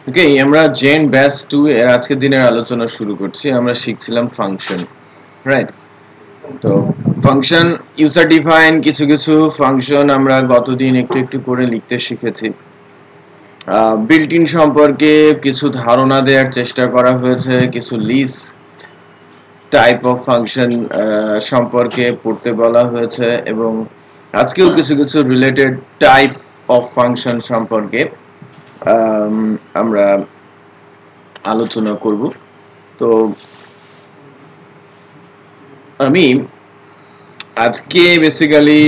ওকে, আমরা gen batch 2 এর আজকের দিনের আলোচনা শুরু করছি। আমরা শিখছিলাম ফাংশন, রাইট? তো ফাংশন ইউজার ডিফাইন কিছু কিছু ফাংশন আমরা গতদিন একটু একটু করে লিখতে শিখেছি। বিল্ট ইন সম্পর্কে কিছু ধারণা দেওয়ার চেষ্টা করা হয়েছে, কিছু লিস্ট টাইপ অফ ফাংশন সম্পর্কে পড়তে বলা হয়েছে, এবং আজকেও কিছু কিছু রিলেটেড টাইপ অফ ফাংশন সম্পর্কে আমরা আলোচনা করব। তো আমি আজকে বেসিক্যালি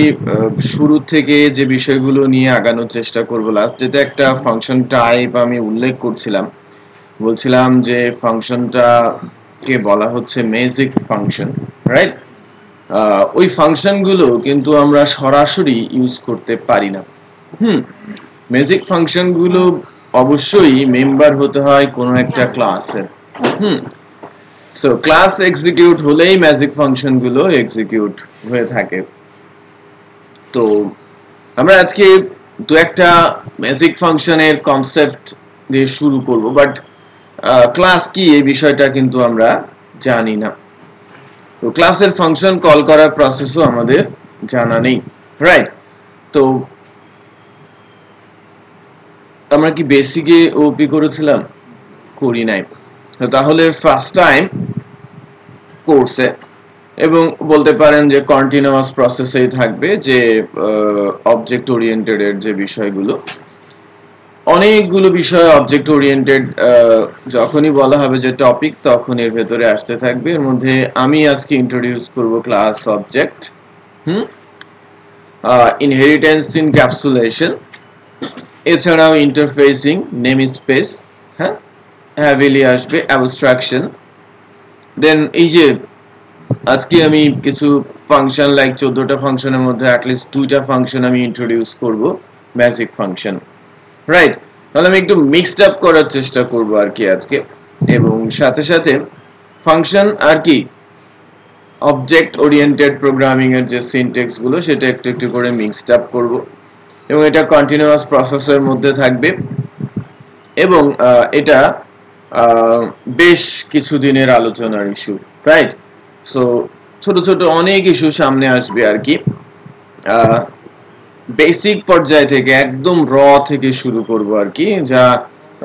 শুরু থেকে যে বিষয়গুলো নিয়ে আগানোর চেষ্টা করব, লাস্ট যেটা একটা ফাংশন টাইপ আমি উল্লেখ করছিলাম, বলছিলাম যে ফাংশনটা কে বলা হচ্ছে ম্যাজিক ফাংশন, রাইট? ওই ফাংশনগুলো কিন্তু আমরা সরাসরি ইউজ করতে পারি না। ম্যাজিক ফাংশনগুলো অবশ্যই মেম্বার হতে হয় কোনো একটা ক্লাসের। সো ক্লাস এক্সিকিউট হলেই ম্যাজিক ফাংশন গুলো এক্সিকিউট হয়ে থাকে। তো আমরা আজকে দু একটা ম্যাজিক ফাংশনের কনসেপ্ট দিয়ে শুরু করব, বাট ক্লাস কি এই বিষয়টা কিন্তু আমরা জানি না। তো ক্লাসের ফাংশন কল করার প্রসেসও আমাদের জানা নেই, রাইট? তো আমরা কি বেসিকে ওপি করেছিলাম? করি নাই। তো তাহলে ফার্স্ট টাইম কোর্সে, এবং বলতে পারেন যে কন্টিনিউয়াস প্রসেসেই থাকবে যে অবজেক্ট ওরিয়েন্টেড এর যে বিষয়গুলো, অনেকগুলো বিষয় অবজেক্ট ওরিয়েন্টেড যখনই বলা হবে যে টপিক, তখন এর ভেতরে আসতে থাকবে। এর মধ্যে আমি আজকে ইন্ট্রোডিউস করব ক্লাস অবজেক্ট, ইনহেরিটেন্স ইনক্যাপসুলেশন, এছাড়াও ইন্টারফেসিং, নেম স্পেস, হ্যাঁ, হ্যাভিলি আসবে অ্যাবস্ট্রাকশন। দেন এই যে আজকে আমি কিছু ফাংশন, লাইক 14টা ফাংশনের মধ্যে অ্যাটলিস্ট 2টা ফাংশন আমি ইন্ট্রোডিউস করব ম্যাজিক ফাংশন, রাইট? তাহলে আমি একটু মিক্সড আপ করার চেষ্টা করব আর কি আজকে, এবং সাথে সাথে ফাংশন আর কি অবজেক্ট ওরিয়েন্টেড প্রোগ্রামিং এর যে সিনট্যাক্স গুলো সেটা একটু একটু করে মিক্সড আপ করব, এবং এটা কন্টিনিউয়াস প্রসেসের মধ্যে থাকবে, এবং এটা বেশ কিছুদিনের আলোচনার ইস্যু, রাইট? সো ছোট ছোট অনেক ইস্যু সামনে আসবে আর কি। বেসিক পর্যায় থেকে একদম র থেকে শুরু করব আর কি, যা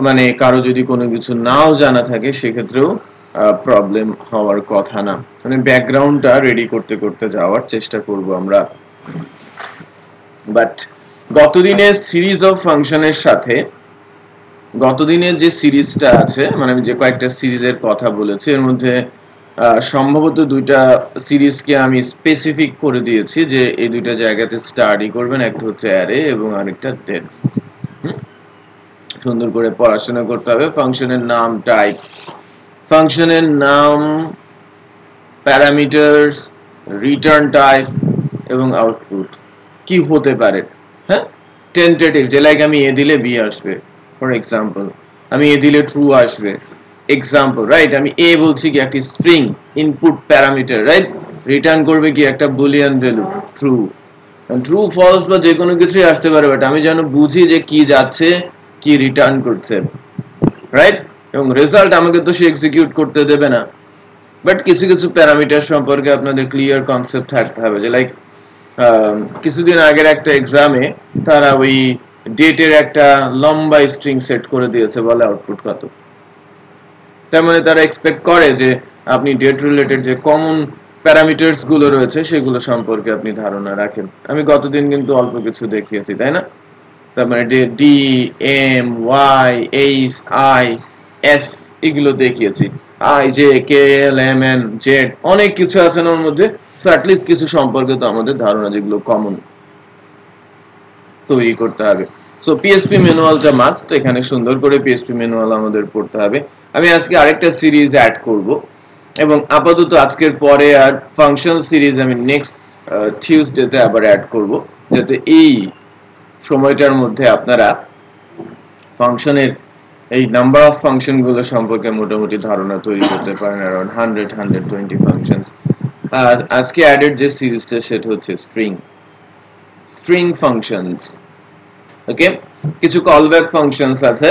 মানে কারো যদি কোনো কিছু নাও জানা থাকে সেক্ষেত্রেও প্রবলেম হওয়ার কথা না। মানে ব্যাকগ্রাউন্ডটা রেডি করতে করতে যাওয়ার চেষ্টা করব আমরা। বাট গতদিনের সিরিজ অফ ফাংশনের সাথে গতদিনের যে সিরিজটা আছে, মানে আমি যে কয়েকটা সিরিজের কথা বলেছি, এর মধ্যে সম্ভবত দুইটা সিরিজকে আমি স্পেসিফিক করে দিয়েছি যে এই দুইটা জায়গাতে স্টাডি করবেন, একটা হচ্ছে অ্যারে এবং আরেকটা ডেট। সুন্দর করে পড়াশোনা করতে হবে। ফাংশনের নাম, টাইপ, ফাংশনের নাম, প্যারামিটারস, রিটার্ন টাইপ এবং আউটপুট কি হতে পারে, হ্যাঁ, টেন্টেটিভ, যে লাইক আমি এ দিলে বি আসবে, ফর এক্সাম্পল আমি এ দিলে ট্রু আসবে, এক্সাম্পল, রাইট? আমি এ বলছি কি একটি string input parameter, right? Return করবে কি একটা boolean value, true. True false বা যে কোনো কিছুই আসতে পারে, বাট আমি যেন বুঝি যে কি যাচ্ছে, কি রিটার্ন করছে, রাইট? এবং রেজাল্ট আমাকে তো সে এক্সিকিউট করতে দেবে না, বাট কিছু কিছু প্যারামিটার সম্পর্কে আপনাদের ক্লিয়ার কনসেপ্ট থাকতে হবে। যে লাইক কিছুদিন আগের একটা এক্সামে তারা ওই ডেটের একটা লম্বা স্ট্রিং সেট করে দিয়েছে, বলে আউটপুট কত। তার মানে তারা এক্সপেক্ট করে যে আপনি ডেট রিলেটেড যে কমন প্যারামিটারস গুলো রয়েছে সেগুলো সম্পর্কে আপনি ধারণা রাখেন। আমি গতদিন কিন্তু অল্প কিছু দেখিয়েছি, তাই না? তার মানে D, M, Y, H, I, S এগুলো দেখিয়েছি, I, J, K, L, M, N, Z, অনেক কিছু আছে ওর মধ্যে। সো অ্যাটলিস্ট কিছু সম্পর্কে তো আমাদের ধারণা যেগুলো কমন তৈরি করতে হবে। সো পিএসপি ম্যানুয়ালটা মাস্ট, এখানে সুন্দর করে পিএসপি ম্যানুয়াল আমাদের পড়তে হবে। আমি আজকে আরেকটা সিরিজ অ্যাড করব, এবং আপাতত আজকের পরে আর ফাংশন সিরিজ আমি নেক্সট টিউসডেতে আবার অ্যাড করব, যাতে এই সময়টার মধ্যে আপনারা ফাংশনের এই নাম্বার অফ ফাংশন গুলো সম্পর্কে মোটামুটি ধারণা তৈরি করতে পারেন, अराउंड 100-120 ফাংশনস। আর আজকে অ্যাডেড যে সিরিজটা সেটা হচ্ছে স্ট্রিং ফাংশনস। ওকে, কিছু কলব্যাক ফাংশনস আছে,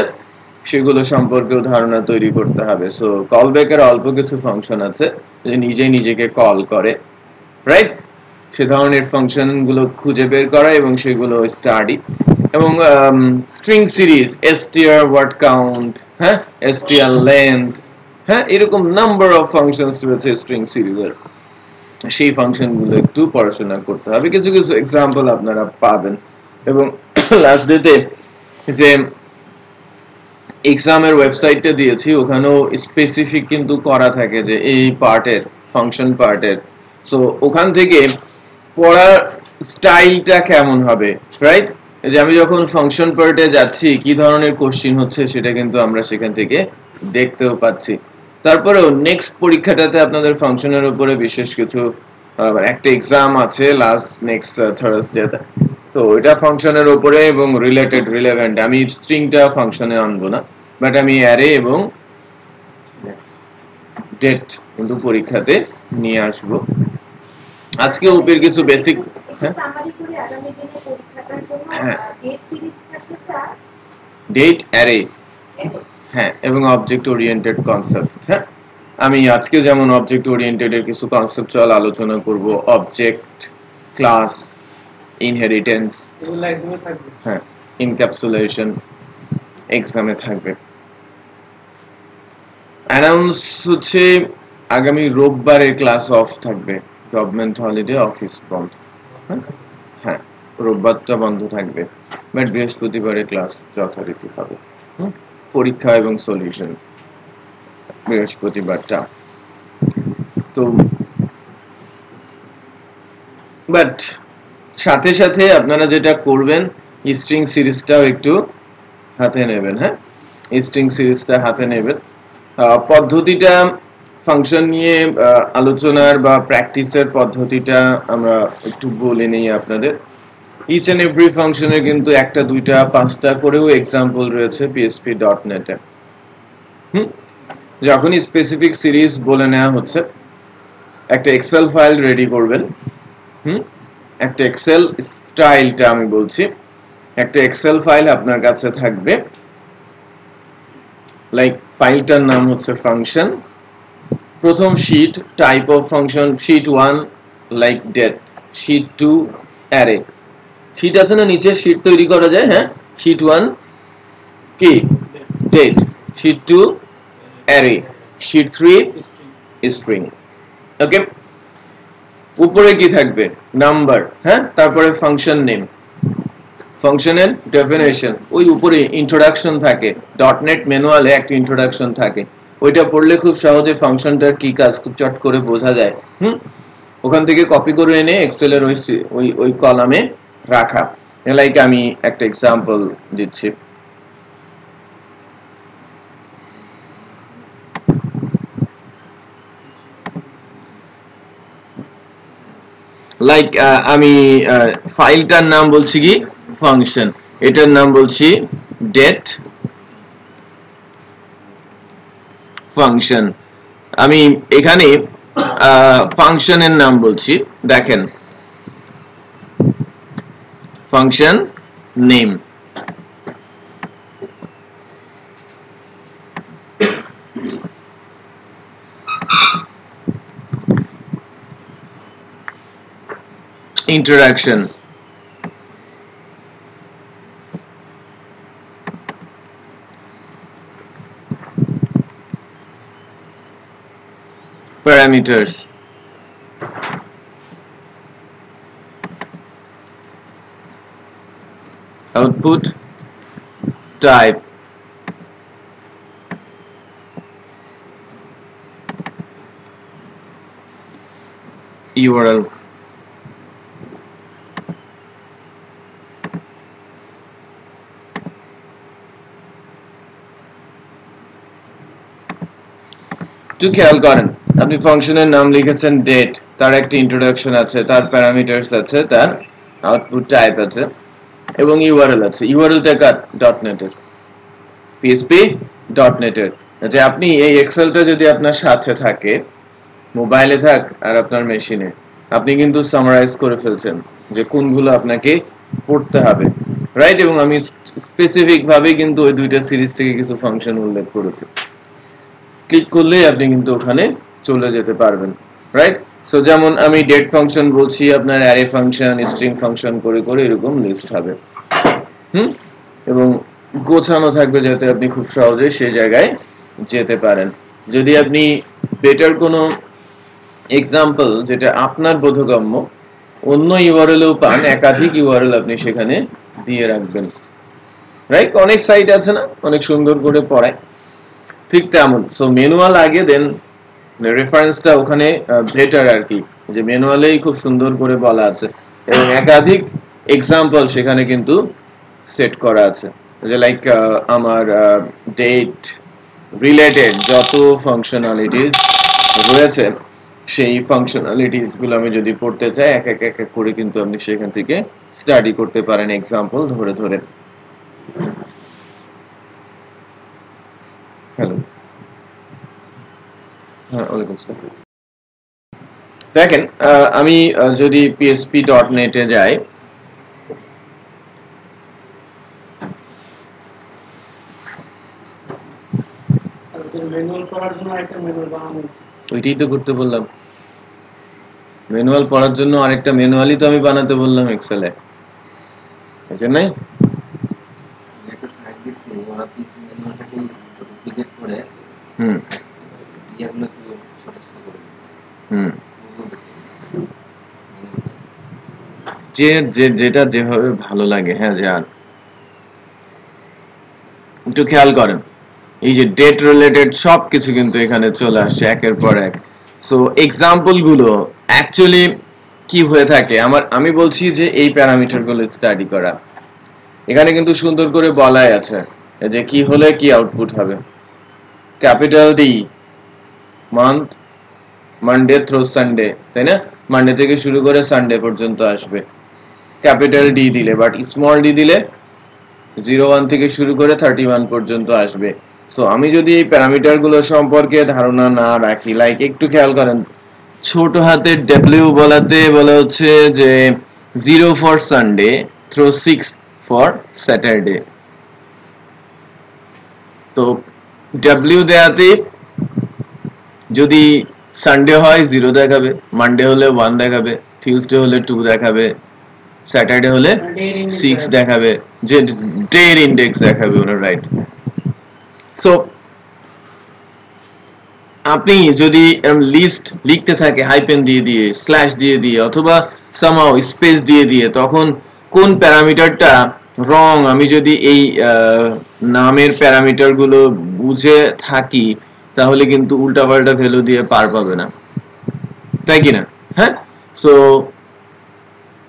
সেগুলো সম্পর্কেও ধারণা তৈরি করতে হবে। সো কল ব্যাকের অল্প কিছু ফাংশন আছে যে নিজেই নিজেকে কল করে, রাইট? সে ধরনের ফাংশন গুলো খুঁজে বের করা এবং সেগুলো স্টাডি, এবং string series, str word count, হ্যাঁ, str length, হ্যাঁ, এরকম নাম্বার অফ ফাংশনস রয়েছে স্ট্রিং সিরিজের। সেই ফাংশন গুলো একটু পড়াশোনা করতে হবে, কিছু কিছু এক্সাম্পল আপনারা পাবেন। এবং লাস্ট ডেতে যে এক্সামের ওয়েবসাইটটা দিয়েছি ওখানেও স্পেসিফিক কিন্তু করা থাকে যে এই পার্টের, ফাংশন পার্টের, সো ওখান থেকে পড়ার স্টাইলটা কেমন হবে, রাইট? যে আমি যখন ফাংশন পার্টে যাচ্ছি কি ধরনের কোশ্চিন হচ্ছে সেটা কিন্তু আমরা সেখান থেকে দেখতেও পাচ্ছি। তারপরেও নেক্সট পরীক্ষাটাতে আপনাদের ফাংশনের উপরে বিশেষ কিছু একটা এক্সাম আছে লাস্ট নেক্সট থার্সডেতে, তো এটা ফাংশনের উপরে এবং রিলেটেড রিলেভেন্ট। আমি স্ট্রিংটা ফাংশনে আনবো না, বাট আমি অ্যারে এবং ডেট কিন্তু পরীক্ষাতে নিয়ে আসবো। আজকে ওপের কিছু বেসিক, ডেট, অ্যারে, হ্যাঁ, এবং অবজেক্ট ওরিয়েন্টেড কনসেপ্ট। হ্যাঁ, আমি আজকে যেমন অবজেক্ট ওরিয়েন্টেড এর কিছু কনসেপচুয়াল আলোচনা করব, অবজেক্ট, ক্লাস, ইনহেরিটেন্স, হ্যাঁ, ইনক্যাপসুলেশন এক্সামে থাকবে। অ্যানাউন্স হচ্ছে আগামী রোববারের ক্লাস অফ থাকবে, গভর্নমেন্ট হলিডে, অফিস বন্ধ। হ্যাঁ, রোববারটা বন্ধ থাকবে, বাট বৃহস্পতিবারে ক্লাস যথারীতি হবে। পরীক্ষা এবং সলিউশন বৃহস্পতিবারটা। তো বাট সাথে সাথে আপনারা যেটা করবেন, স্ট্রিং সিরিজটাও একটু হাতে নেবেন। হ্যাঁ, স্ট্রিং সিরিজটা হাতে নেবেন। পদ্ধতিটা ফাংশন নিয়ে আলোচনার বা প্র্যাকটিসের পদ্ধতিটা আমরা একটু বলে নেই আপনাদের। ইচ এন্ড এভরি ফাংশনের কিন্তু একটা, দুইটা, পাঁচটা করেও এক্সাম্পল রয়েছে PHP.NET এ। যখন স্পেসিফিক সিরিজ বলে নেওয়া হচ্ছে, একটা এক্সেল ফাইল রেডি করবেন। একটা এক্সেল স্টাইলটা আমি বলছি, একটা এক্সেল ফাইল আপনার কাছে থাকবে, লাইক ফাইলটার নাম হচ্ছে ফাংশন। প্রথম sheet, type of function, sheet 1 like that, sheet 2 array. Sheet আছে না নিচে, শীট তৈরি করা যায়। হ্যাঁ, শীট 1 কি date, sheet 2 array, sheet 3 string. Okay, উপরে কি থাকবে, নাম্বার। হ্যাঁ, তারপরে ফাংশন নেম, ফাংশনের ডেফিনেশন, ওই উপরে ইন্ট্রোডাকশন থাকে, .NET ম্যানুয়ালে একটা ইন্ট্রোডাকশন থাকে, ওইটা পড়লে খুব সহজে ফাংশনটার কি কাজ খুব চট করে বোঝা যায়। ওখান থেকে কপি করে এনে এক্সেলের ওই কলামে রাখা। লাইক আমি একটা এক্সাম্পল দিচ্ছি, লাইক আমি ফাইলটার নাম বলছি কি ফাংশন, এটার নাম বলছি ডেট ফাংশন। আমি এখানে ফাংশনের নাম বলছি, দেখেন function name. introduction, parameters, output, type, URL, একটু খেয়াল করেন, আপনি ফাংশনের নাম লিখেছেন ডেট, তার একটা ইন্ট্রোডাকশন আছে, তার প্যারামিটারস আছে, তার আউটপুট টাইপ আছে, এবং ইউআরএল আছে। ইউআরএলটা কার, .NET এর, PHP.NET এর। যে আপনি এই এক্সেলটা যদি আপনার সাথে থাকে, মোবাইলে থাক আর আপনার মেশিনে, আপনি কিন্তু সামারাইজ করে ফেলছেন যে কোনগুলো আপনাকে পড়তে হবে, রাইট, এবং আমি স্পেসিফিক ভাবে কিন্তু ওই দুইটা সিরিজ থেকে কিছু ফাংশন উল্লেখ করেছি। ক্লিক করলেই আপনি কিন্তু ওখানে চলে যেতে পারবেন, রাইট। সো যেমন আমি ডেট ফাংশন বলছি, আপনার অ্যারে ফাংশন, স্ট্রিং ফাংশন করে করে এরকম লিস্ট হবে, এবং গোছানো থাকবে যাতে আপনি খুব সহজে সেই জায়গায় যেতে পারেন। যদি আপনি বেটার কোনো এক্সাম্পল যেটা আপনার বোধগম্য অন্য ইউআরএলও পান, একাধিক ইউআরএল আপনি সেখানে দিয়ে রাখবেন, রাইট। অনেক সাইট আছে না, অনেক সুন্দর করে পড়ায়, ঠিক তেমন। সো ম্যানুয়াল আগে, দেন রেফারেন্সটা ওখানে বেটার আর কি, যে ম্যানুয়ালেই খুব সুন্দর করে বলা আছে এবং একাধিক এক্সাম্পল সেখানে কিন্তু সেট করা আছে, যে লাইক আমার ডেট রিলেটেড যত ফাংশনালিটিস রয়েছে সেই ফাংশনালিটিস গুলো আমি যদি পড়তে চাই এক এক করে কিন্তু আপনি সেখান থেকে স্টাডি করতে পারেন এক্সাম্পল ধরে ধরে। হ্যালো, হ্যাঁ, ওয়ালাইকুম আসসালাম। দেখেন, আমি যদি PHP.net এ যাই, ওইটাই তো করতে বললাম, ম্যানুয়াল পড়ার জন্য আরেকটা ম্যানুয়ালই তো আমি বানাতে বললাম এক্সেলে, এজন্যই একটা সাইট দিছি ওরা পিএইচপি ম্যানুয়ালটাকে ডুপ্লিকেট করে ইয়াগুলো ছোট ছোট করে দিয়েছে, যেটা যেভাবে ভালো লাগে। হ্যাঁ, যান একটু খেয়াল করেন, এই যে ডেট রিলেটেড সবকিছু কিন্তু এখানে চলে আসছে একের পর এক। সো এক্সাম্পল গুলো অ্যাকচুয়ালি কি হয়ে থাকে, আমি বলছি যে এই প্যারামিটার গুলো স্টাডি করা, এখানে কিন্তু সুন্দর করে বলাই আছে যে কি হলে কি আউটপুট হবে। Capital D month, Monday through Sunday, তাই না? মানডে থেকে শুরু করে সানডে পর্যন্ত আসবে। ক্যাপিটাল ডি দিলে, বাট স্মল ডি দিলে 01 থেকে শুরু করে 31 পর্যন্ত আসবে। সো আমি যদি এই প্যারামিটার গুলো সম্পর্কে ধারণা না রাখি, লাইক একটু খেয়াল করেন, ছোট হাতের ডব্লিউ বলাতে বলা হচ্ছে যে 0 for Sunday through 6 for Saturday. তো ডব্লিউ দেয়াতে যদি সানডে হয় 0 দেখাবে, মানডে হলে 1 দেখাবে, টিউসডে হলে 2 দেখাবে, স্যাটারডে হলে 6 দেখাবে, যে ডে এর ইনডেক্স দেখাবে ওনার, রাইট। সো আপনি যদি লিস্ট লিখতে থাকে হাইপেন দিয়ে দিয়ে, স্ল্যাশ দিয়ে দিয়ে, অথবা সামহাউ স্পেস দিয়ে দিয়ে, তখন কোন প্যারামিটারটা রং আমি যদি এই নামের প্যারামিটার গুলো বুঝে থাকি, তাহলে কিন্তু উল্টাপাল্টা ভ্যালু দিয়ে পার পাবে না, তাই কিনা? হ্যাঁ। সো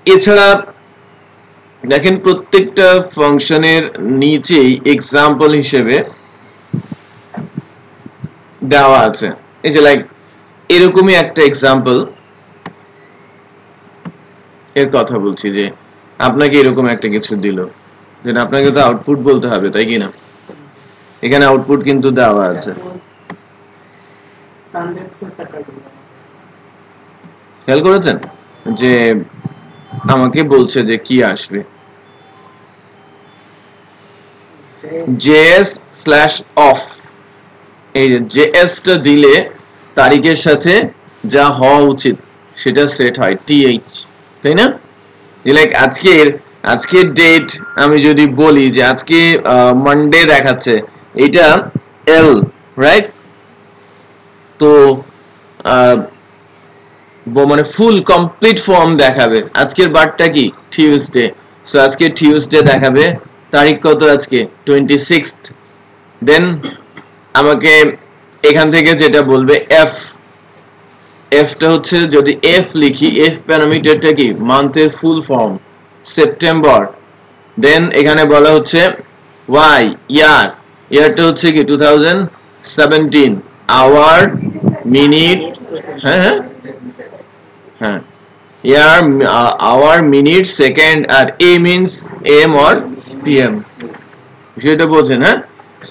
এছাড়া দেখেন প্রত্যেকটা ফাংশনের নিচেই এক্সাম্পল হিসেবে দেওয়া আছে, এই যে লাইক এরকমই একটা এক্সাম্পল এর কথা বলছি, যে আপনাকে এরকম একটা কিছু দিল, যেটা আপনাকে তো আউটপুট বলতে হবে, তাই কিনা? এখানে আউটপুট কিন্তু দেওয়া আছে, খেয়াল করেছেন যে আমাকে বলছে যে কি আসবে, js/off, এই যে js টা দিলে তারিখের সাথে যা হওয়া উচিত সেটা সেট হয় th, তাই না? লাইক আজকের ডেট আমি যদি বলি যে আজকে মানডে দেখাচ্ছে, এটা l, রাইট? তো মানে ফুল কমপ্লিট ফর্ম দেখাবে। আজকের বারটা কি? টিউসডে। সো আজকে টিউসডে দেখাবে, তারিখ কত আজকে? 26। দেন আমাকে এখান থেকে যেটা বলবে এফ, এফটা হচ্ছে যদি এফ লিখি, এফ প্যারামিটারটা কি? মান্থের ফুল ফর্ম, সেপ্টেম্বর। দেন এখানে বলা হচ্ছে ওয়াই, ইয়ার, ইয়ারটা হচ্ছে কি 2017, আওয়ার, মিনিট, হ্যাঁ হ্যাঁ, ইয়ার, আওয়ার, মিনিট, সেকেন্ড, আর A means M or PM, সেটা বোঝেন। হ্যাঁ।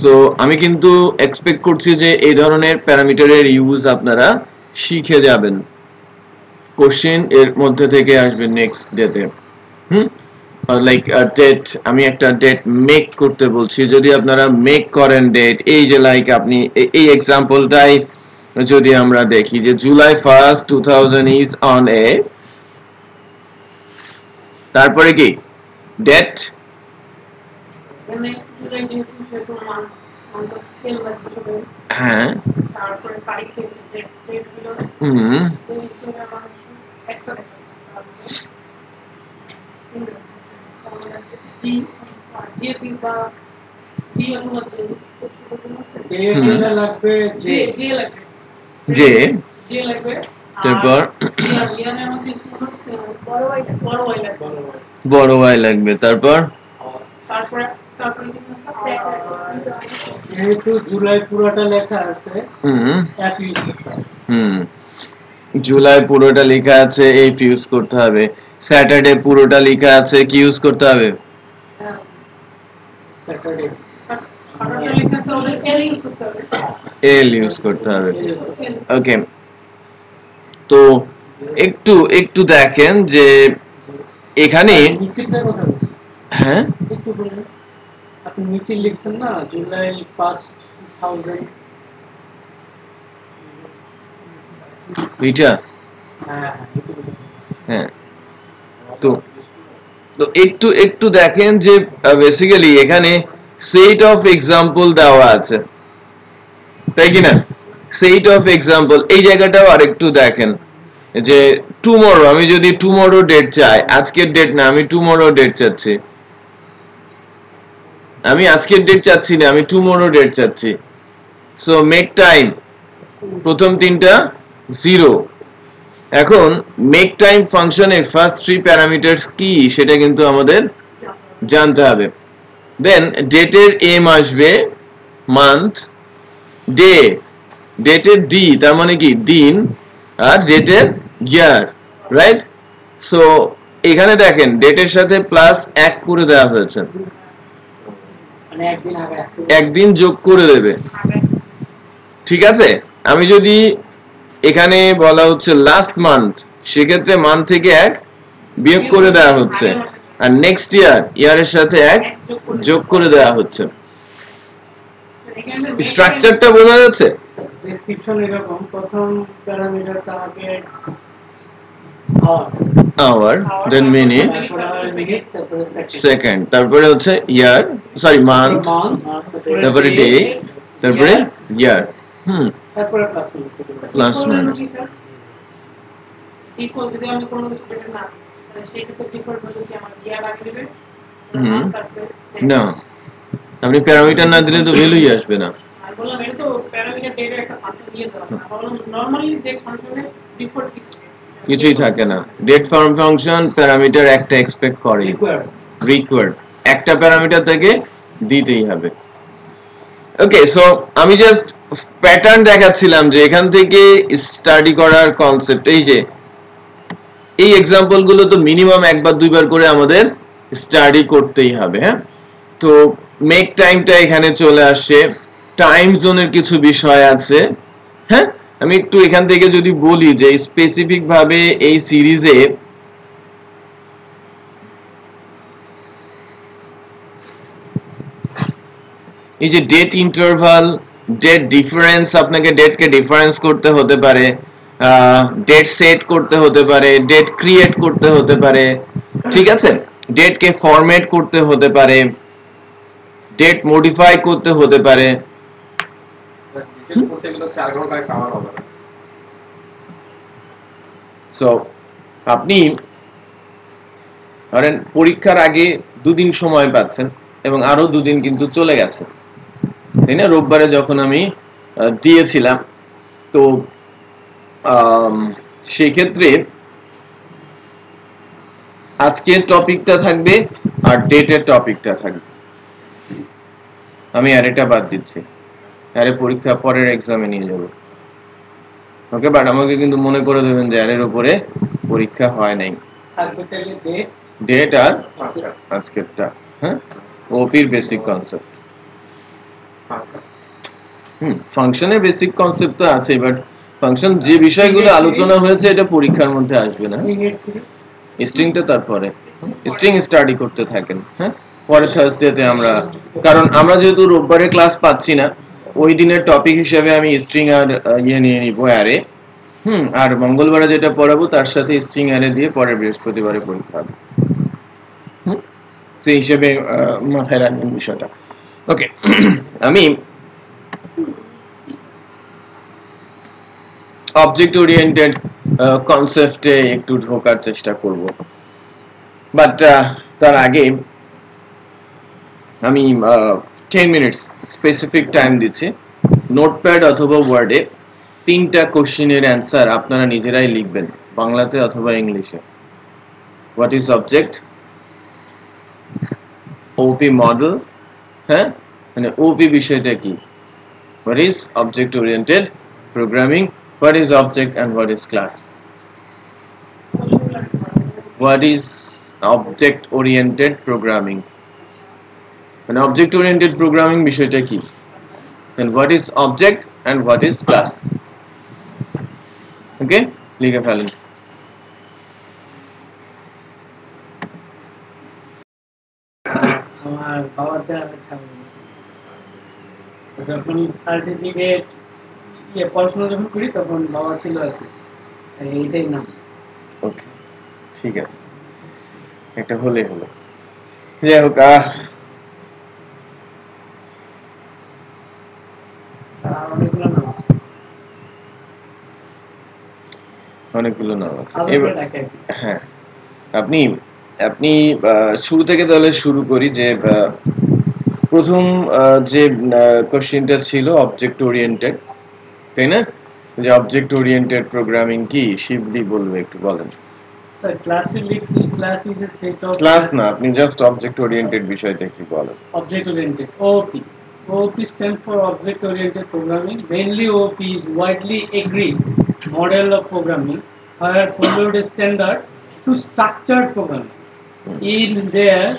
সো আমি কিন্তু এক্সপেক্ট করছি যে এই ধরনের প্যারামিটারের ইউজ আপনারা শিখে যাবেন, কোশ্চেন এর মধ্যে থেকে আসবে নেক্সট ডেতে। লাইক ডেট, আমি একটা ডেট মেক করতে বলছি, যদি আপনারা মেক করেন ডেট, এই যে লাইক আপনি এই এক্সাম্পলটাই যদি আমরা দেখি যে July 1st 2000 is on a, তারপরে কি ডেট, হ্যাঁ তারপরে তারিখ এসে ডেট দিলো, যে দিন বা যে তারপর বড় ওয়াই লাগবে, তারপর যেহেতু জুলাই পুরোটা লেখা আছে জুলাই পুরোটা লেখা আছে এই ইউজ করতে হবে, স্যাটারডে পুরোটা লেখা আছে কি ইউজ করতে হবে, স্যাটারডে এল ইউজ করতে হবে। ওকে, তো একটু একটু দেখেন যে এখানে হ্যাঁ একটু বলেন, আপনি নিচে লিখছেন না জুলাই 1st 2000, এইটা হ্যাঁ, তো তো একটু একটু দেখেন যে বেসিক্যালি এখানে সেট অফ এক্সাম্পল দেওয়া আছে, তাই কি না? সেট অফ এক্সাম্পল এই জায়গাটাও আরেকটু দেখেন যে টুমরো, আমি যদি টুমরো ডেট চাই, আজকের ডেট না, আমি টুমরো ডেট চাচ্ছি, আমি আজকের ডেট চাচ্ছি না, আমি টুমরো ডেট চাচ্ছি। সো মেক টাইম, প্রথম তিনটা 0। এখন মেক টাইম ফাংশনে ফার্স্ট 3 প্যারামিটারস কি সেটা কিন্তু আমাদের জানতে হবে। দেন ডেটের এম আসবে মান্থ, ডে, ডেটের ডি তার মানে কি দিন, আর ডেটের ইয়ার, রাইট? সো এখানে দেখেন ডেটের সাথে প্লাস 1 করে দেওয়া হয়েছে, মানে একদিন যোগ করে দেবে, ঠিক আছে? আমি যদি এখানে বলা হচ্ছে লাস্ট মান্থ, সেক্ষেত্রে মান্থ থেকে 1 বিয়োগ করে দেওয়া হচ্ছে, আর নেক্সট ইয়ার, ইয়ারের সাথে 1 যোগ করে দেওয়া হচ্ছে। স্ট্রাকচারটা বোঝা যাচ্ছে? ডেসক্রিপশন এরকম, প্রথম প্যারামিটারটা হবে আওয়ার, দেন মিনিট, সেকেন্ড, তারপরে হচ্ছে ইয়ার, সরি মান্থ, তারপরে ডে, তারপরে ইয়ার, তারপরে প্লাস মাইনাস। ইকুয়াল যদি আমি কোনো কিছু পেতে না, তাহলে সেটা তো ডিফল্ট ভাবে কি আমার ইয়ার আগে দিবে না, আপনি প্যারামিটার না দিলে তো ভ্যালুই আসবে না। আর বললাম এটা তো প্যারামিটার ডেটার একটা ফাংশন দিয়ে দেওয়া আছে, বললাম নরমালি ডেট ফাংশনে ডিফল্ট কিছুই থাকে না, ডেট ফর্ম ফাংশন প্যারামিটার একটা এক্সপেক্ট করে, রিকোয়ার্ড একটা প্যারামিটার থেকে দিতেই হবে। ওকে, সো আমি জাস্ট প্যাটার্ন দেখাচ্ছিলাম যে এখান থেকে স্টাডি করার কনসেপ্ট, এই যে এই এক্সাম্পল গুলো তো মিনিমাম একবার দুইবার করে আমাদের স্টাডি করতেই হবে। হ্যাঁ, তো মেক টাইমটা এখানে চলে আসছে, টাইম জোনের কিছু বিষয় আছে। হ্যাঁ, আমি একটু এখান থেকে যদি বলি যে স্পেসিফিক ভাবে এই সিরিজে এই যে ডেট ইন্টারভাল, ডেট ডিফারেন্স, আপনাকে ডেটকে ডিফারেন্স করতে হতে পারে, ডেট সেট করতে হতে পারে, ডেট ক্রিয়েট করতে হতে পারে, ঠিক আছে? ডেটকে ফরম্যাট করতে হতে পারে, ডেট মডিফাই করতে হতে পারে। সো আপনি ধরেন পরীক্ষার আগে দুদিন সময় পাচ্ছেন এবং আরো দুদিন কিন্তু চলে গেছে, তাই না? রোববারে যখন আমি দিয়েছিলাম, তো সেই ক্ষেত্রে আজকের টপিকটা থাকবে আর ডেটের টপিকটা থাকবে। আমি আর এটা বাদ দিচ্ছি, আরে পরীক্ষা পরের এক্সামে নিয়ে যাব। ওকে, বাট আমাকে কিন্তু মনে করে দেবেন যে এর উপরে পরীক্ষা হয় নাই, ডেট আর আজকেরটা। হ্যাঁ, ওপির বেসিক কনসেপ্ট, ফাংশনের বেসিক কনসেপ্ট তো আছে, বাট ফাংশন যে বিষয়গুলো আলোচনা হয়েছে এটা পরীক্ষার মধ্যে আসবে না, স্ট্রিংটা তারপরে। স্ট্রিং স্টাডি করতে থাকেন। হ্যাঁ, পরের থার্সডেতে আমরা, কারণ আমরা যেহেতু রোববারে ক্লাস পাচ্ছি না, ওই দিনের টপিক হিসেবে আমি স্ট্রিং আর ইয়ে নিয়ে নিব অ্যারে। আর মঙ্গলবারে যেটা পড়াবো তার সাথে স্ট্রিং অ্যারে দিয়ে পরের বৃহস্পতিবারে পরীক্ষা হবে। সেই হিসেবে মাথায় রাখবেন বিষয়টা। ওকে, আমি অবজেক্ট ওরিয়েন্টেড কনসেপ্টে একটু ঢোকার চেষ্টা করব, বাট তার আগে আমি 10 মিনিটস স্পেসিফিক টাইম দিচ্ছি। নোটপ্যাড অথবা ওয়ার্ডে 3টা কোশ্চেনের অ্যান্সার আপনারা নিজেরাই লিখবেন, বাংলাতে অথবা ইংলিশে। What is object, OP model, হ্যাঁ মানে ওপি বিষয়টা কি, what is object oriented programming, what is object and what is class, what is object oriented programming, মানে অবজেক্ট ওরিয়েন্টেড প্রোগ্রামিং বিষয়টা কি, and what is object and what is class. Okay, লিখে ফেলেন। আমার বাবার দেওয়া যখন সার্টিফিকেট পড়াশোনা যখন করি তখন বাবা ছিল আর কি, এইটাই নাম। ওকে, ঠিক আছে, এটা হলে হলো। যাই হোক, অনেকগুলো নাম আছে, অনেকগুলো নাম আছে। হ্যাঁ, আপনি আপনি শুরু থেকে তাহলে শুরু করি যে প্রথম যে কোশ্চেনটা ছিল অবজেক্ট ওরিয়েন্টেড, তাই না? যে অবজেক্ট ওরিয়েন্টেড প্রোগ্রামিং কি শিবলি বলবে, একটু বলেন। স্যার ক্লাসে লিখছি, class is a set of, class না, আপনি জাস্ট অবজেক্ট ওরিয়েন্টেড বিষয়টা কি বলেন। Object oriented, OP, OOP stands for Object Oriented Programming. Mainly OOP is widely agreed model of programming where followed a standard to structured programming. In there,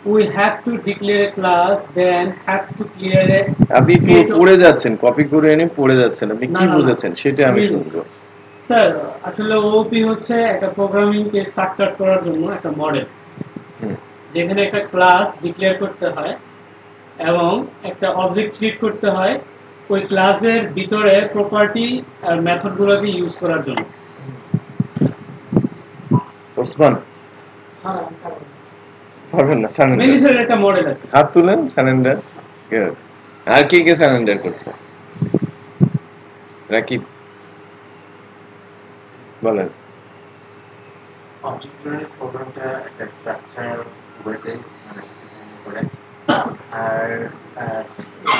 we have to declare a class, then have to clear a... আপনি পড়ে যাচ্ছেন, copy করে এনে পড়ে যাচ্ছেন, আপনি কি বুঝাচ্ছেন সেটা আমি শুনবো। স্যার আসলে OOP হচ্ছে একটা প্রোগ্রামিং কে স্ট্রাকচার করার জন্য একটা মডেল, যেখানে একটা ক্লাস ডিক্লেয়ার করতে হয় এবং একটা অবজেক্ট ক্রিয়েট করতে হয় ওই ক্লাসের ভিতরে প্রপার্টি আর মেথডগুলোকে ইউজ করার জন্য। ওসমান পারবেন না? সারেন্ডার একটা মডেল আছে, হাত তুলেন। সারেন্ডার আর কে কে সারেন্ডার করছে? রাকিব বলেন। অবজেক্ট ওরিয়েন্টেড প্রোগ্রামটা একটা স্ট্রাকচার ওয়েতে মানে করে, আর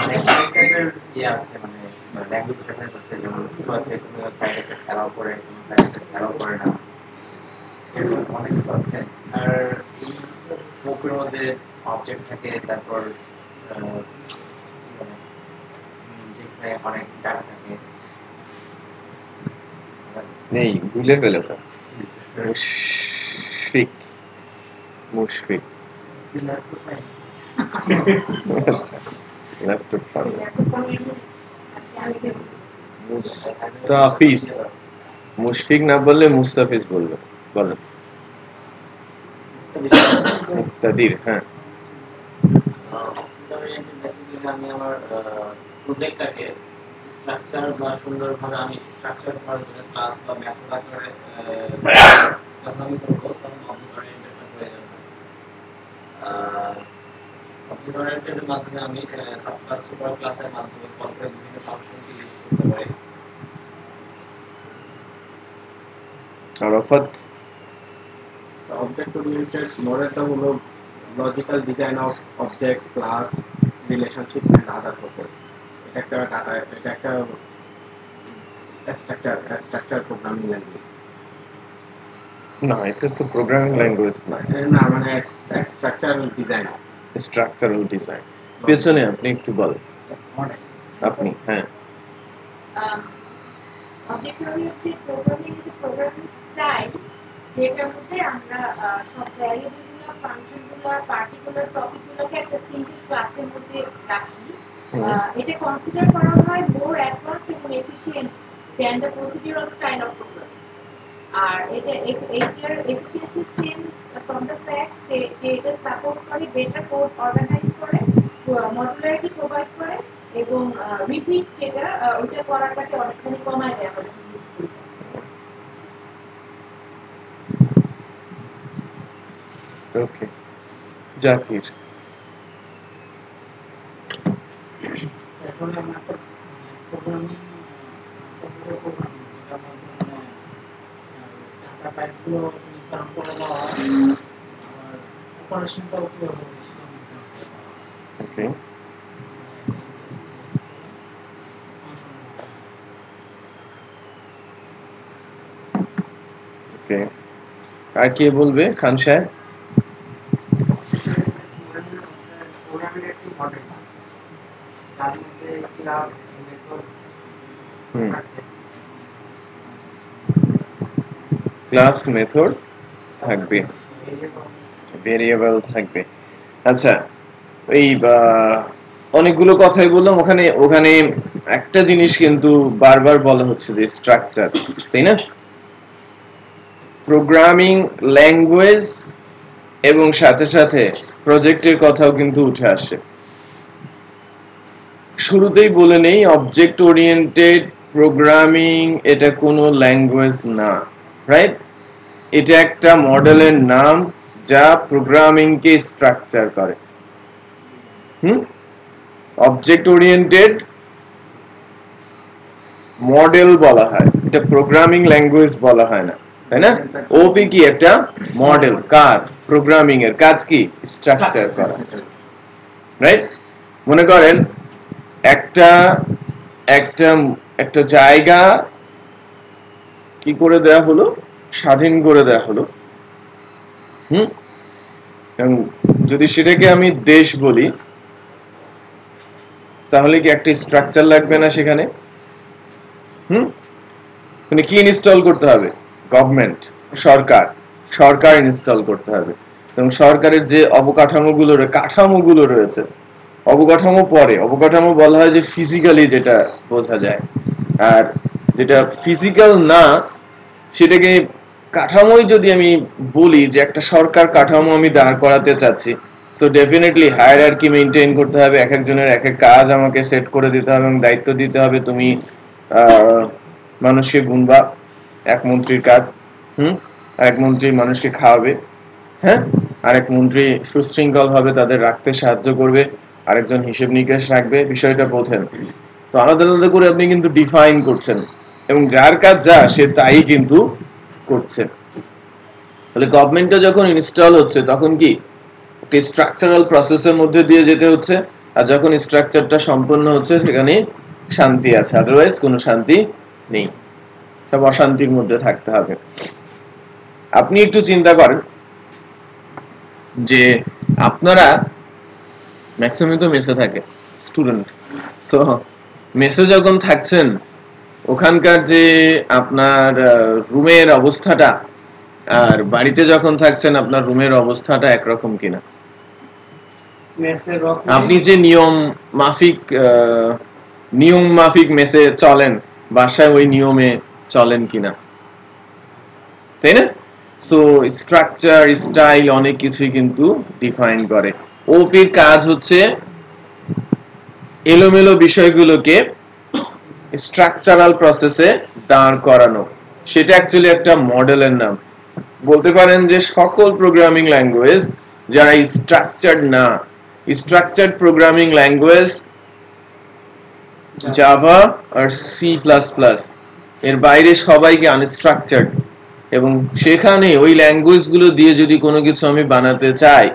অনেক টাইপের আছে, মানে ল্যাঙ্গুয়েজ রেফারেন্স আছে, যেমন কিছু আছে কোনো সাইড একটা খেলাও করে, কোনো সাইড একটা খেলাও করে না, এরকম অনেক কিছু আছে। আর এই বুকের মধ্যে অবজেক্ট থাকে, তারপর যেখানে অনেক ডাটা থাকে। নেই, ভুলে ফেলেছে। মুশফিক, মুশফিক আচ্ছা, ল্যাপটপ পারবে। মুস্তাফিজ, মুশফিক না বললে মুস্তাফিজ বলবে। বলেন। মুক্তাদির, হ্যাঁ। আমি আমার প্রজেক্টটাকে স্ট্রাকচার বা সুন্দরভাবে আমি স্ট্রাকচার করার জন্য ক্লাস বা মেথড আকারে যখন আমি করবো তখন অবজেক্ট ওরিয়েন্টেড হয়ে যাবে। অবজেক্ট ওরিয়েন্টেডের মাধ্যমে আমি সাব ক্লাস সুপার ক্লাসের মাধ্যমে কল করে বিভিন্ন ফাংশনকে ইউজ করতে পারি। আরাফাত, অবজেক্ট ওরিয়েন্টেড মডেলটা হলো logical design of object, class, relationship and other process. এটা একটা ডাটা, এটা একটা স্ট্রাকচার প্রোগ্রামিং ল্যাঙ্গুয়েজ। না, এটা তো প্রোগ্রামিং ল্যাঙ্গুয়েজ না। না, মানে স্ট্রাকচারাল ডিজাইন। স্ট্রাকচারাল ডিজাইন পেছনে আপনি একটু বলেন। আপনি, হ্যাঁ। Object oriented programming is programming style যেটার মধ্যে আমরা সব ভ্যারিয়েবলগুলো, ফাংশনগুলো, পার্টিকুলার টপিকগুলোকে একটা সিঙ্গেল ক্লাসের মধ্যে রাখি। এটা কনসিডার করা হয় মোর অ্যাডভান্সড এবং efficient than the procedural style of programming. আর এটা এইটার efficiency stems from the fact যে এটা সাপোর্ট করে বেটার কোড অর্গানাইজ করে, মডুলারিটি প্রোভাইড করে এবং রিপিট যেটা ওইটা করাটাকে অনেকখানি কমায় দেয় আমাদের ইউজ করতে। ওকে, জাকির। এখন আমরা একটা প্রোগ্রামিং ডাটা টাইপগুলো নির্ধারণ করে দেওয়া হয়, আর অপারেশনটাও কীভাবে সেটা নির্ধারণ করে দেওয়া হয়। ওকে, ওকে, আর কে বলবে? খান সাহেব। প্রোগ্রামিং একটি মডেল আছে যার মধ্যে ক্লাস, মেথড, ক্লাস, মেথড থাকবে, ভেরিয়েবল থাকবে। আচ্ছা, এই অনেকগুলো কথাই বললাম, ওখানে একটা জিনিস কিন্তু বারবার বলা হচ্ছে যে স্ট্রাকচার, তাই না? প্রোগ্রামিং ল্যাঙ্গুয়েজ এবং সাথে সাথে প্রজেক্টের কথাও কিন্তু উঠে আসে। শুরুতেই বলে নেই, অবজেক্ট ওরিয়েন্টেড প্রোগ্রামিং এটা কোনো ল্যাঙ্গুয়েজ না, রাইট? এটা একটা মডেলের নাম যা প্রোগ্রামিংকে স্ট্রাকচার করে। অবজেক্ট ওরিয়েন্টেড মডেল বলা হয়, এটা প্রোগ্রামিং ল্যাঙ্গুয়েজ বলা হয় না, তাই না? ওপি কি একটা মডেল, কার? প্রোগ্রামিং এর কাজ কি? স্ট্রাকচার করা, রাইট? মনে করেন একটা একটা একটা জায়গা কি করে দেয়া হলো? স্বাধীন করে দেয়া হলো। এবং যদি সেটাকে আমি দেশ বলি তাহলে কি একটা স্ট্রাকচার লাগবে না সেখানে? মানে কি ইনস্টল করতে হবে? গভর্নমেন্ট, সরকার ইনস্টল করতে হবে। এবং সরকারের যে কাঠামোগুলো রয়েছে, অবকাঠামো বলা হয় যে ফিজিক্যালি যেটা বোঝা যায়, আর যেটা ফিজিক্যাল না সেটাকে কাঠামোই যদি আমি বলি যে একটা সরকার কাঠামো আমি দাঁড় করাতে চাচ্ছি, সো ডেফিনেটলি হায়ারার্কি মেইনটেইন করতে হবে, এক একজনের এক এক কাজ আমাকে সেট করে দিতে হবে এবং দায়িত্ব দিতে হবে। তুমি মানুষকে গুনবা, এক মন্ত্রীর কাজ, এক মন্ত্রী মানুষকে খাওয়াবে, হ্যাঁ, আরেক মন্ত্রী সুশৃঙ্খল ভাবে তাদের রাখতে সাহায্য করবে, আরেকজন হিসেব নিকেশ রাখবে। বিষয়টা বোঝেন তো? আলাদা আলাদা করে আপনি কিন্তু ডিফাইন করছেন এবং যার কাজ যা সে তাই কিন্তু করছে। তাহলে গভর্নমেন্টটা যখন ইনস্টল হচ্ছে তখন কি একটা স্ট্রাকচারাল প্রসেসের মধ্যে দিয়ে যেতে হচ্ছে, আর যখন স্ট্রাকচারটা সম্পন্ন হচ্ছে সেখানে শান্তি আছে, আদারওয়াইজ কোনো শান্তি নেই, সব অশান্তির মধ্যে থাকতে হবে। আপনি একটু চিন্তা করেন যে আপনারা ম্যাক্সিমাম তো মেসে থাকে স্টুডেন্ট, সো মেসে যখন থাকছেন ওখানকার যে আপনার রুমের অবস্থাটা আর বাড়িতে যখন থাকছেন আপনার রুমের অবস্থাটা একরকম কিনা? আপনি যে নিয়ম মাফিক মেসে চলেন, বাসায় ওই নিয়মে চলেন কিনা, তাই না? সো স্ট্রাকচার, স্টাইল অনেক কিছুই কিন্তু ডিফাইন করে। ওপির কাজ হচ্ছে এলোমেলো বিষয়গুলোকে স্ট্রাকচারাল প্রসেসে দাঁড় করানো। সেটা অ্যাকচুয়ালি একটা মডেলের নাম। বলতে পারেন যে সকল প্রোগ্রামিং ল্যাঙ্গুয়েজ যারা স্ট্রাকচার্ড না, স্ট্রাকচার্ড প্রোগ্রামিং ল্যাঙ্গুয়েজ জাভা আর C++, এর বাইরে সবাইকে আনস্ট্রাকচার্ড। এবং সেখানে ওই ল্যাঙ্গুয়েজগুলো দিয়ে যদি কোনো কিছু আমি বানাতে চাই,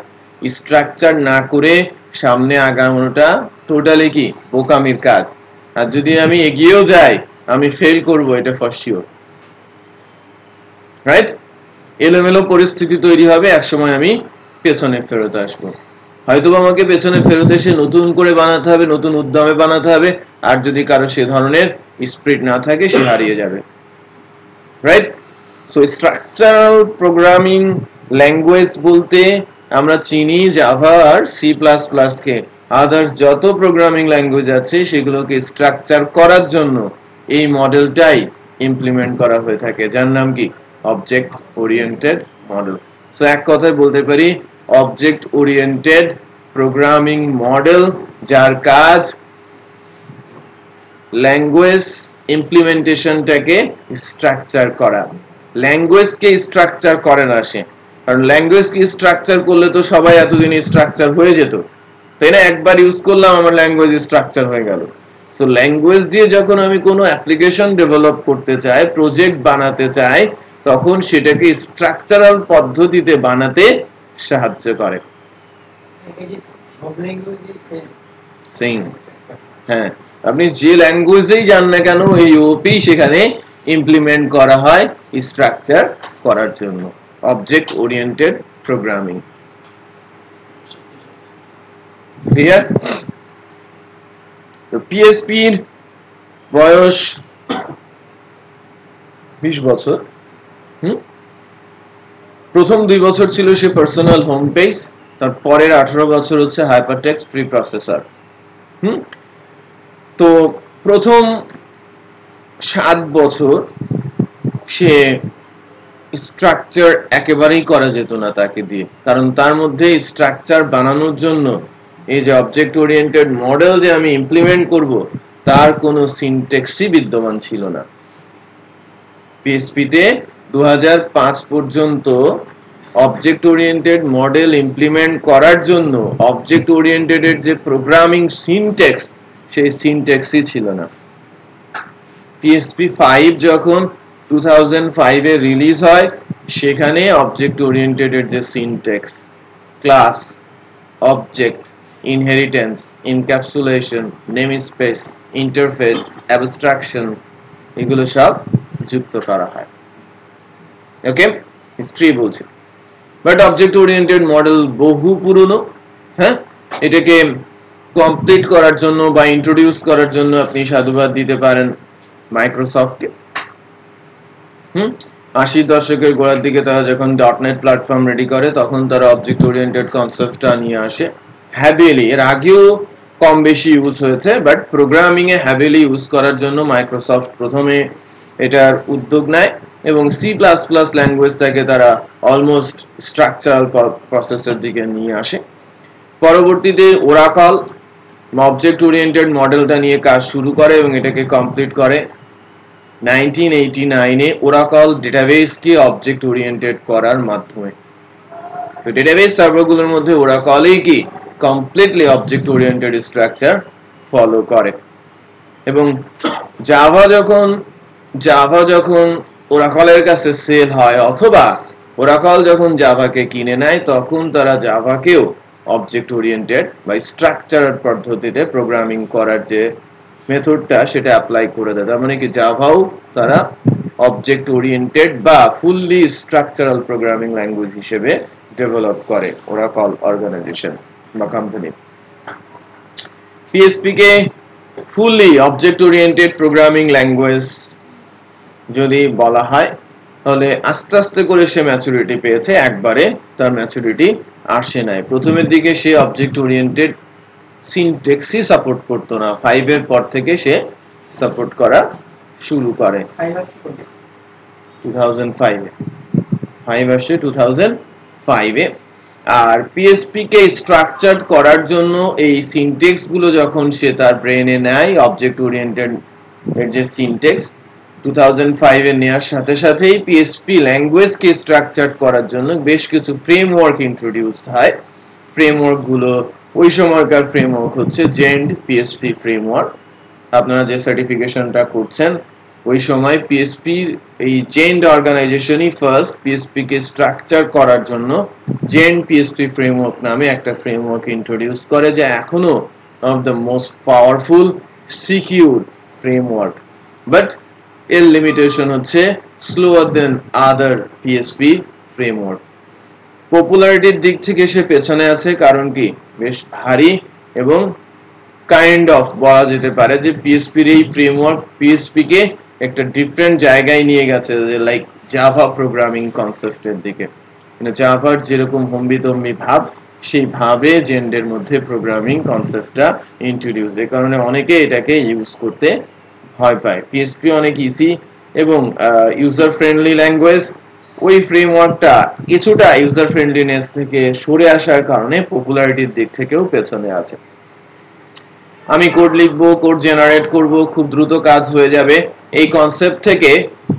স্ট্রাকচার না করে সামনে আগানোটা টোটালি কি বোকামির কাজ। আর যদি আমি এগিয়েও যাই আমি ফেল করব, এটা ফর শিওর, রাইট? এলোমেলো পরিস্থিতি তৈরি হবে, একসময় আমি পেছনে ফেরত আসবো। হয়তো আমাকে পেছনে ফেরত এসে নতুন করে বানাতে হবে, নতুন উদ্যমে বানাতে হবে, আর যদি কারো সে ধরনের স্পিরিট না থাকে সে হারিয়ে যাবে, right? So structural programming language বলতে আমরা চিনি জাভা আর C++ কে। আদার্স যত প্রোগ্রামিং ল্যাঙ্গুয়েজ আছে সেগুলোকে স্ট্রাকচার করার জন্য এই মডেলটাই ইমপ্লিমেন্ট করা হয়ে থাকে, যার নাম কি অবজেক্ট ওরিয়েন্টেড মডেল। সো এক কথায় বলতে পারি অবজেক্ট ওরিয়েন্টেড প্রোগ্রামিং মডেল যার কাজ ল্যাঙ্গুয়েজ ইমপ্লিমেন্টেশনটাকে স্ট্রাকচার করা। ল্যাঙ্গুয়েজকে স্ট্রাকচার করে না সে, কারণ ল্যাঙ্গুয়েজকে স্ট্রাকচার করলে তো সবাই এতদিন স্ট্রাকচার হয়ে যেত, তাই না? একবার ইউজ করলাম আমার ল্যাঙ্গুয়েজ স্ট্রাকচার হয়ে গেল। সো ল্যাঙ্গুয়েজ দিয়ে যখন আমি কোনো অ্যাপ্লিকেশন ডেভেলপ করতে চাই, প্রজেক্ট বানাতে চাই, তখন সেটাকে স্ট্রাকচারাল পদ্ধতিতে বানাতে সাহায্য করে। সেম, হ্যাঁ, আপনি যে ল্যাঙ্গুয়েজেই যান না কেন এই ওপি সেখানে ইমপ্লিমেন্ট করা হয় স্ট্রাকচার করার জন্য, অবজেক্ট ওরিয়েন্টেড প্রোগ্রামিং। ক্লিয়ার? তো পিএসপি এর বয়স 20 বছর। প্রথম 2 বছর ছিল সে পার্সোনাল হোম পেজ, তার পরের 18 বছর হচ্ছে হাইপারটেক্সট প্রি প্রসেসর। তো প্রথম 7 বছর সে স্ট্রাকচার একেবারেই করা যেত না তাকে দিয়ে, কারণ তার মধ্যে স্ট্রাকচার বানানোর জন্য এই যে অবজেক্ট ওরিয়েন্টেড মডেল যে আমি ইমপ্লিমেন্ট করব তার কোনো সিনট্যাক্সই বিদ্যমান ছিল না। পিএসপি তে 2005 পর্যন্ত অবজেক্ট ওরিয়েন্টেড মডেল ইমপ্লিমেন্ট করার জন্য অবজেক্ট ওরিয়েন্টেড এর যে প্রোগ্রামিং সিনট্যাক্স সেই সিনট্যাক্সই ছিল না। পিএসপি 5 যখন 2005 এ রিলিজ হয় সেখানে অবজেক্ট ওরিয়েন্টেড এর যে syntax, class, object, inheritance, encapsulation, namespace, interface, abstraction, এগুলো সব যুক্ত করা হয়। ওকে, হিস্ট্রি বলছে। বাট অবজেক্ট ওরিয়েন্টেড মডেল বহু পুরনো। হ্যাঁ, এটাকে কমপ্লিট করার জন্য বা ইন্ট্রোডিউস করার জন্য আপনি সাধুবাদ দিতে পারেন মাইক্রোসফটকে। 80 দশকের গোড়ার দিকে তারা যখন .NET প্ল্যাটফর্ম রেডি করে তখন তারা অবজেক্ট ওরিয়েন্টেড কনসেপ্টটা নিয়ে আসে হ্যাভিলি। এর আগেও কম বেশি ইউজ হয়েছে, but programming A heavily use করার জন্য মাইক্রোসফট প্রথমে এটার উদ্যোগ নেয় এবং C++ ল্যাঙ্গুয়েজটাকে তারা অলমোস্ট স্ট্রাকচারাল প্রসেসের দিকে নিয়ে আসে। পরবর্তীতে ওরাকল অবজেক্ট ওরিয়েন্টেড মডেলটা নিয়ে কাজ শুরু করে এবং এটাকে কমপ্লিট করে 1989 এ ওরাকল ডেটাবেসকে অবজেক্ট ওরিয়েন্টেড করার মাধ্যমে। সো ডেটাবেস সার্ভারগুলোর মধ্যে ওরাকলই কি completely object oriented structure follow করে। এবং জাভা যখন ওরাকলের কাছে সেল হয় অথবা ওরাকল যখন জাভাকে কিনে নেয় তখন তারা জাভাকেও অবজেক্ট ওরিয়েন্টেড বা স্ট্রাকচারাল পদ্ধতিতে প্রোগ্রামিং করার যে মেথডটা সেটা অ্যাপ্লাই করে দেয়। তার মানে কি জাভাও তারা অবজেক্ট ওরিয়েন্টেড বা ফুললি স্ট্রাকচারাল প্রোগ্রামিং ল্যাঙ্গুয়েজ হিসেবে ডেভেলপ করে ওরাকল অর্গানাইজেশন বা কোম্পানি। পিএসপি কে fully object oriented programming language যদি বলা হয় তাহলে আস্তে আস্তে করে সে ম্যাচুরিটি পেয়েছে, একবারে তার ম্যাচুরিটি আসে নাই। প্রথমের দিকে সে অবজেক্ট ওরিয়েন্টেড সিনট্যাক্সই সাপোর্ট করতো না, 5 এর পর থেকে সে সাপোর্ট করা শুরু করে 2005 এ। 5 আসে 2005 এ। আর পিএসপি কে স্ট্রাকচারড করার জন্য এই সিনট্যাক্স গুলো যখন সে তার ব্রেনে নেয়, অবজেক্ট ওরিয়েন্টেড এর যে সিনট্যাক্স 2005 এ নেওয়ার সাথে সাথেই পিএসপি ল্যাঙ্গুয়েজকে স্ট্রাকচারড করার জন্য বেশ কিছু ফ্রেমওয়ার্ক ইন্ট্রোডিউসড হয়। ফ্রেমওয়ার্ক গুলো ওই সময়কার ফ্রেমওয়ার্ক হচ্ছে জেন্ড পিএসপি ফ্রেমওয়ার্ক। আপনারা যে সার্টিফিকেশনটা করছেন ওই সময় পিএসপি এই জেন্ড অর্গানাইজেশনই ফার্স্ট পিএসপি কে স্ট্রাকচার করার জন্য জেন্ড পিএসপি ফ্রেমওয়ার্ক নামে একটা ফ্রেমওয়ার্ক ইন্ট্রোডিউস করে, যা এখনো of the most powerful secure framework. But এর লিমিটেশন হচ্ছে স্লোয়ার দেন আদার পিএসপি ফ্রেমওয়ার্ক। পপুলারিটির দিক থেকে সে পেছনে আছে, কারণ কি বেশ ভারী এবং কাইন্ড অফ বলা যেতে পারে যে পিএসপির এই ফ্রেমওয়ার্ক পিএসপি কে একটা ডিফারেন্ট জায়গায় নিয়ে গেছে, যে লাইক জাভা প্রোগ্রামিং কনসেপ্টের দিকে। মানে জাভার যেরকম হম্বিতম্বি ভাব সেই ভাবে জেন্ডের মধ্যে প্রোগ্রামিং কনসেপ্টটা ইন্ট্রোডিউস, এই কারণে অনেকে এটাকে ইউজ করতে ভয় পায়। পিএসপি অনেক ইজি এবং ইউজার ফ্রেন্ডলি ল্যাঙ্গুয়েজ, ওই ফ্রেমওয়ার্কটা কিছুটা ইউজার ফ্রেন্ডলিনেস থেকে সরে আসার কারণে পপুলারিটির দিক থেকেও পেছনে আছে। আমি কোড লিখবো, কোড জেনারেট করব, খুব দ্রুত কাজ হয়ে যাবে, এই কনসেপ্ট থেকে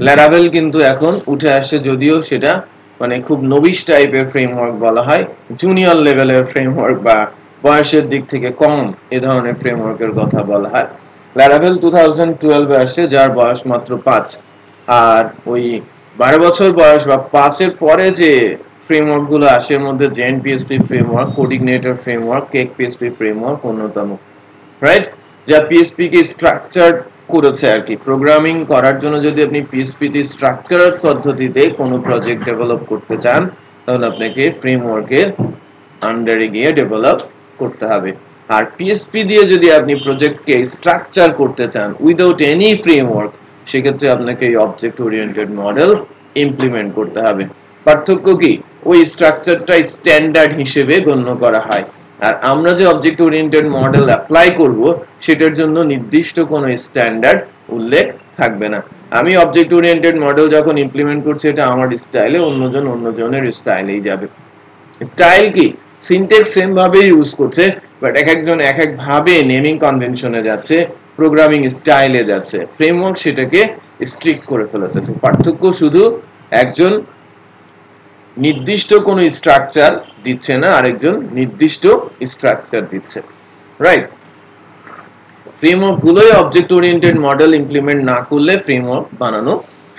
ল্যারাভেল কিন্তু এখন উঠে আসছে, যদিও সেটা মানে খুব নবিশ টাইপের ফ্রেমওয়ার্ক বলা হয়, জুনিয়র লেভেলের ফ্রেমওয়ার্ক বা বয়সের দিক থেকে কম এ ধরনের ফ্রেমওয়ার্কের কথা বলা হয়। ল্যারাভেল 2012 আসছে, যার বয়স মাত্র 5। আর ওই 12 বছর বয়স বা 5-এর পরে যে ফ্রেমওয়ার্ক গুলো আসে, এর মধ্যে Zend PHP framework, CodeIgniter framework, CakePHP framework অন্যতম, রাইট? যা পিএসপি কে স্ট্রাকচার করেছে আর কি। প্রোগ্রামিং করার জন্য যদি আপনি পিএসপি তে স্ট্রাকচারার পদ্ধতিতে কোনো প্রজেক্ট ডেভেলপ করতে চান, তাহলে আপনাকে ফ্রেমওয়ার্কের আন্ডারে গিয়ে ডেভেলপ করতে হবে। আর পিএসপি দিয়ে যদি আপনি প্রজেক্টকে স্ট্রাকচার করতে চান উইদাউট এনি ফ্রেমওয়ার্ক, সেক্ষেত্রে আপনাকে এই অবজেক্ট ওরিয়েন্টেড মডেল ইমপ্লিমেন্ট করতে হবে। পার্থক্য কি? ওই স্ট্রাকচারটা স্ট্যান্ডার্ড হিসেবে গণ্য করা হয়, আর আমরা যে অবজেক্ট ওরিয়েন্টেড মডেল অ্যাপ্লাই করব সেটার জন্য নির্দিষ্ট কোনো স্ট্যান্ডার্ড উল্লেখ থাকবে না। আমি অবজেক্ট ওরিয়েন্টেড মডেল যখন ইমপ্লিমেন্ট করছি, এটা আমার স্টাইলে, অন্যজন অন্যজনের স্টাইলেই যাবে। স্টাইল কি? সিনট্যাক্স সেম ভাবে ইউজ করছে, বাট এক একজন এক এক ভাবে নেমিং কনভেনশনে যাচ্ছে, প্রোগ্রামিং স্টাইলে যাচ্ছে। ফ্রেমওয়ার্ক সেটাকে স্ট্রিক্ট করে ফেলেছে। পার্থক্য শুধু একজন নির্দিষ্ট কোনো স্ট্রাকচার দিচ্ছে না, আরেকজন নির্দিষ্ট স্ট্রাকচার দিচ্ছে, রাইট? ফ্রেমওয়ার্ক গুলোই অবজেক্ট ওরিয়েন্টেড মডেল ইমপ্লিমেন্ট না করলে ফ্রেমওয়ার্ক বানানো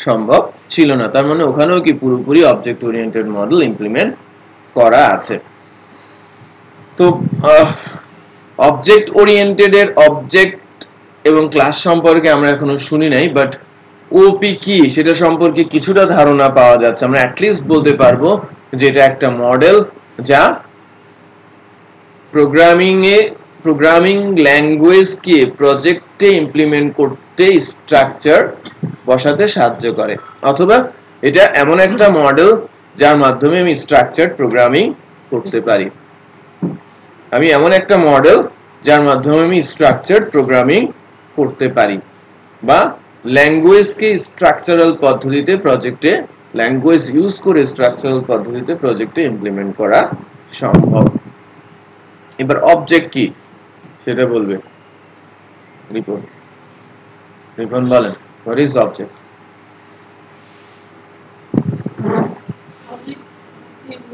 সম্ভব ছিল না। তার মানে ওখানেও কি পুরোপুরি অবজেক্ট ওরিয়েন্টেড মডেল ইমপ্লিমেন্ট করা আছে। তো অবজেক্ট ওরিয়েন্টেড এর অবজেক্ট এবং ক্লাস সম্পর্কে আমরা এখনো শুনি নাই, বাট ওপি কি সেটা সম্পর্কে কিছুটা ধারণা পাওয়া যাচ্ছে। আমরা অ্যাটলিস্ট বলতে পারবো যে এটা একটা মডেল যা প্রোগ্রামিং ল্যাঙ্গুয়েজকে প্রজেক্টে ইমপ্লিমেন্ট করতে স্ট্রাকচার বসাতে সাহায্য করে, অথবা এটা এমন একটা মডেল যার মাধ্যমে আমি স্ট্রাকচারড প্রোগ্রামিং করতে পারি। আমি এমন একটা মডেল যার মাধ্যমে আমি স্ট্রাকচারড প্রোগ্রামিং করতে পারি, বা ল্যাঙ্গুয়েজকে স্ট্রাকচারাল পদ্ধতিতে প্রজেক্টে, ল্যাঙ্গুয়েজ ইউজ করে স্ট্রাকচারাল পদ্ধতিতে প্রজেক্টে ইমপ্লিমেন্ট করা সম্ভব। এবার অবজেক্ট কি সেটা বলবে রিপন। রিপন বলেন, what is object? Object is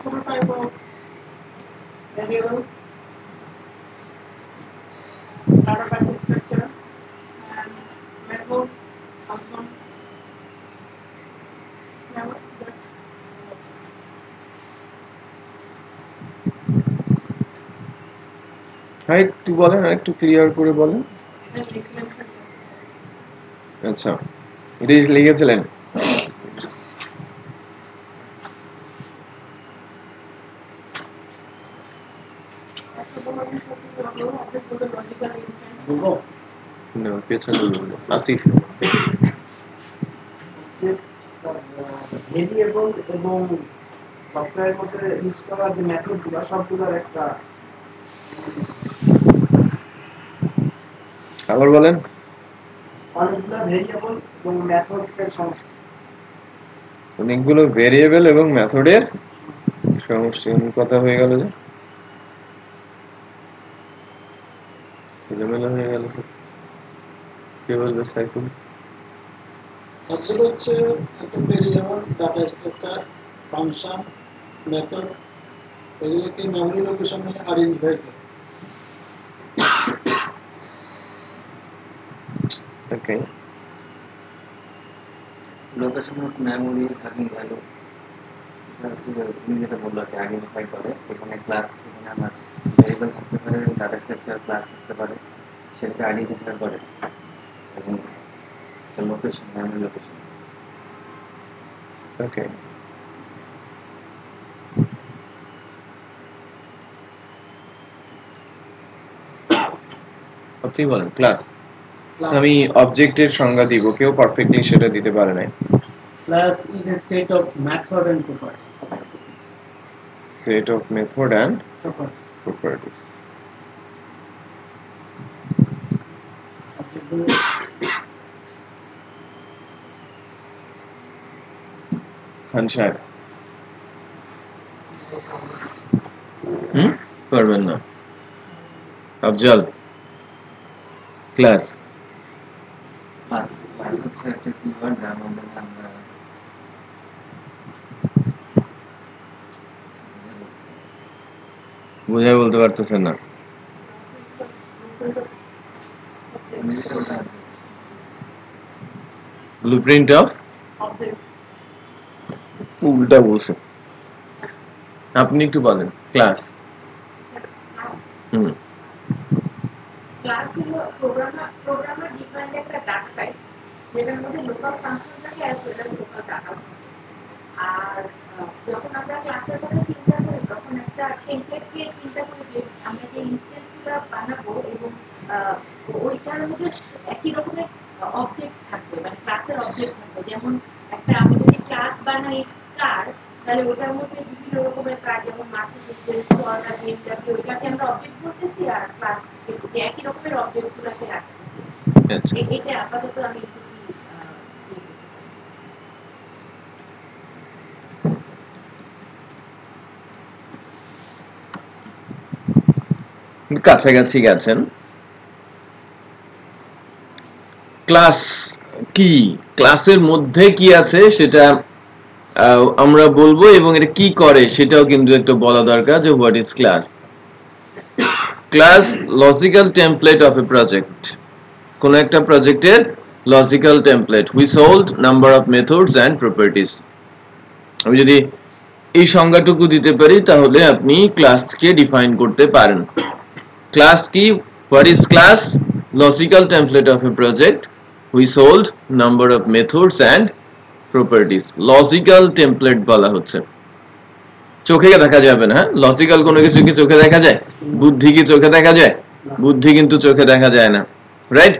some type of variable, data type structure, and method, function, that আরেকটু বলেন, আরেকটু ক্লিয়ার করে বলেন। explanation. আচ্ছা, এটা লিখেছিলেন? না, পেছনে বলবো। আসিফ। ভেরিয়েবল এবং সফটওয়্যারের মধ্যে ইউজ করা যে মেথডগুলো সবগুলোর একটা আবার বলেন। অনেকগুলো ভেরিয়েবল এবং মেথডসের সমষ্টি। অনেকগুলো ভেরিয়েবল এবং মেথডের সমষ্টি। কথা হয়ে গেল যে এলোমেলো হয়ে গেল। কে বলবে? সাইফুল। অবজেক্ট হচ্ছে একটা variable, data structure, function, method, এগুলোকে মেমরি লোকেশনে আইডেন্টিফাই করে। Okay, location of memory having value, তুমি যেটা বললো যে আইডেন্টিফাই করে। এখানে ক্লাস, এখানে আমার ভেরিয়েবল থাকতে পারে, ডাটা স্ট্রাকচার ক্লাস থাকতে পারে, সেটাকে আইডেন্টিফাই করে এবং লোকেশন, মেমোরি লোকেশন। ওকে, আপনি বলেন ক্লাস। আমি অবজেক্টের সংজ্ঞা দিব, কেউ পারফেক্টলি সেটা দিতে পারে না। Class is a set of method and properties. Set of method and Properties. properties. Object গুলো খান সাহেব? পারবেন না। আফজাল, ক্লাস ক্লাস হচ্ছে একটা কিওয়ার্ড যার মধ্যে আমরা বুঝাই বলতে পারতেছেন না। ব্লুপ্রিন্ট অফ উল্টা বলছে, আপনি একটু বলেন। ক্লাস ক্লাস হলো প্রোগ্রামার ডিফাইন্ড একটা ডাটা টাইপ যেটার মধ্যে লোকাল ফাংশন থাকে আর লোকাল ডাটা। আর যখন আমরা ক্লাসের কথা চিন্তা করি তখন একটা টেমপ্লেটকে চিন্তা করি যে আমরা যে ইনস্ট্যান্সগুলো বানাবো এবং ওইটার মধ্যে একই রকমের অবজেক্ট থাকবে, মানে ক্লাসের অবজেক্ট থাকবে। যেমন একটা আমি যদি ক্লাস বানাই কার, তাহলে ওটার মধ্যে বিভিন্ন রকমের কার, যেমন ওইটাকে আমরা অবজেক্ট বলতেছি আর ক্লাস একই রকমের অবজেক্টগুলোকে রাখতেছি। এটা আপাতত আমি কাছাকাছি গেছেন। ক্লাস কি, ক্লাসের মধ্যে কি আছে সেটা আমরা বলবো, এবং এটা কি করে সেটাও কিন্তু একটু বলা দরকার যে what is class. Class logical template of a project, কোন একটা প্রজেক্টের logical template which hold number of methods and properties. আমি যদি এই সংজ্ঞাটুকু দিতে পারি তাহলে আপনি ক্লাসকে ডিফাইন করতে পারেন। ক্লাস কি, what is class? Logical template of a project which hold number of methods and properties. Logical template বলা হচ্ছে, চোখে দেখা যাবে না। লজিক্যাল কোনো কিছু কি চোখে দেখা যায়? বুদ্ধি কি চোখে দেখা যায়? বুদ্ধি কিন্তু চোখে দেখা যায় না, রাইট?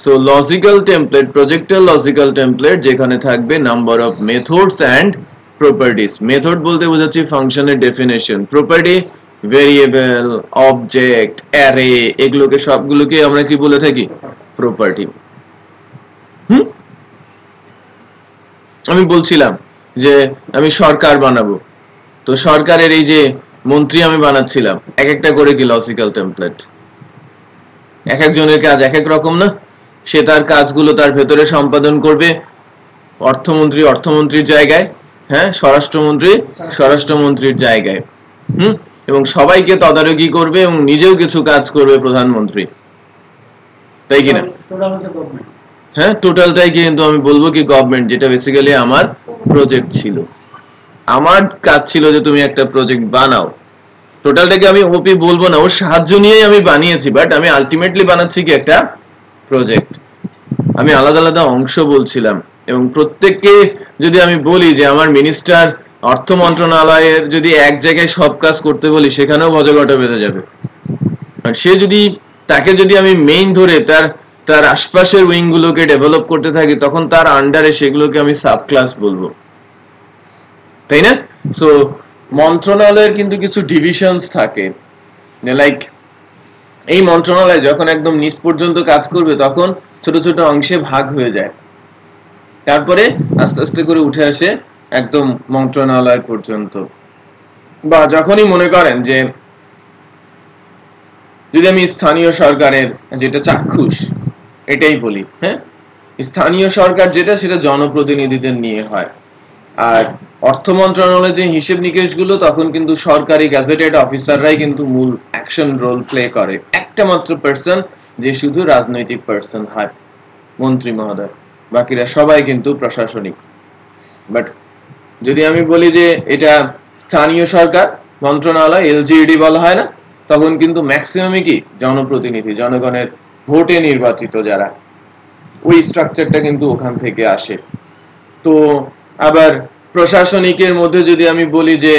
সো লজিক্যাল টেমপ্লেট, প্রজেক্টের লজিক্যাল টেমপ্লেট যেখানে থাকবে number of methods and properties. Method বলতে বোঝাচ্ছি ফাংশনের definition, property variable, object, array, এগুলোকে সবগুলোকে আমরা কি বলে থাকি? প্রপার্টি। আমি বলছিলাম যে আমি সরকার বানাবো, তো সরকারের এই যে মন্ত্রী আমি বানাচ্ছিলাম, এক একটা করে কি লজিক্যাল টেমপ্লেট। এক একজনের কাজ এক এক রকম না, সে তার কাজগুলো তার ভেতরে সম্পাদন করবে। অর্থমন্ত্রী অর্থমন্ত্রীর জায়গায়, হ্যাঁ, স্বরাষ্ট্রমন্ত্রী স্বরাষ্ট্রমন্ত্রীর জায়গায়, এবং সবাইকে তদারকি করবে এবং নিজেও কিছু কাজ করবে প্রধানমন্ত্রী, তাই কিনা? হ্যাঁ, টোটালটাই কিন্তু আমি বলবো কি গভর্নমেন্ট, যেটা বেসিক্যালি আমার প্রজেক্ট ছিল। আমার কাজ ছিল যে তুমি একটা প্রজেক্ট বানাও। টোটালটাকে আমি ওপি বলবো না, ওর সাহায্য নিয়েই আমি বানিয়েছি, বাট আমি আলটিমেটলি বানাচ্ছি কি একটা প্রজেক্ট। আমি আলাদা আলাদা অংশ বলছিলাম, এবং প্রত্যেককে যদি আমি বলি যে আমার মিনিস্টার অর্থ মন্ত্রণালয়ের যদি এক জায়গায় সব কাজ করতে বলি, সেখানেও ভজঘট বেঁধে যাবে। আর সে যদি, তাকে যদি আমি মেইন ধরে তার আশপাশের উইং গুলোকে ডেভেলপ করতে থাকি, তখন তার আন্ডারে সেগুলোকে আমি সাব ক্লাস বলবো, তাই না? সো মন্ত্রণালয়ের কিন্তু কিছু ডিভিশনস থাকে, লাইক এই মন্ত্রণালয় যখন একদম নিচ পর্যন্ত কাজ করবে তখন ছোট ছোট অংশে ভাগ হয়ে যায়, তারপরে আস্তে আস্তে করে উঠে আসে একদম মন্ত্রণালয় পর্যন্ত। বা যখনই মনে করেন যে, যদি আমি স্থানীয় সরকারের যেটা চাক্ষুষ এটাই বলি, হ্যাঁ, স্থানীয় সরকার যেটা, সেটা জনপ্রতিনিধিদের নিয়ে হয়। আর অর্থ মন্ত্রণালয়ের যে হিসেব নিকেশ গুলো, তখন কিন্তু সরকারি গ্যাজেটেড অফিসাররাই কিন্তু মূল অ্যাকশন রোল প্লে করে। একটা মাত্র পার্সন যে শুধু রাজনৈতিক পার্সন হয়, মন্ত্রী মহোদয়, বাকিরা সবাই কিন্তু প্রশাসনিক। বাট যদি আমি বলি যে এটা স্থানীয় সরকার মন্ত্রণালয়, এলজিইডি বলা হয় না, তখন কিন্তু ম্যাক্সিমামই কি জনপ্রতিনিধি, জনগণের ভোটে নির্বাচিত যারা, ওই স্ট্রাকচারটা কিন্তু ওখান থেকে আসে। তো আবার প্রশাসনিকের মধ্যে যদি আমি বলি যে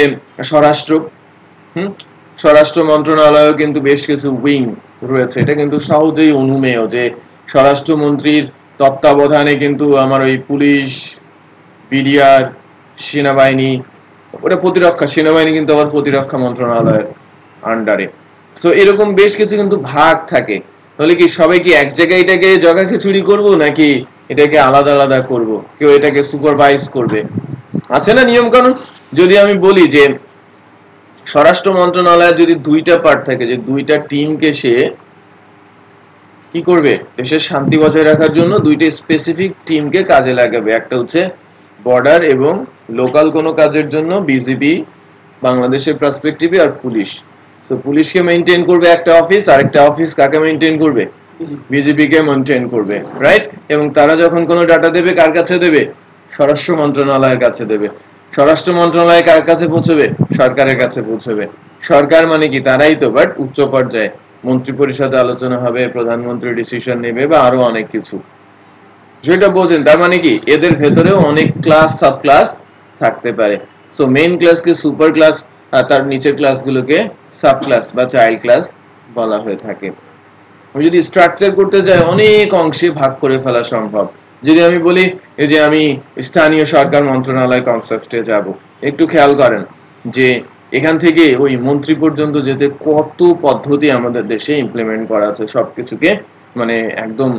স্বরাষ্ট্র মন্ত্রণালয় কিন্তু বেশ কিছু উইং রয়েছে। এটা কিন্তু সহজেই অনুমেয় যে স্বরাষ্ট্রমন্ত্রীর তত্ত্বাবধানে কিন্তু আমার ওই পুলিশ, বিডিআর, সেনাবাহিনী, ওটা প্রতিরক্ষা, সেনাবাহিনী কিন্তু আবার প্রতিরক্ষা মন্ত্রণালয়ের আন্ডারে। সো এরকম বেশ কিছু কিন্তু ভাগ থাকে। তাহলে কি সবাই কি এক জায়গায় এটাকে জগা খিচুড়ি করবো, নাকি এটাকে আলাদা আলাদা করব? কেউ এটাকে সুপারভাইজ করবে, আছে না নিয়ম কানুন? যদি আমি বলি যে স্বরাষ্ট্র মন্ত্রণালয়ের যদি দুইটা পার্ট থাকে, যে দুইটা টিমকে সে কি করবে, দেশের শান্তি বজায় রাখার জন্য দুইটা স্পেসিফিক টিমকে কাজে লাগাবে, একটা হচ্ছে বর্ডার এবং লোকাল কোনো কাজের জন্য বিজিবি বাংলাদেশের পার্সপেক্টিভে, আর পুলিশ। তো পুলিশকে মেইনটেইন করবে একটা অফিস, আর একটা অফিস কাকে মেইনটেইন করবে, বিজেপি কে মেইনটেইন করবে, রাইট? এবং তারা যখন কোনো ডাটা দেবে কার কাছে দেবে, স্বরাষ্ট্র মন্ত্রণালয়ের কাছে দেবে। স্বরাষ্ট্র মন্ত্রণালয় কার কাছে পৌঁছবে, সরকারের কাছে পৌঁছবে। সরকার মানে কি, তারাই তো, বাট উচ্চ পর্যায়ে মন্ত্রী পরিষদে আলোচনা হবে, প্রধানমন্ত্রী ডিসিশন নেবে, বা আরো অনেক কিছু, যেটা বোঝেন। তার মানে কি, এদের ভেতরেও অনেক ক্লাস সাব ক্লাস থাকতে পারে। সো মেইন ক্লাসকে সুপার ক্লাস, আর তার নিচের ক্লাসগুলোকে সাব ক্লাস বা চাইল্ড ক্লাস বলা হয়ে থাকে। আমি যদি স্ট্রাকচার করতে যাই, অনেক অংশে ভাগ করে ফেলা সম্ভব। যদি আমি বলি এই যে আমি স্থানীয় সরকার মন্ত্রণালয় কনসেপ্টে যাব, একটু খেয়াল করেন যে এখান থেকে ওই মন্ত্রী পর্যন্ত যেতে কত পদ্ধতি আমাদের দেশে ইমপ্লিমেন্ট করা আছে, সবকিছুকে মানে একদম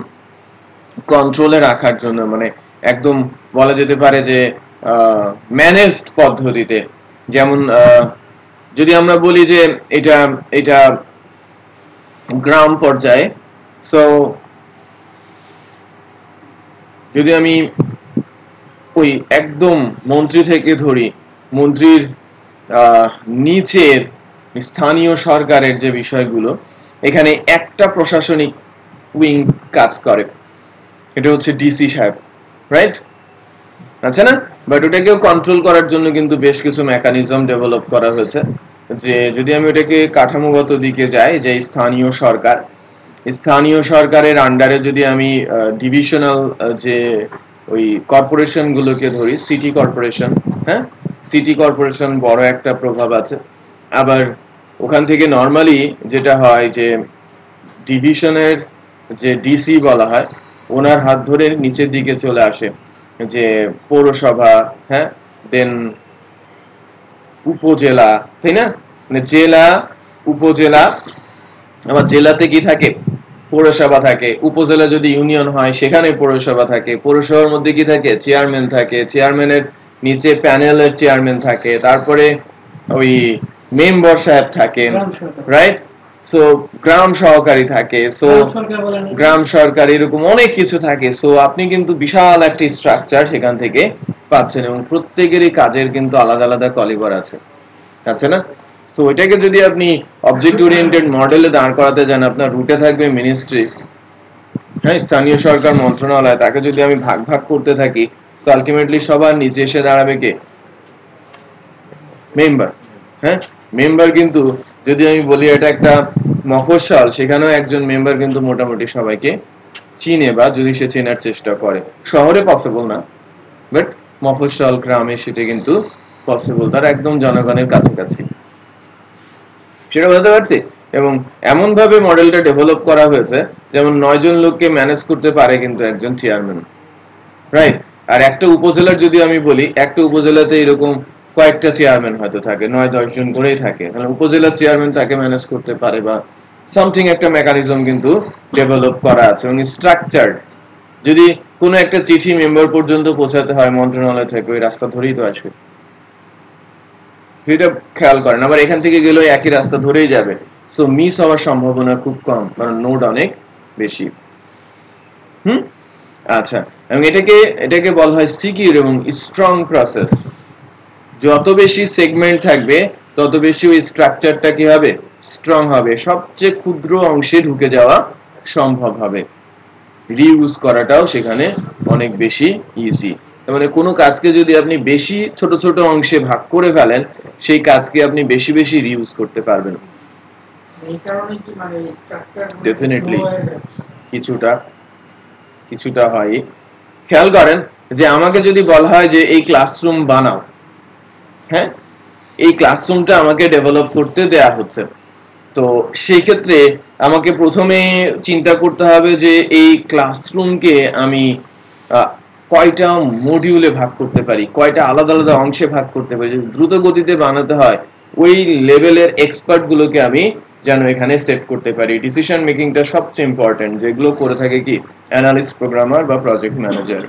কন্ট্রোলে রাখার জন্য, মানে একদম বলা যেতে পারে যে ম্যানেজড পদ্ধতিতে। যেমন যদি আমরা বলি যে এটা এটা গ্রাম পর্যায়ে, সো যদি আমি ওই একদম মন্ত্রী থেকে ধরি, মন্ত্রীর নিচের স্থানীয় সরকারের যে বিষয়গুলো, এখানে একটা প্রশাসনিক উইং কাজ করে, এটা হচ্ছে ডিসি সাহেব, রাইট? আছে না? বাট ওটাকেও কন্ট্রোল করার জন্য কিন্তু বেশ কিছু মেকানিজম ডেভেলপ করা হয়েছে। যে যদি আমি ওটাকে কাঠামোগত দিকে যাই, যে স্থানীয় সরকারের আন্ডারে যদি আমি ডিভিশনাল যে ওই কর্পোরেশন গুলোকে ধরি, সিটি কর্পোরেশন, হ্যাঁ, সিটি কর্পোরেশন বড় একটা প্রভাব আছে। আবার ওখান থেকে নর্মালি যেটা হয় যে ডিভিশনের যে ডিসি বলা হয়, ওনার হাত ধরে নিচের দিকে চলে আসে যে পৌরসভা, হ্যাঁ, দেন উপজেলা, তাই না? মানে জেলা, উপজেলা, আবার জেলাতে কি থাকে, পৌরসভা থাকে। উপজেলা যদি ইউনিয়ন হয় সেখানে পৌরসভা থাকে। পৌরসভার মধ্যে কি থাকে, চেয়ারম্যান থাকে। চেয়ারম্যানের নিচে প্যানেলের চেয়ারম্যান থাকে। তারপরে ওই মেম্বার সাহেব থাকেন, রাইট? সো গ্রাম সহকারী থাকে, সো গ্রাম সরকার, এরকম অনেক কিছু থাকে। সো আপনি কিন্তু বিশাল একটা স্ট্রাকচার সেখান থেকে পাচ্ছেন, এবং প্রত্যেকেরই কাজের কিন্তু আলাদা আলাদা কলিবার আছে না? তো এটাকে যদি আপনি অবজেক্ট ওরিয়েন্টেড মডেলে দাঁড় করাতে যান, আপনার রুটে থাকবে মিনিস্ট্রি, হ্যাঁ, স্থানীয় সরকার মন্ত্রণালয়, তাকে যদি আমি ভাগ ভাগ করতে থাকি, তো আলটিমেটলি সবার নিচে এসে দাঁড়াবে কে, মেম্বার। হ্যাঁ, মেম্বার কিন্তু যদি আমি বলি এটা একটা মফস্বল, সেখানেও একজন মেম্বার কিন্তু মোটামুটি সবাইকে চিনে, বা যদি সে চেনার চেষ্টা করে। শহরে পসিবল না, বাট মফস্বল গ্রামে সেটা কিন্তু পসিবল, তারা একদম জনগণের কাছাকাছি, সেটা বলতে পারছি। এবং এমন ভাবে মডেলটা ডেভেলপ করা হয়েছে, যেমন 9 জন লোককে ম্যানেজ করতে পারে কিন্তু একজন চেয়ারম্যান, রাইট? আর একটা উপজেলার যদি আমি বলি, একটা উপজেলাতে এরকম কয়েকটা চেয়ারম্যান হয়তো থাকে, 9-10 জন করেই থাকে, তাহলে উপজেলার চেয়ারম্যান তাকে ম্যানেজ করতে পারে, বা সামথিং একটা মেকানিজম কিন্তু ডেভেলপ করা আছে এবং স্ট্রাকচার। যদি কোনো একটা চিঠি মেম্বার পর্যন্ত পৌঁছাতে হয় মন্ত্রণালয় থেকে, ওই রাস্তা ধরেই তো আসবে, সেটা খেয়াল করেন। আবার এখান থেকে গেলেও একই রাস্তা ধরেই যাবে, সো মিস হওয়ার সম্ভাবনা খুব কম, কারণ নোড অনেক বেশি। আচ্ছা, এবং এটাকে বলা হয় সিকিউর এবং স্ট্রং প্রসেস। যত বেশি সেগমেন্ট থাকবে তত বেশি ওই স্ট্রাকচারটা কি হবে, স্ট্রং হবে, সবচেয়ে ক্ষুদ্র অংশে ঢুকে যাওয়া সম্ভব হবে, রিইউজ করাটাও সেখানে অনেক বেশি ইজি। মানে কোনো কাজকে যদি আপনি বেশি ছোট ছোট অংশে ভাগ করে ফেলেন, সেই কাজকে আপনি বেশি বেশি রিইউজ করতে পারবেন। এই কারণে কি মানে স্ট্রাকচার ডেফিনেটলি কিছুটা হয়। খেয়াল করেন যে আমাকে যদি বলা হয় যে এই ক্লাসরুম বানাও, হ্যাঁ, এই ক্লাসরুমটা আমাকে ডেভেলপ করতে দেয়া হচ্ছে, তো সেই ক্ষেত্রে আমাকে প্রথমে চিন্তা করতে হবে যে এই ক্লাসরুমকে আমি কয়টা মডিউলে ভাগ করতে পারি, কয়টা আলাদা আলাদা অংশে ভাগ করতে পারি। যদি দ্রুত গতিতে বানাতে হয়, ওই লেভেলের এক্সপার্ট গুলোকে আমি যেন এখানে সেট করতে পারি। ডিসিশন মেকিংটা সবচেয়ে ইম্পর্টেন্ট, যেগুলো করে থাকে কি অ্যানালিস্ট, প্রোগ্রামার বা প্রজেক্ট ম্যানেজার।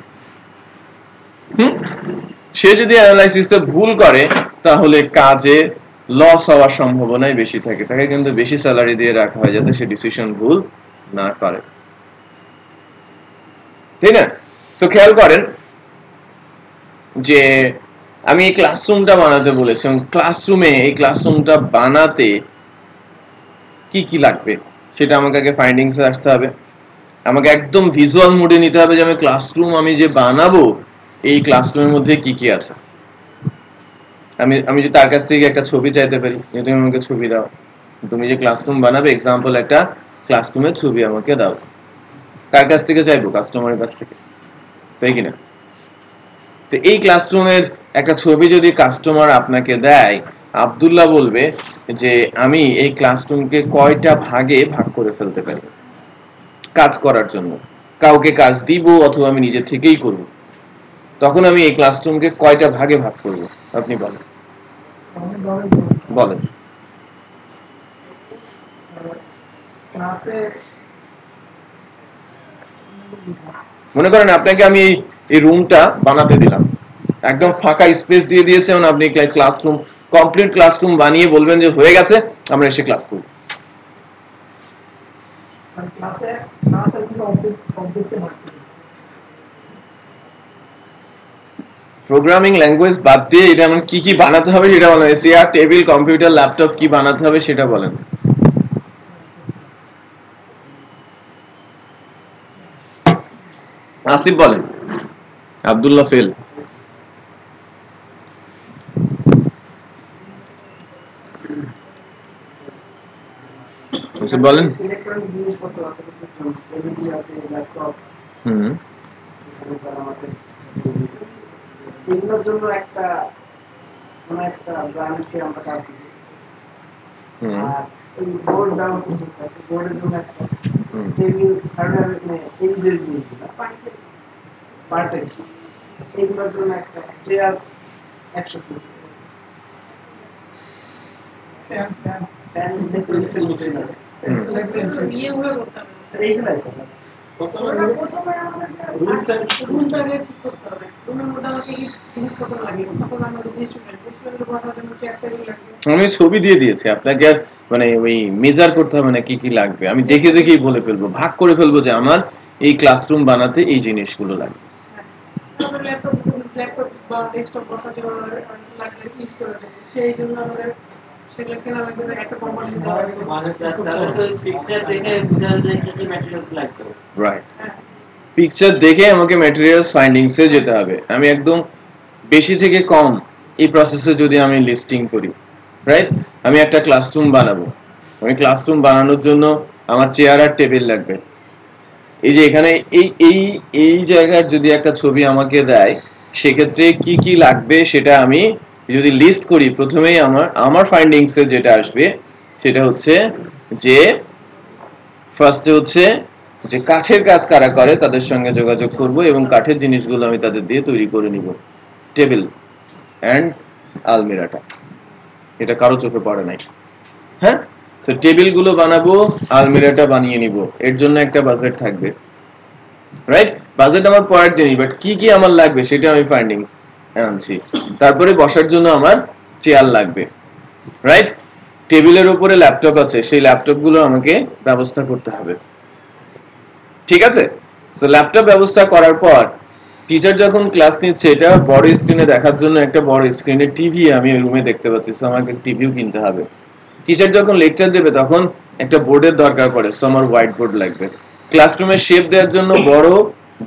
সে যদি অ্যানালাইসিসে ভুল করে তাহলে কাজে লস হওয়ার সম্ভাবনাই বেশি থাকে, তাকে কিন্তু বেশি স্যালারি দিয়ে রাখা হয় যাতে সে ডিসিশন ভুল না করে, ঠিক না? তো খেয়াল করেন যে আমি এই ক্লাসরুমটা বানাতে বলেছি, ক্লাসরুমে এই ক্লাসরুমটা বানাতে কি কি লাগবে সেটা আমাকে আগে ফাইন্ডিংসে আসতে হবে। আমাকে একদম ভিজুয়াল মোডে নিতে হবে যে আমি ক্লাসরুম আমি যে বানাবো এই ক্লাসরুমের মধ্যে কি কি আছে। আমি যে তার কাছ থেকে একটা ছবি চাইতে পারি যে তুমি আমাকে ছবি দাও, তুমি যে ক্লাসরুম বানাবে এক্সাম্পল একটা ক্লাসরুমের ছবি আমাকে দাও। কার কাছ থেকে চাইবো? কাস্টমারের কাছ থেকে, তাই কিনা? তো এই ক্লাসরুমের একটা ছবি যদি কাস্টমার আপনাকে দেয়, আব্দুল্লাহ বলবে যে আমি এই ক্লাসরুমকে কয়টা ভাগে ভাগ করে ফেলতে পারি কাজ করার জন্য, কাউকে কাজ দিব অথবা আমি নিজে থেকেই করব, তখন আমি এই ক্লাসরুমকে কয়টা ভাগে ভাগ করব? আপনি বলেন বলেন। মনে করেন আপনাকে আমি এই রুমটা বানাতে দিলাম, একদম ফাঁকা স্পেস দিয়ে দিয়েছে, এবং আপনি ক্লাসরুম কমপ্লিট ক্লাসরুম বানিয়ে বলবেন যে হয়ে গেছে, আমরা এসে ক্লাস করব। প্রোগ্রামিং ল্যাঙ্গুয়েজ বাদ দিয়ে এটা মানে কি কি বানাতে হবে সেটা বলেন। চেয়ার, টেবিল, কম্পিউটার, ল্যাপটপ কি বানাতে হবে সেটা বলেন। আসিফ বলেন। আব্দুল্লাহ ফেল। আসিফ বলেন। ইলেকট্রনিক জিনিসপত্র আছে, এলইডি আছে, ল্যাপটপ, এগুলোর জন্য একটা কোনো একটা ব্র্যান্ডকে আমরা কাজ দিই। আর এই বোর্ড ব্যবহার করছি, বোর্ডের জন্য একটা টেবিল, হার্ডওয়্যার, এই যে জিনিসগুলো পার্টেক্স, এইগুলোর জন্য একটা চেয়ার, একসাথে ফ্যান ইলেকট্রনিক্সের মধ্যে যাবে। এইগুলাই আমি ছবি দিয়ে দিয়েছি আপনাকে, আর মানে ওই মেজার করতে হবে না কি কি লাগবে, আমি দেখে দেখেই বলে ফেলবো, ভাগ করে ফেলবো যে আমার এই ক্লাসরুম বানাতে এই জিনিসগুলো লাগবে। সেই জন্য আমাদের সেগুলো কেনা লাগবে, একটা কোম্পানি পিকচার দেখে বুঝা যায় কি কি ম্যাটেরিয়ালস লাগবে। রাইট, পিকচার দেখে আমাকে ম্যাটেরিয়ালস ফাইন্ডিংসে যেতে হবে। আমি একদম বেশি থেকে কম এই প্রসেসে যদি আমি লিস্টিং করি, রাইট, আমি একটা ক্লাসরুম বানাবো, আমি ক্লাসরুম বানানোর জন্য আমার চেয়ার আর টেবিল লাগবে। এই যে এখানে এই এই এই জায়গার যদি একটা ছবি আমাকে দেয়, সেক্ষেত্রে কি কি লাগবে সেটা আমি যদি লিস্ট করি, প্রথমেই আমার ফাইন্ডিংসে যেটা আসবে সেটা হচ্ছে যে ফার্স্টে হচ্ছে যে কাঠের কাজ কারা করে তাদের সঙ্গে যোগাযোগ করব এবং কাঠের জিনিসগুলো আমি তাদের দিয়ে তৈরি করে নিব। টেবিল এন্ড আলমিরাটা, এটা কারো চোখে পড়ে নাই, হ্যাঁ? সো টেবিল গুলো বানাবো, আলমিরাটা বানিয়ে নিব, এর জন্য একটা বাজেট থাকবে, রাইট? বাজেট আমার পরের জিনিস, বাট কি কি আমার লাগবে সেটা আমি ফাইন্ডিংস আনছি। তারপরে বসার জন্য আমার চেয়ার লাগবে, রাইট? টেবিলের উপরে ল্যাপটপ আছে, সেই ল্যাপটপ গুলো আমাকে ব্যবস্থা করতে হবে, ঠিক আছে? সো ল্যাপটপ ব্যবস্থা করার পর টিচার যখন ক্লাস নিচ্ছে, এটা বড় স্ক্রিনে দেখার জন্য একটা বড় স্ক্রিনের টিভি আমি রুমে দেখতে পাচ্ছি, সো আমাকে টিভিও কিনতে হবে। টিচার যখন লেকচার দেবে তখন একটা বোর্ডের দরকার পড়ে, সো আমার হোয়াইট বোর্ড লাগবে। ক্লাসরুমের শেপ দেওয়ার জন্য বড়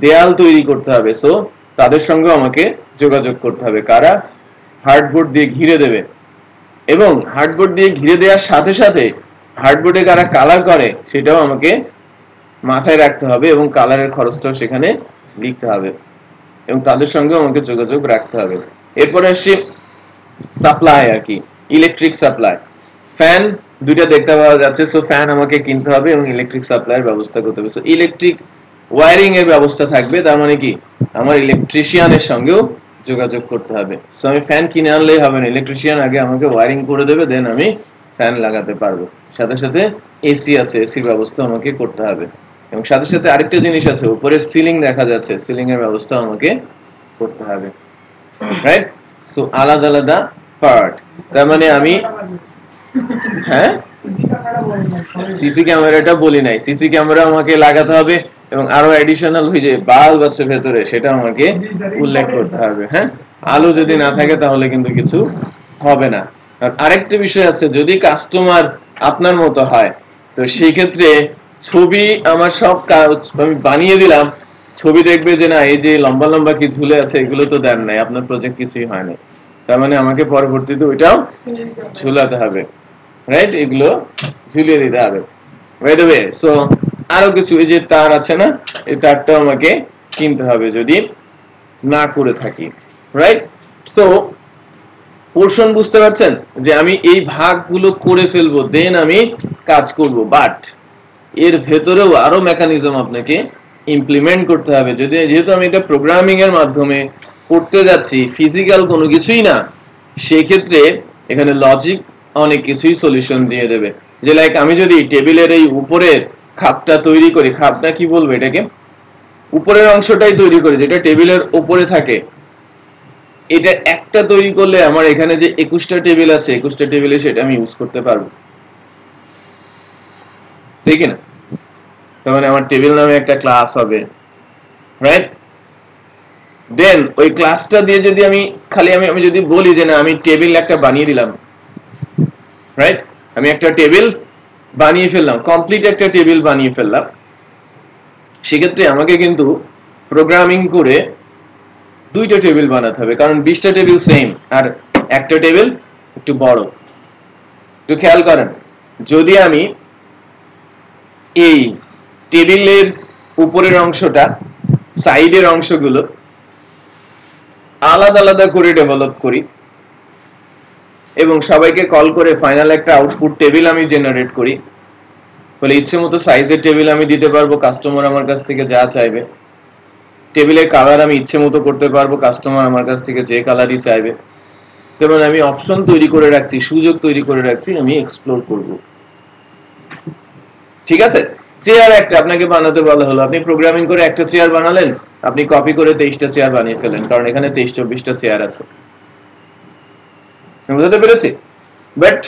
দেয়াল তৈরি করতে হবে, সো তাদের সঙ্গে আমাকে যোগাযোগ করতে হবে, কারা হার্ডবোর্ড দিয়ে ঘিরে দেবে। এবং হার্ডবোর্ড দিয়ে ঘিরে দেওয়ার সাথে সাথে হার্ডবোর্ডে কারা কালার করে সেটাও আমাকে মাথায় রাখতে হবে, এবং কালারের খরচটাও সেখানে লিখতে হবে, এবং তাদের সঙ্গে আমাকে যোগাযোগ রাখতে হবে। এরপরে আসছে সাপ্লাই, আর কি ইলেকট্রিক সাপ্লাই। ফ্যান দুইটা দেখতে পাওয়া যাচ্ছে, সো ফ্যান আমাকে কিনতে হবে এবং ইলেকট্রিক সাপ্লাইয়ের ব্যবস্থা করতে হবে। সো ইলেকট্রিক ওয়্যারিং এর ব্যবস্থা থাকবে, তার মানে কি আমার ইলেকট্রিশিয়ানের সঙ্গেও যোগাযোগ করতে হবে। সো আমি ফ্যান কিনে আনলেই হবে না, ইলেকট্রিশিয়ান আগে আমাকে ওয়্যারিং করে দেবে, দেন আমি ফ্যান লাগাতে পারবো। সাথে সাথে এসি আছে, এসির ব্যবস্থা আমাকে করতে হবে, এবং সাথে সাথে আরেকটা জিনিস আছে, উপরে সিলিং দেখা যাচ্ছে, সিলিং এর ব্যবস্থা আমাকে করতে হবে। রাইট? সো আলাদা আলাদা পার্ট। তার মানে আমি হ্যাঁ সিসি ক্যামেরাটা বলি নাই, সিসি ক্যামেরা আমাকে লাগাতে হবে এবং আরো অ্যাডিশনাল হয়ে যে বাল্ব আছে ভেতরে সেটা আমাকে উল্লেখ করতে হবে। হ্যাঁ, আলো যদি না থাকে তাহলে কিন্তু কিছু হবে না। আর আরেকটা বিষয় আছে, যদি কাস্টমার আপনার মতো হয় তো সেই ক্ষেত্রে ছবি আমার সব আমি বানিয়ে দিলাম, ছবি দেখবে যে না এই যে লম্বা লম্বা কি ঝুলে আছে এগুলো তো দেন নাই, আপনার প্রজেক্ট কিছুই হয় না, তার মানে আমাকে পরবর্তীতে ওইটাও ঝুলাতে হবে, রাইট? এগুলো ঝুলিয়ে দিতে হবে। বাই দ্য ওয়ে, সো আরো কিছু, এই যে তার আছে না, এই তারটাও আমাকে কিনতে হবে যদি না করে থাকি, রাইট? সো পোরশন বুঝতে পারছেন যে আমি এই ভাগগুলো করে ফেলবো, দেন আমি কাজ করব, বাট এর ভেতরেও আরো মেকানিজম আপনাকে ইমপ্লিমেন্ট করতে হবে। যদি যেহেতু আমি এটা প্রোগ্রামিং এর মাধ্যমে করতে যাচ্ছি, ফিজিক্যাল কোনো কিছুই না, সেই ক্ষেত্রে এখানে লজিক অনেক কিছুই সলিউশন দিয়ে দেবে। যে লাইক আমি যদি টেবিলের এই উপরের খাপটা তৈরি করি, খাপটা কি বলবো এটাকে, উপরের অংশটাই তৈরি করি যেটা টেবিলের উপরে থাকে, এটা একটা তৈরি করলে আমার এখানে যে 21টা টেবিল আছে 21টা টেবিলে সেটা আমি ইউজ করতে পারবো, ঠিক না? তার মানে আমার টেবিল নামে একটা ক্লাস হবে, রাইট? দেন ওই ক্লাসটা দিয়ে যদি আমি খালি আমি যদি বলি যে না আমি টেবিল একটা বানিয়ে দিলাম, রাইট? আমি একটা টেবিল বানিয়ে ফেললাম, কমপ্লিট একটা টেবিল বানিয়ে ফেললাম, সেক্ষেত্রে আমাকে কিন্তু প্রোগ্রামিং করে দুইটা টেবিল বানাতে হবে, কারণ 20টা টেবিল সেম আর একটা টেবিল একটু বড়। একটু খেয়াল করেন, যদি আমি এই টেবিলের উপরের অংশটা, সাইডের অংশগুলো আলাদা আলাদা করে ডেভেলপ করি এবং সবাইকে কল করে ফাইনাল একটা আউটপুট টেবিল আমি জেনারেট করি, বলে ইচ্ছে মতো সাইজের টেবিল আমি দিতে পারবো, কাস্টমার আমার কাছ থেকে যা চাইবে, টেবিলের কালার আমি ইচ্ছে মতো করতে পারবো, কাস্টমার আমার কাছ থেকে যে কালারই চাইবে, যেমন আমি অপশন তৈরি করে রাখছি, সুযোগ তৈরি করে রাখছি, আমি এক্সপ্লোর করব, ঠিক আছে? চেয়ার একটা আপনাকে বানাতে বলা হলো, আপনি প্রোগ্রামিং করে একটা চেয়ার বানালেন, আপনি কপি করে 23টা চেয়ার বানিয়ে ফেলেন, কারণ এখানে 23-24টা চেয়ার আছে, বুঝতে পেরেছি? বাট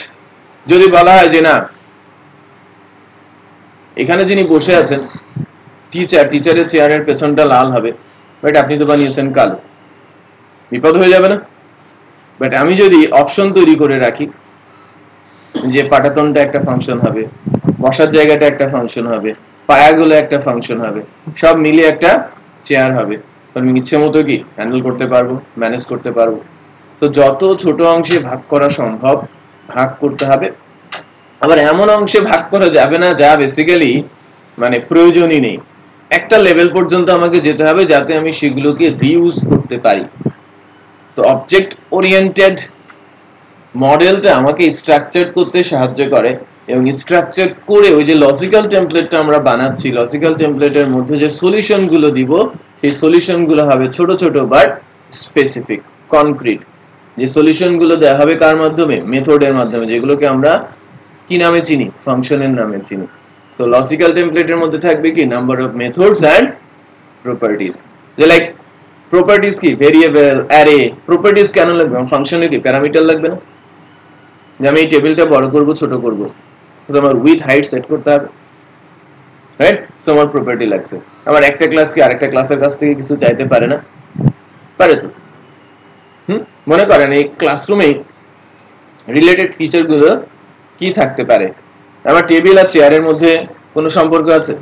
যদি বলা হয় যে না এখানে যিনি বসে আছেন টিচার, টিচারের চেয়ারের পেছনটা লাল হবে, বাট আপনি তো বানিয়েছেন কালো, বিপদ হয়ে যাবে না? বাট আমি যদি অপশন তৈরি করে রাখি যে পাটাতনটা একটা ফাংশন হবে, বসার জায়গাটা একটা ফাংশন হবে, পায়াগুলো একটা ফাংশন হবে, সব মিলে একটা চেয়ার হবে, আমি ইচ্ছে মতো কি হ্যান্ডেল করতে পারবো, ম্যানেজ করতে পারবো। তো যত ছোট অংশে ভাগ করা সম্ভব ভাগ করতে হবে, আবার এমন অংশে ভাগ করা যাবে না যা বেসিক্যালি মানে প্রয়োজনই নেই, একটা লেভেল পর্যন্ত আমাকে যেতে হবে যাতে আমি সেগুলোকে রিইউজ করতে পারি। তো অবজেক্ট ওরিয়েন্টেড মডেলটা আমাকে স্ট্রাকচার করতে সাহায্য করে এবং স্ট্রাকচার করে ওই যে লজিক্যাল টেমপ্লেটটা আমরা বানাচ্ছি, লজিক্যাল টেমপ্লেটের মধ্যে যে সলিউশনগুলো দিব সেই সলিউশনগুলো হবে ছোট ছোট বাট স্পেসিফিক, কনক্রিট। যে সলিউশনগুলো দেওয়া হবে কার মাধ্যমে? মেথডের মাধ্যমে, যেগুলোকে আমরা কি নামে চিনি? ফাংশনের নামে চিনি। সো লজিক্যাল টেমপ্লেটের মধ্যে থাকবে কি? Number of methods and properties. যে লাইক প্রপার্টিজ কি? Variable, array. প্রপার্টিজ কেন লাগবে? ফাংশনে কি প্যারামিটার লাগবে না? যে আমি এই টেবিলটা বড় করব ছোট করব, তো আমার উইথ হাইট সেট করতে হবে, রাইট? সো আমার প্রপার্টি লাগছে। আমার একটা ক্লাস কি আরেকটা ক্লাসের কাছ থেকে কিছু চাইতে পারে না? পারে তো। মনে করেন এই ক্লাসরুমে রিলেটেড ফিচারগুলো কি থাকতে পারে? আমার টেবিল আর চেয়ারের মধ্যে কোনো সম্পর্ক আছে?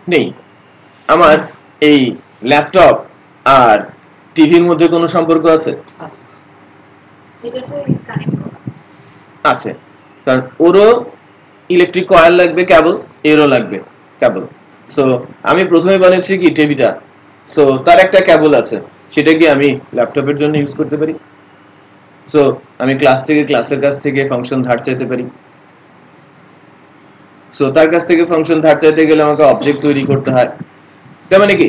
নেই। আমার এই ল্যাপটপ আর টিভির মধ্যে কোনো সম্পর্ক আছে? আছে, কারণ ওরও ইলেকট্রিক কয়েল লাগবে, কেবল, এরও লাগবে কেবল। সো আমি প্রথমে বানিয়েছি কি টিভিটা, সো তার একটা কেবল আছে, সেটা কি আমি ল্যাপটপের জন্য ইউজ করতে পারি? সো আমি ক্লাসের কাছ থেকে ফাংশন ধার চাইতে পারি। সো তার কাছ থেকে ফাংশন ধার চাইতে গেলে আমাকে অবজেক্ট তৈরি করতে হয়। তার মানে কি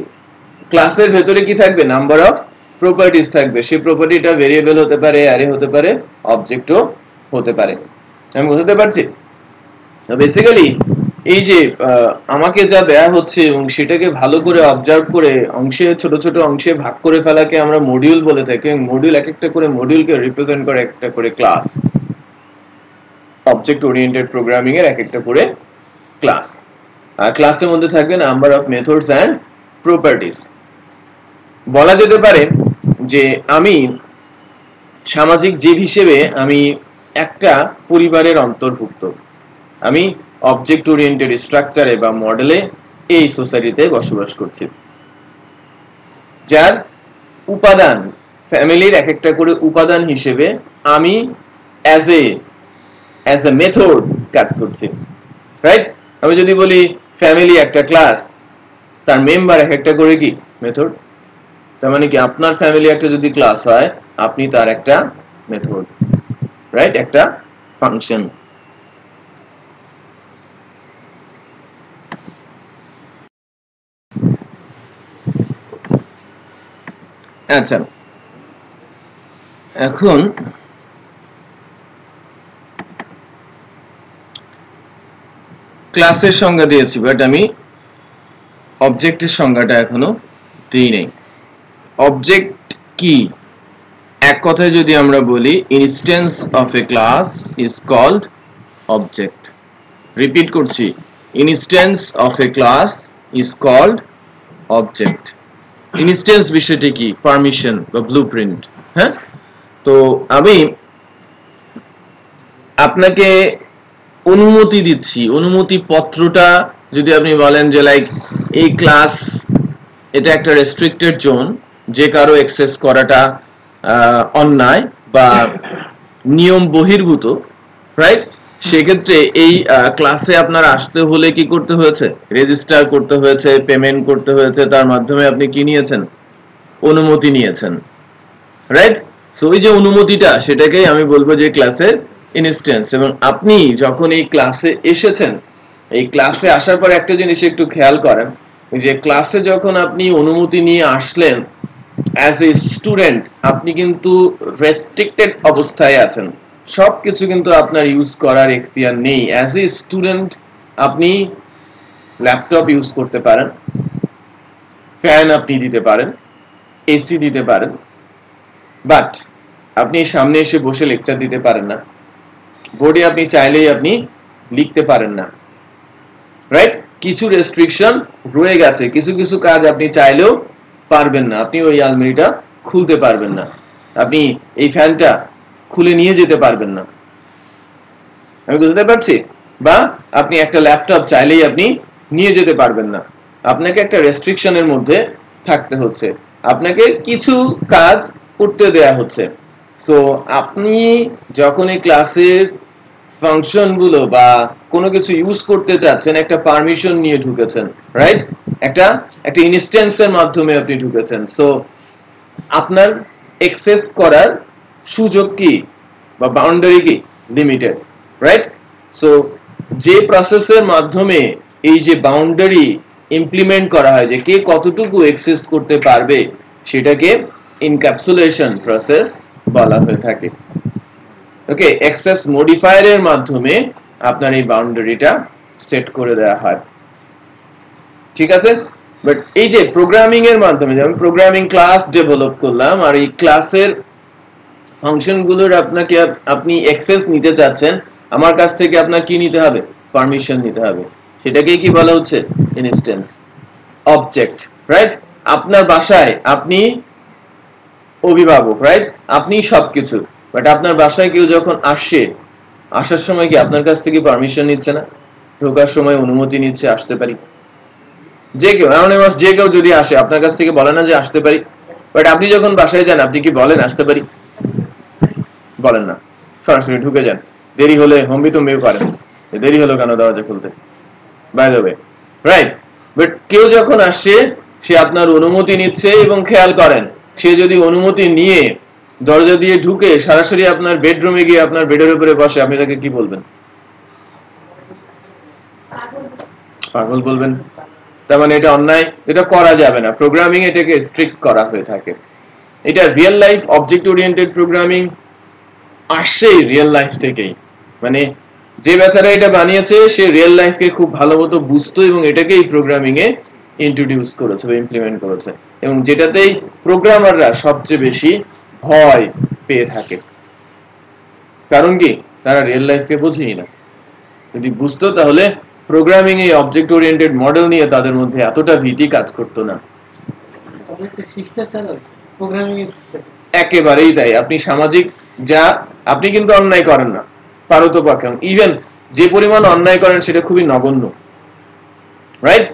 ক্লাসের ভেতরে কি থাকবে? নাম্বার অফ প্রপার্টিজ থাকবে। সেই প্রপার্টিটা ভেরিয়েবল হতে পারে, অ্যারে হতে পারে, অবজেক্টও হতে পারে। আমি বুঝতে পারছি? বেসিক্যালি এই যে আমাকে যা দেয়া হচ্ছে এবং সেটাকে ভালো করে অবজার্ভ করে অংশে ছোট ছোট অংশে ভাগ করে ফেলাকে আমরা মডিউল বলে থাকি। মডিউল এক একটা করে মডিউলকে রিপ্রেজেন্ট করে একটা করে ক্লাস। অবজেক্ট ওরিয়েন্টেড প্রোগ্রামিং এর এক একটা করে ক্লাস, আর ক্লাসের মধ্যে থাকবে number of methods and properties. বলা যেতে পারে যে আমি সামাজিক জীব হিসেবে আমি একটা পরিবারের অন্তর্ভুক্ত। আমি অবজেক্ট ওরিয়েন্টেড স্ট্রাকচারে বা মডেলে এই সোসাইটিতে বসবাস করছি, যার উপাদান ফ্যামিলির এক একটা করে উপাদান হিসেবে আমি অ্যাজ এ মেথড কাজ করছি, রাইট? আমি যদি বলি ফ্যামিলি একটা ক্লাস, তার মেম্বার এক একটা করে কি মেথড। তার মানে কি আপনার ফ্যামিলি একটা যদি ক্লাস হয়, আপনি তার একটা মেথড, রাইট? একটা ফাংশন। আচ্ছা, এখন ক্লাসের সংজ্ঞা দিয়েছি, বাট আমি অবজেক্টের সংজ্ঞাটা এখনো দিই নাই। অবজেক্ট কি? এক কথায় যদি আমরা বলি, instance of a class is called object. Repeat করছি, instance of a class is called object. Instance বিষয়টি কি? পারমিশন বা ব্লুপ্রিন্ট। হ্যাঁ, তো আমি আপনাকে অনুমতি দিচ্ছি, অনুমতি পত্রটা যদি আপনি বলেন যে লাইক এই ক্লাস এটা একটা রেস্ট্রিক্টেড জোন, যে কারো অ্যাক্সেস করাটা অন্যায় বা নিয়ম বহির্ভূত, রাইট? সেক্ষেত্রে এই ক্লাসে আপনার আসতে হলে কি করতে হয়েছে? রেজিস্টার করতে হয়েছে, পেমেন্ট করতে হয়েছে, তার মাধ্যমে আপনি কি নিয়েছেন? অনুমতি নিয়েছেন, রাইট? সো এই যে অনুমতিটা, সেটাকেই আমি বলবো যে ক্লাসের ইনস্ট্যান্স। এবং আপনি যখন এই ক্লাসে এসেছেন, এই ক্লাসে আসার পর একটা জিনিস একটু খেয়াল করেন, যে ক্লাসে যখন আপনি অনুমতি নিয়ে আসলেন অ্যাজ এ স্টুডেন্ট, আপনি কিন্তু রেস্ট্রিক্টেড অবস্থায় আছেন, সবকিছু কিন্তু আপনার ইউজ করার এখতিয়ার নেই। অ্যাজ এ স্টুডেন্ট আপনি ল্যাপটপ ইউজ করতে পারেন, ফ্যান আপনি দিতে পারেন, এসি দিতে পারেন, বাট আপনি সামনে এসে বসে লেকচার দিতে পারেন না। বোর্ডে আপনি চাইলেই আপনি লিখতে পারেন না, রাইট? কিছু রেস্ট্রিকশন রয়ে গেছে, কিছু কিছু কাজ আপনি চাইলেও পারবেন না। আপনি ওই আলমারিটা খুলতে পারবেন না, আপনি এই ফ্যানটা খুলে নিয়ে যেতে পারবেন না। আমি বুঝতে পারছি? বা আপনি একটা ল্যাপটপ চাইলেই আপনি নিয়ে যেতে পারবেন না, আপনাকে একটা রেস্ট্রিকশনের মধ্যে থাকতে হচ্ছে, আপনাকে কিছু কাজ করতে দেয়া হচ্ছে। সো আপনি যখন এই ক্লাসের ফাংশন গুলো বা কোনো কিছু ইউজ করতে চাচ্ছেন, একটা পারমিশন নিয়ে ঢুকেছেন, রাইট? একটা ইনস্ট্যান্সের মাধ্যমে আপনি ঢুকেছেন। সো আপনার অ্যাক্সেস করার সুযোগ কি বা বাউন্ডারি কি? Limited, right? সো যে প্রসেসের মাধ্যমে এই যে বাউন্ডারি ইমপ্লিমেন্ট করা হয়, যে কে কতটুকু অ্যাক্সেস করতে পারবে, সেটাকে ইনক্যাপসুলেশন প্রসেস বলা হয়ে থাকে। ওকে, অ্যাক্সেস মডিফায়ারের মাধ্যমে আপনার এই বাউন্ডারিটা সেট করে দেওয়া হয়, ঠিক আছে? বাট এই যে প্রোগ্রামিং এর মাধ্যমে, যেমন প্রোগ্রামিং ক্লাস ডেভেলপ করলাম, আর এই ক্লাসের ফাংশনগুলোর আপনি অ্যাক্সেস নিতে চাচ্ছেন, আমার কাছ থেকে আপনার কি নিতে হবে? পারমিশন নিতে হবে। সেটাকেই কি বলা হচ্ছে? Instance object, right? আপনার বাসায় আপনি অভিভাবক, রাইট? আপনি সবকিছু, বাট আপনার বাসায় কেউ যখন আসে, আসার সময় কি আপনার কাছ থেকে পারমিশন নিচ্ছে না? ঢোকার সময় অনুমতি নিচ্ছে, আসতে পারি। যে কেউ, অ্যানোনিমাস যে কেউ যদি আসে, আপনার কাছ থেকে বলে না যে আসতে পারি? বাট আপনি যখন বাসায় যান, আপনি কি বলেন আসতে পারি? বলেন না, সরাসরি ঢুকে যান। দেরি হলে হম্বি তুম্বিও করেন, দেরি হলো কেন দরজা খুলতে, by the way, right? But কেউ যখন আসছে, সে আপনার অনুমতি নিচ্ছে, এবং খেয়াল করেন, সে যদি অনুমতি নিয়ে দরজা দিয়ে ঢুকে সরাসরি আপনার বেডরুমে গিয়ে আপনার বেডের উপরে বসে, আপনি তাকে কি বলবেন? পাগল বলবেন। তার মানে এটা অন্যায়, এটা করা যাবে না। প্রোগ্রামিং এটাকে স্ট্রিক্ট করা হয়ে থাকে। এটা real life object oriented programming আসছে রিয়েল লাইফ থেকেই। মানে যে বেচারা এটা বানিয়েছে সে রিয়েল লাইফকে খুব ভালোমতো বুঝতো এবং এটাকেই প্রোগ্রামিং এ ইন্ট্রোডিউস করেছে বা ইমপ্লিমেন্ট করেছে, এবং যেটাতেই প্রোগ্রামাররা সবচেয়ে বেশি ভয় পেয়ে থাকে। কারণ কি, তারা রিয়েল লাইফকে বোঝেই না। যদি বুঝতো তাহলে প্রোগ্রামিং এই অবজেক্ট ওরিয়েন্টেড মডেল নিয়ে তাদের মধ্যে এতটা ভীতি কাজ করতো না। একেবারেই তাই। আপনি সামাজিক যা আপনি কিন্তু অন্যায় করেন না পারতপক্ষে, ইভেন যে পরিমাণ অন্যায় করেন সেটা খুবই নগণ্য, রাইট?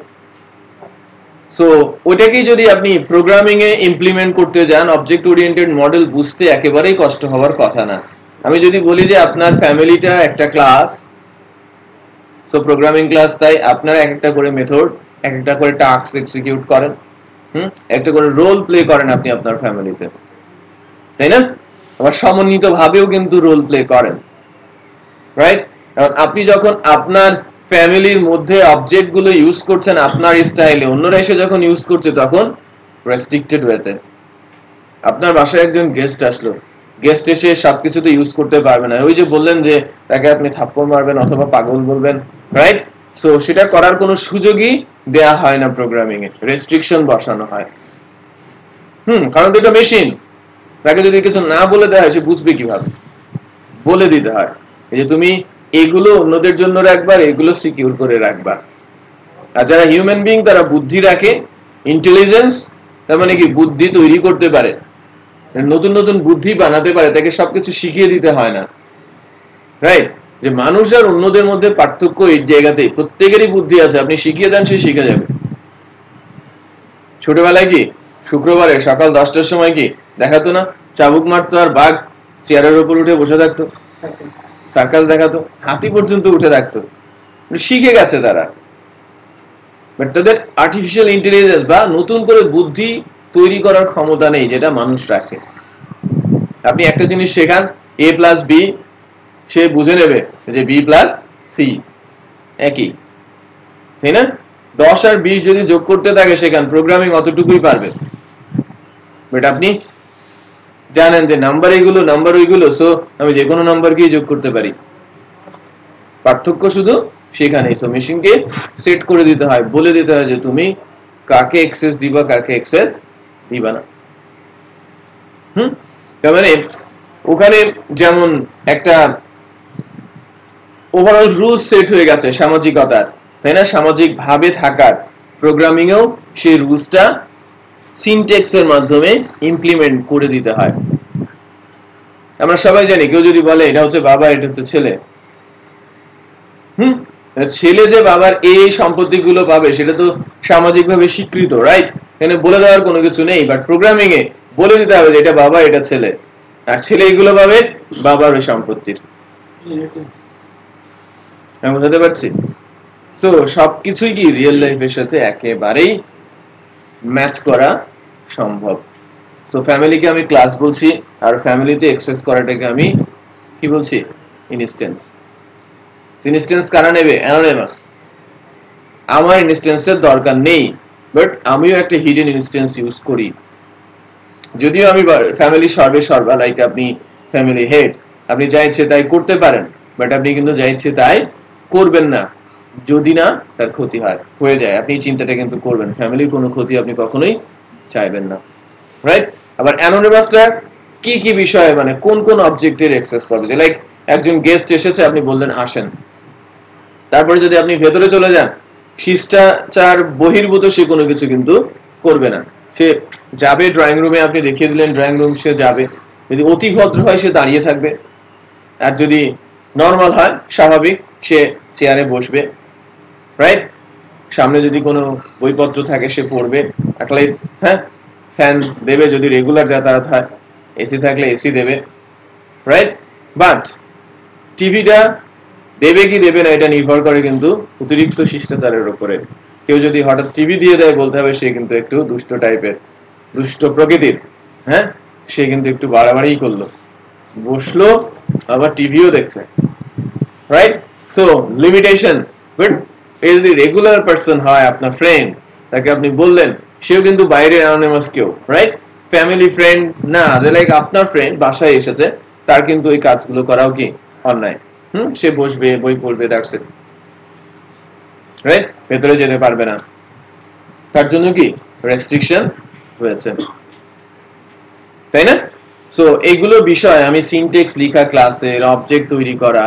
সো ওইটাকেই যদি আপনি প্রোগ্রামিং এ ইমপ্লিমেন্ট করতে যান, অবজেক্ট ওরিয়েন্টেড মডেল বুঝতে একেবারেই কষ্ট হওয়ার কথা না। আমি যদি বলি যে আপনার ফ্যামিলিটা একটা ক্লাস, সো প্রোগ্রামিং ক্লাস, তাই আপনারা এক একটা করে মেথড, এক একটা করে টাস্ক এক্সিকিউট করেন, একটা করে রোল প্লে করেন আপনি আপনার ফ্যামিলিতে, তাই না? আবার সমন্বিত ভাবেও কিন্তু রোল প্লে করেন, রাইট? আপনি যখন আপনার ফ্যামিলির মধ্যে অবজেক্ট গুলো ইউজ করছেন আপনার স্টাইলে, অন্যরা এসে যখন ইউজ করছে তখন রেস্ট্রিক্টেড ওয়েতে। আপনার বাসায় একজন গেস্ট আসলো, গেস্ট এসে সবকিছু তো ইউজ করতে পারবে না। ওই যে বললেন যে তাকে আপনি থাপ্পড় মারবেন অথবা পাগল বলবেন, রাইট? সো সেটা করার কোনো সুযোগই দেয়া হয় না প্রোগ্রামিং এ, রেস্ট্রিকশন বসানো হয়। কারণ এটা মেশিন, তাকে যদি কিছু না বলে দেওয়া হয় সে বুঝবে কিভাবে? বলে দিতে হয় এই যে তুমি এগুলো অন্যদের জন্য রাখবা, এগুলো সিকিউর করে রাখবা। আর যারা হিউম্যান বিং তারা বুদ্ধি রাখে, ইন্টেলিজেন্স, তার মানে কি বুদ্ধি তৈরি করতে পারে, নতুন নতুন বুদ্ধি বানাতে পারে, তাকে সবকিছু শিখিয়ে দিতে হয় না, রাইট? যে মানুষ আর অন্যদের মধ্যে পার্থক্য এই জায়গাতেই, প্রত্যেকেরই বুদ্ধি আছে, আপনি শিখিয়ে দেন সে শিখে যাবে। ছোটবেলায় কি শুক্রবারে সকাল 10টার সময় কি দেখাতো না, চাবুক মারতো আর বাঘ চেয়ারের উপর উঠে বসে থাকতো, সার্কাস দেখাতো, হাতি পর্যন্ত উঠে থাকতো, শিখে গেছে তারা। বাট তাদের আর্টিফিশিয়াল ইন্টেলিজেন্স বা নতুন করে বুদ্ধি তৈরি করার ক্ষমতা নেই, যেটা মানুষ রাখে। আপনি একটা জিনিস শেখান, a প্লাস বি, সে বুঝে নেবে যে বি প্লাস সি একই, তাই না? 10 আর 20 যদি যোগ করতে থাকে শেখান, প্রোগ্রামিং অতটুকুই পারবে। বাট আপনি জানেন যে নাম্বার এইগুলো, নাম্বার ওইগুলো, সো আমি যে কোনো নাম্বারকেই যোগ করতে পারি। পার্থক্য শুধু সেখানেই। সো মেশিনকে সেট করে দিতে হয়, বলে দিতে হয় যে তুমি কাকে অ্যাক্সেস দিবা, কাকে অ্যাক্সেস দিবা না। তার মানে ওখানে যেমন একটা ওভারঅল রুলস সেট হয়ে গেছে সামাজিকতার, তাই না? সামাজিক ভাবে থাকার, প্রোগ্রামিং এও সেই রুলসটা সিনট্যাক্স এর মাধ্যমে ইমপ্লিমেন্ট করে দিতে হয়। আমরা সবাই জানি, কেউ যদি বলে এটা হচ্ছে বাবা, এটা হচ্ছে ছেলে, ছেলে যে বাবার এই সম্পত্তিগুলো পাবে সেটা তো সামাজিকভাবে স্বীকৃত, রাইট? এখানে বলে দেওয়ার কোনো কিছু নেই। বাট প্রোগ্রামিং এ বলে দিতে হবে যে এটা বাবা, এটা ছেলে, আর ছেলে এগুলো পাবে বাবার ওই সম্পত্তির। আমি বুঝতে পারছি? সো সবকিছুই কি রিয়েল লাইফের সাথে একেবারেই ম্যাচ করা সম্ভব। সো ফ্যামিলিকে আমি ক্লাস বলছি, আর ফ্যামিলিতে অ্যাক্সেস করাটাকে আমি কি বলছি? ইনস্ট্যান্স। ইনস্ট্যান্স কারা নেবে? অ্যানোনিমাস। আমার ইনস্ট্যান্সের দরকার নেই, বাট আমিও একটা হিডেন ইনস্ট্যান্স ইউজ করি। যদিও আমি ফ্যামিলি সর্বা, লাইক আপনি ফ্যামিলি হেড, আপনি যা ইচ্ছে তাই করতে পারেন, বাট আপনি কিন্তু যা ইচ্ছে তাই করবেন না, যদি না তার ক্ষতি হয়ে যায়। আপনি চিন্তাটা কিন্তু করবেন, ফ্যামিলির কোনো ক্ষতি আপনি কখনোই চাইবেন না, রাইট? আবার অ্যানোনিমাসটা কি কি বিষয়ে, মানে কোন কোন অবজেক্টের অ্যাক্সেস পাবে? যে লাইক একজন গেস্ট এসেছে, আপনি বললেন আসেন, তারপরে যদি আপনি ভেতরে চলে যান, শিষ্টাচার বহির্ভূত সে কোনো কিছু কিন্তু করবে না। সে যাবে ড্রয়িং রুমে, আপনি দেখিয়ে দিলেন ড্রয়িং রুম, সে যাবে। যদি অতি ভদ্র হয় সে দাঁড়িয়ে থাকবে, আর যদি নর্মাল হয় স্বাভাবিক সে চেয়ারে বসবে, রাইট? সামনে যদি কোনো বইপত্র থাকে সে পড়বে, অ্যাটলিস্ট ফ্যান দেবে যদি রেগুলার যাতায়াত হয়, এসি থাকলে এসি দেবে, রাইট? বাট টিভিটা দেবে কি দেবে না এটা নির্ভর করে কিন্তু অতিরিক্ত শিষ্টাচারের উপরে। কেউ যদি হঠাৎ টিভি দিয়ে দেয়, বলতে হবে সে কিন্তু একটু দুষ্ট টাইপের, দুষ্ট প্রকৃতির, সে কিন্তু একটু বাড়াবাড়ি করলো, বসলো আবার টিভিও দেখছে, রাইট? So limitation. বাট এই যদি রেগুলার পারসন হয়, আপনার ফ্রেন্ড, তাকে আপনি বললেন, সেও কিন্তু বাইরে অ্যানোনিমাস কেউ, রাইট? ফ্যামিলি ফ্রেন্ড না, যে লাইক আপনার ফ্রেন্ড বাসায় এসেছে, তার কিন্তু এই কাজগুলো করাও কি অন্যায়, সে বসবে বই পড়বে, দ্যাটস ইট, রাইট? ভেতরে যেতে পারবে না, তার জন্য কি রেস্ট্রিকশন রয়েছে, তাই না? সো এইগুলো বিষয় আমি সিনট্যাক্স লেখা ক্লাসের অবজেক্ট তৈরি করা,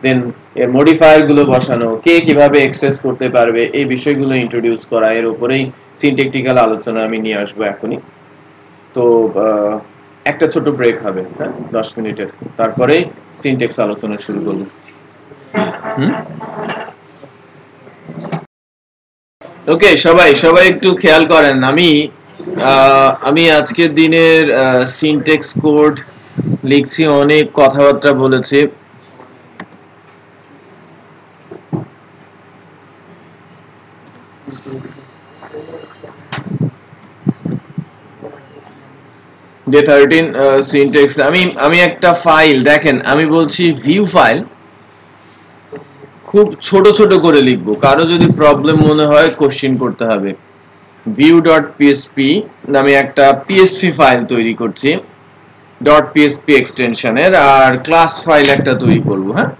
দেন এর মডিফায়ার গুলো বসানো, কে কিভাবে অ্যাক্সেস করতে পারবে, এই বিষয়গুলো ইন্ট্রোডিউস করা, এর উপরেই সিনট্যাকটিক্যাল আলোচনা আমি নিয়ে আসবো এখনই। তো একটা ছোট ব্রেক হবে, হ্যাঁ, 10 মিনিটের, তারপরেই সিনট্যাক্স আলোচনা শুরু করব। ওকে, সবাই একটু খেয়াল করেন, আমি আজকের দিনের সিনট্যাক্স কোড লিখছি, অনেক কথাবার্তা বলেছি। ডে 13 সিনট্যাক্স আমি একটা ফাইল দেখেন, আমি বলছি ভিউ ফাইল খুব ছোট ছোট করে লিখবো, কারো যদি প্রবলেম মনে হয় কোশ্চেন করতে হবে। view.php নামে একটা পিএসপি ফাইল তৈরি করছি .php এক্সটেনশনের, আর ক্লাস ফাইল একটা তৈরি করব। হ্যাঁ,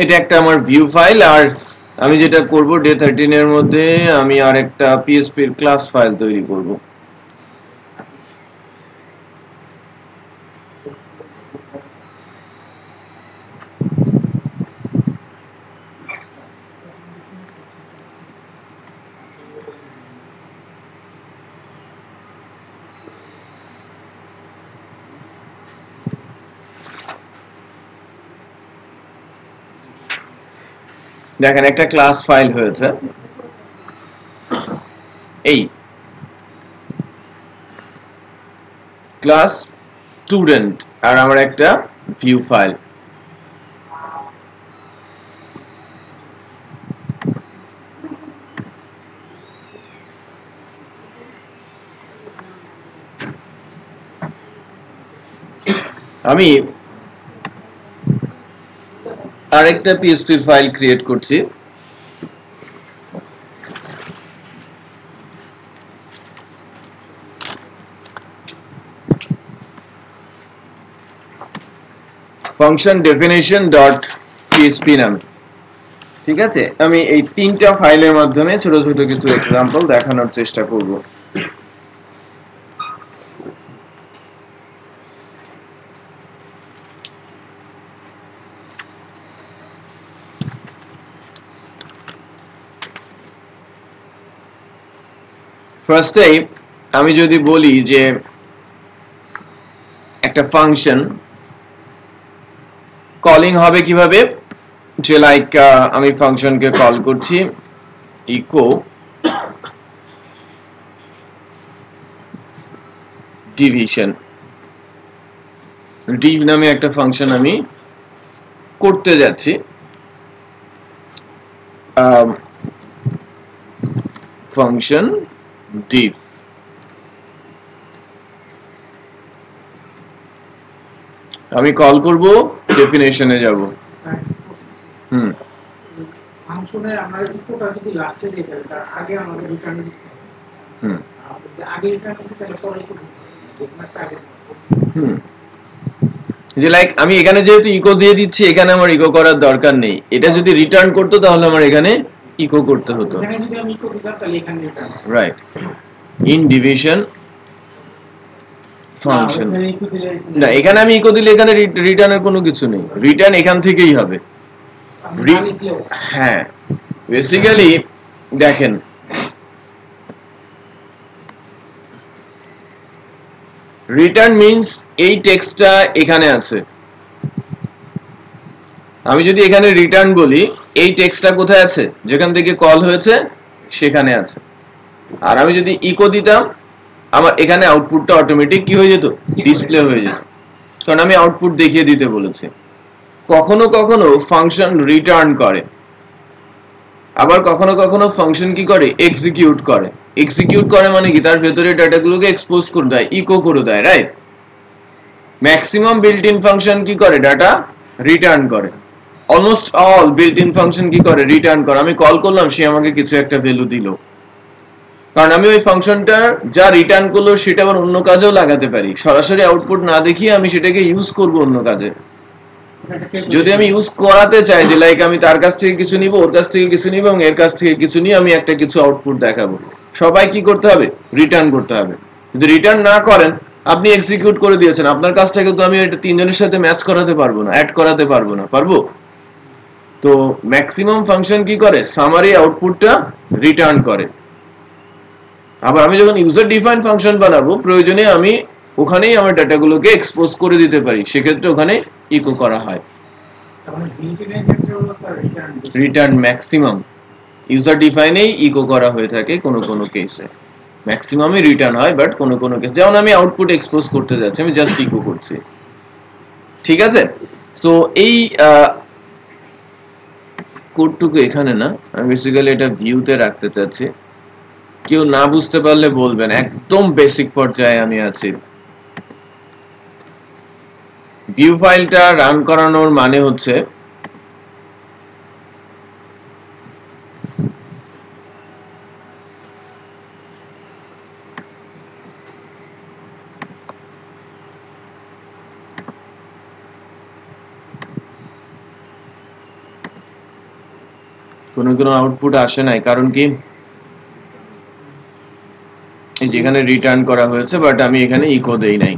এটা একটা আমার ভিউ ফাইল, আর আমি যেটা করব ডে 13 এর মধ্যে আমি আর একটা পিএসপি এর ক্লাস ফাইল তৈরি করব। দেখেন একটা ক্লাস ফাইল হয়েছে, এই ক্লাস স্টুডেন্ট, আর আমার একটা ভিউ ফাইল। আমি আরেকটা পিএসপি ফাইল ক্রিয়েট করছি, ফাংশন ডেফিনিশন ডট পিএসপি নাম। ঠিক আছে, আমি এই তিনটা ফাইলের মাধ্যমে ছোট ছোট কিছু এক্সাম্পল দেখানোর চেষ্টা করব। ফার্স্টে আমি যদি বলি যে একটা ফাংশন কলিং হবে কিভাবে, যে লাইক আমি ফাংশনকে কল করছি ইকো ডিভিশন, div নামে একটা ফাংশন আমি করতে যাচ্ছি। ফাংশন div, আমি কল করব, ডেফিনেশনে যাব। ফাংশনের আমরা ইকোটা যদি লাস্টে দিয়ে দেই, তার আগে আমাদের রিটার্ন দিতে হবে। আগে রিটার্ন দিতে তাহলে পরে ইকো যে লাইক আমি এখানে যেহেতু ইকো দিয়ে দিচ্ছি, এখানে আমার ইকো করার দরকার নেই, এটা যদি রিটার্ন করতো তাহলে আমার এখানে ইকো করতে হতো। এখানে যদি আমি ইকো দিতাম তাহলে এখানে return, right. In division function, না এখানে আমি ইকো দিলে এখানে রিটার্নের কোনো কিছু নেই, রিটার্ন এখান থেকেই হবে। হ্যাঁ, বেসিক্যালি দেখেন রিটার্ন মিন্স এই টেক্সটটা এখানে আছে, আমি যদি এখানে রিটার্ন বলি এই টেক্সটটা কোথায় আছে, যেখান থেকে কল হয়েছে সেখানে আছে। আর আমি যদি ইকো দিতাম আমার এখানে আউটপুটটা অটোমেটিক কি হয়ে যেত, ডিসপ্লে হয়ে যেত, কারণ আমি আউটপুট দেখিয়ে দিতে বলেছি। কখনো কখনো ফাংশন রিটার্ন করে, আবার কখনো কখনো ফাংশন কি করে, এক্সিকিউট করে। এক্সিকিউট করে মানে কি, তার ভেতরে ডাটাগুলোকে এক্সপোজ করে দেয়, ইকো করে দেয়, right? Maximum built in function কি করে, ডাটা রিটার্ন করে। Almost all built in function কি করে, রিটার্ন করে। আমি কল করলাম, সে আমাকে কিছু একটা ভ্যালু দিল, কারণ আমি ওই ফাংশনটা যা রিটার্ন করলো সেটা আবার অন্য কাজেও লাগাতে পারি। সরাসরি আউটপুট না দেখিয়ে আমি সেটাকে ইউজ করব অন্য কাজে। যদি আমি ইউজ করাতে চাই যে লাইক আমি তার কাছ থেকে কিছু নিব, ওর কাছ থেকে কিছু নিব এবং এর কাছ থেকে কিছু নিয়ে আমি একটা কিছু আউটপুট দেখাবো, সবাই কি করতে হবে, রিটার্ন করতে হবে। যদি রিটার্ন না করেন, আপনি এক্সিকিউট করে দিয়েছেন, আপনার কাজটাকে তো আমি এটা তিনজনের সাথে ম্যাচ করাতে পারবো না, অ্যাড করাতে পারবো না, পারবো? তো ম্যাক্সিমাম ফাংশন কি করে, সামারি আউটপুটটা রিটার্ন করে। আবার আমি যখন ইউজার ডিফাইন্ড ফাংশন বানাবো, প্রয়োজনে আমি ওখানেই আমার ডাটাগুলোকে এক্সপোজ করে দিতে পারি, সেক্ষেত্রে ওখানে ইকো করা হয়। রিটার্ন ম্যাক্সিমাম ইউজার ডিফাইনেই ইকো করা হয়ে থাকে কোনো কোনো কেসে, ম্যাক্সিমামই রিটার্ন হয়, বাট কোনো কোনো কেস, যেমন আমি আউটপুট এক্সপোজ করতে যাচ্ছি, আমি জাস্ট ইকো করছি। ঠিক আছে, সো এই কোডটুকু এখানে না, আমি বেসিক্যালি এটা ভিউতে রাখতে চাচ্ছি। কেউ না বুঝতে পারলে বলবেন, একদম বেসিক পর্যায়ে আমি আছি। ভিউ ফাইলটা রান করানোর মানে হচ্ছে কোনো কোনো আউটপুট আসে নাই, কারণ কি যেখানে রিটার্ন করা হয়েছে, বাট আমি এখানে ইকো দেই নাই।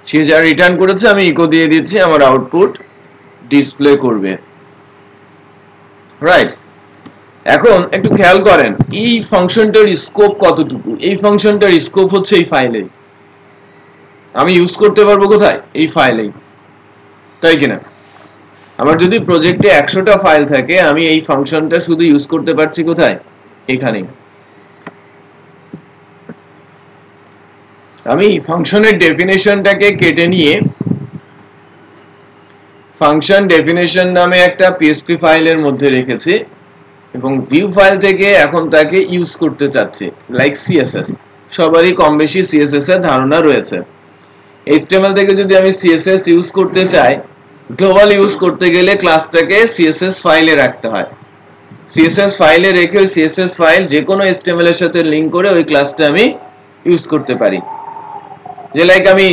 সে যা রিটার্ন করেছে আমি ইকো দিয়ে দিচ্ছি, আমার আউটপুট ডিসপ্লে করবে। রাইট, এখন একটু খেয়াল করেন এই ফাংশনটার স্কোপ কতটুকু। এই ফাংশনটার স্কোপ হচ্ছে এই ফাইলে, আমি ইউজ করতে পারবো কোথায়, এই ফাইলেই, তাই কিনা? আমার যদি প্রজেক্টে 100টা ফাইল থাকে, আমি এই ফাংশনটা শুধু ইউজ করতে পারছি কোথায়, এখানেই। আমি ফাংশনের ডেফিনেশনটাকে কেটে নিয়ে ফাংশন ডেফিনেশন নামে একটা পিএসপি ফাইলের মধ্যে রেখেছি, এবং ভিউ ফাইল থেকে এখন তাকে ইউজ করতে চাচ্ছি, লাইক সিএসএস। সবারই কম বেশি সিএসএস এর ধারণা রয়েছে। এইচটিএমএল থেকে যদি আমি সিএসএস ইউজ করতে চাই, গ্লোবাল ইউজ করতে গেলে ক্লাসটাকে সিএসএস ফাইলে রাখতে হয়। সিএসএস ফাইলে রেখে ওই সিএসএস ফাইল যে কোনো এইচটিএমএল এর সাথে লিংক করে ওই ক্লাসটা আমি ইউজ করতে পারি। যে লাইক আমি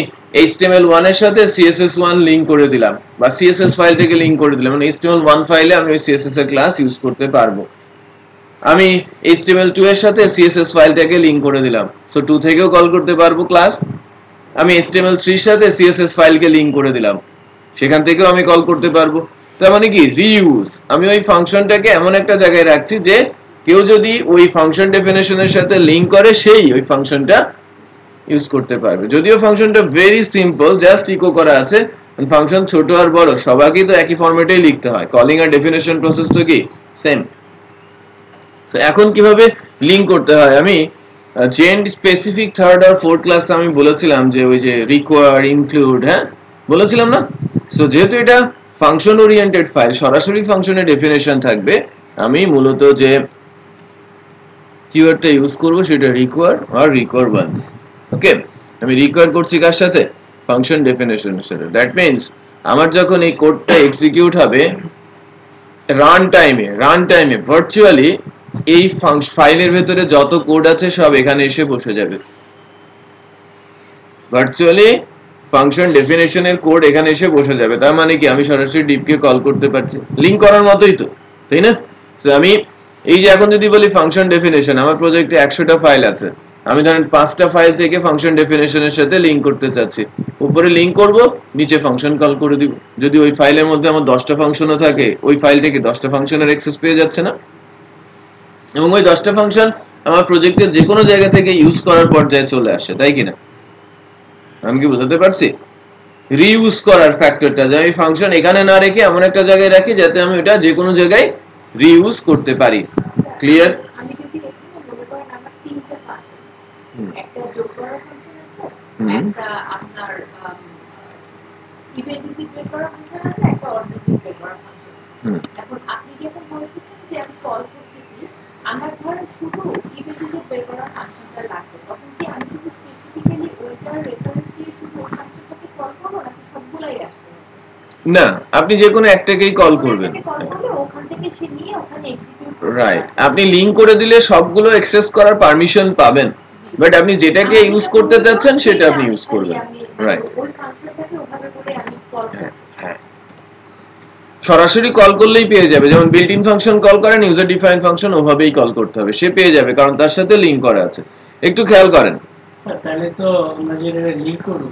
HTML1 এর সাথে CSS1 লিংক করে দিলাম, বা CSS ফাইলটাকে লিংক করে দিলাম, মানে HTML1 ফাইলে আমি ওই CSS এর ক্লাস ইউজ করতে পারবো। আমি HTML2 এর সাথে CSS ফাইলটাকে লিংক করে দিলাম, সো 2 থেকেও কল করতে পারবো ক্লাস। আমি HTML3 এর সাথে CSS ফাইলকে লিংক করে দিলাম, সেখান থেকেও আমি কল করতে পারবো। তার মানে কি, রিইউজ। আমি ওই ফাংশনটাকে এমন একটা জায়গায় রাখছি যে কেউ যদি ওই ফাংশন ডেফিনেশনের সাথে লিংক করে, সেই ওই ফাংশনটা ইউজ করতে পারবে। যদিও ফাংশনটা ভেরি সিম্পল, জাস্ট ইকো করা আছে। ফাংশন ছোট আর বড় সবাইকেই তো একই ফরম্যাটেই লিখতে হয়, কলিং আর ডেফিনেশন প্রসেস তো কি সেম। তো এখন কিভাবে লিংক করতে হয়, আমি চেইন স্পেসিফিক থার্ড আর ফোর্থ ক্লাসটা আমি বলেছিলাম যে ওই যে রিকোয়ার, ইনক্লুড, হ্যাঁ বলেছিলাম না? সো যেহেতু এটা ফাংশন ওরিয়েন্টেড ফাইল, সরাসরি ফাংশনের ডেফিনেশন থাকবে, আমি মূলত যে কিওয়ার্ডটা ইউজ করব সেটা রিকোয়ার আর রিকোয়ার ওয়ান্স। ওকে, আমি রিকোয়ার করছি কার সাথে, ফাংশন ডেফিনেশনের সাথে। দ্যাট মিন্স আমার যখন এই কোডটা এক্সিকিউট হবে রান টাইমে ভার্চুয়ালি এই ফাইলের ভেতরে যত কোড আছে সব এখানে এসে বসে যাবে। ভার্চুয়ালি ফাংশন ডেফিনেশনের কোড এখানে এসে বসে যাবে। তার মানে কি, আমি সরাসরি ডিপকে কল করতে পারছি, লিংক করার মতোই তো, তাই না? তো আমি এই যে এখন যদি বলি ফাংশন ডেফিনেশন, আমার প্রজেক্টে 100টা ফাইল আছে, আমি ধরেন 5টা ফাইল থেকে ফাংশন ডেফিনেশনের সাথে লিংক করতে চাচ্ছি। উপরে লিংক করব, নিচে ফাংশন কল করে দিব। যদি ওই ফাইলের মধ্যে আমার 10টা ফাংশনও থাকে, ওই ফাইল থেকে 10টা ফাংশনের অ্যাক্সেস পেয়ে যাচ্ছে না? এবং ওই 10টা ফাংশন আমার প্রজেক্টের যে কোনো জায়গা থেকে ইউজ করার পর্যায়ে চলে আসে, তাই কিনা? আমি কি বোঝাতে পারছি? রিইউজ করার ফ্যাক্টরটা, যে আমি ফাংশন এখানে না রেখে এমন একটা জায়গায় রাখি যাতে আমি ওটা যে কোনো জায়গায় রিইউজ করতে পারি। ক্লিয়ার? আমি যদি এখানে মনে করেন আমার 3টা ফাংশন, একটা যোগ করার ফাংশন আছে, একটা আপনার ইভেন্ট ডিক্লেয়ার করার ফাংশন আছে, একটা অর্ডার ডিক্লেয়ার করার ফাংশন আছে। এখন আপনি কি এখন বলতেছেন যে আমি কল করতেছি, আমার ধরেন শুধু ইভেন্ট ডিক্লেয়ার করার ফাংশনটা লাগবে, তখন কি আমি শুধু স্পেসিফিক্যালি ওইটার রেফারেন্স দিয়ে শুধু না, আপনি যে কোনো একটাকেই কল করবেন, রাইট। আপনি লিংক করে দিলে সবগুলো অ্যাক্সেস করার পারমিশন পাবেন, বাট আপনি যেটাকে ইউজ করতে চাচ্ছেন সেটা আপনি ইউজ করবেন, রাইট। হ্যাঁ, সরাসরি কল করলেই পেয়ে যাবে। যেমন বিল্ট ইন ফাংশন কল করেন, ইউজার ডিফাইন ফাংশন ওভাবেই কল করতে হবে, সে পেয়ে যাবে, কারণ তার সাথে লিংক করা আছে। একটু খেয়াল করেন স্যার, তাহলে তো আমরা যে লিংক করব,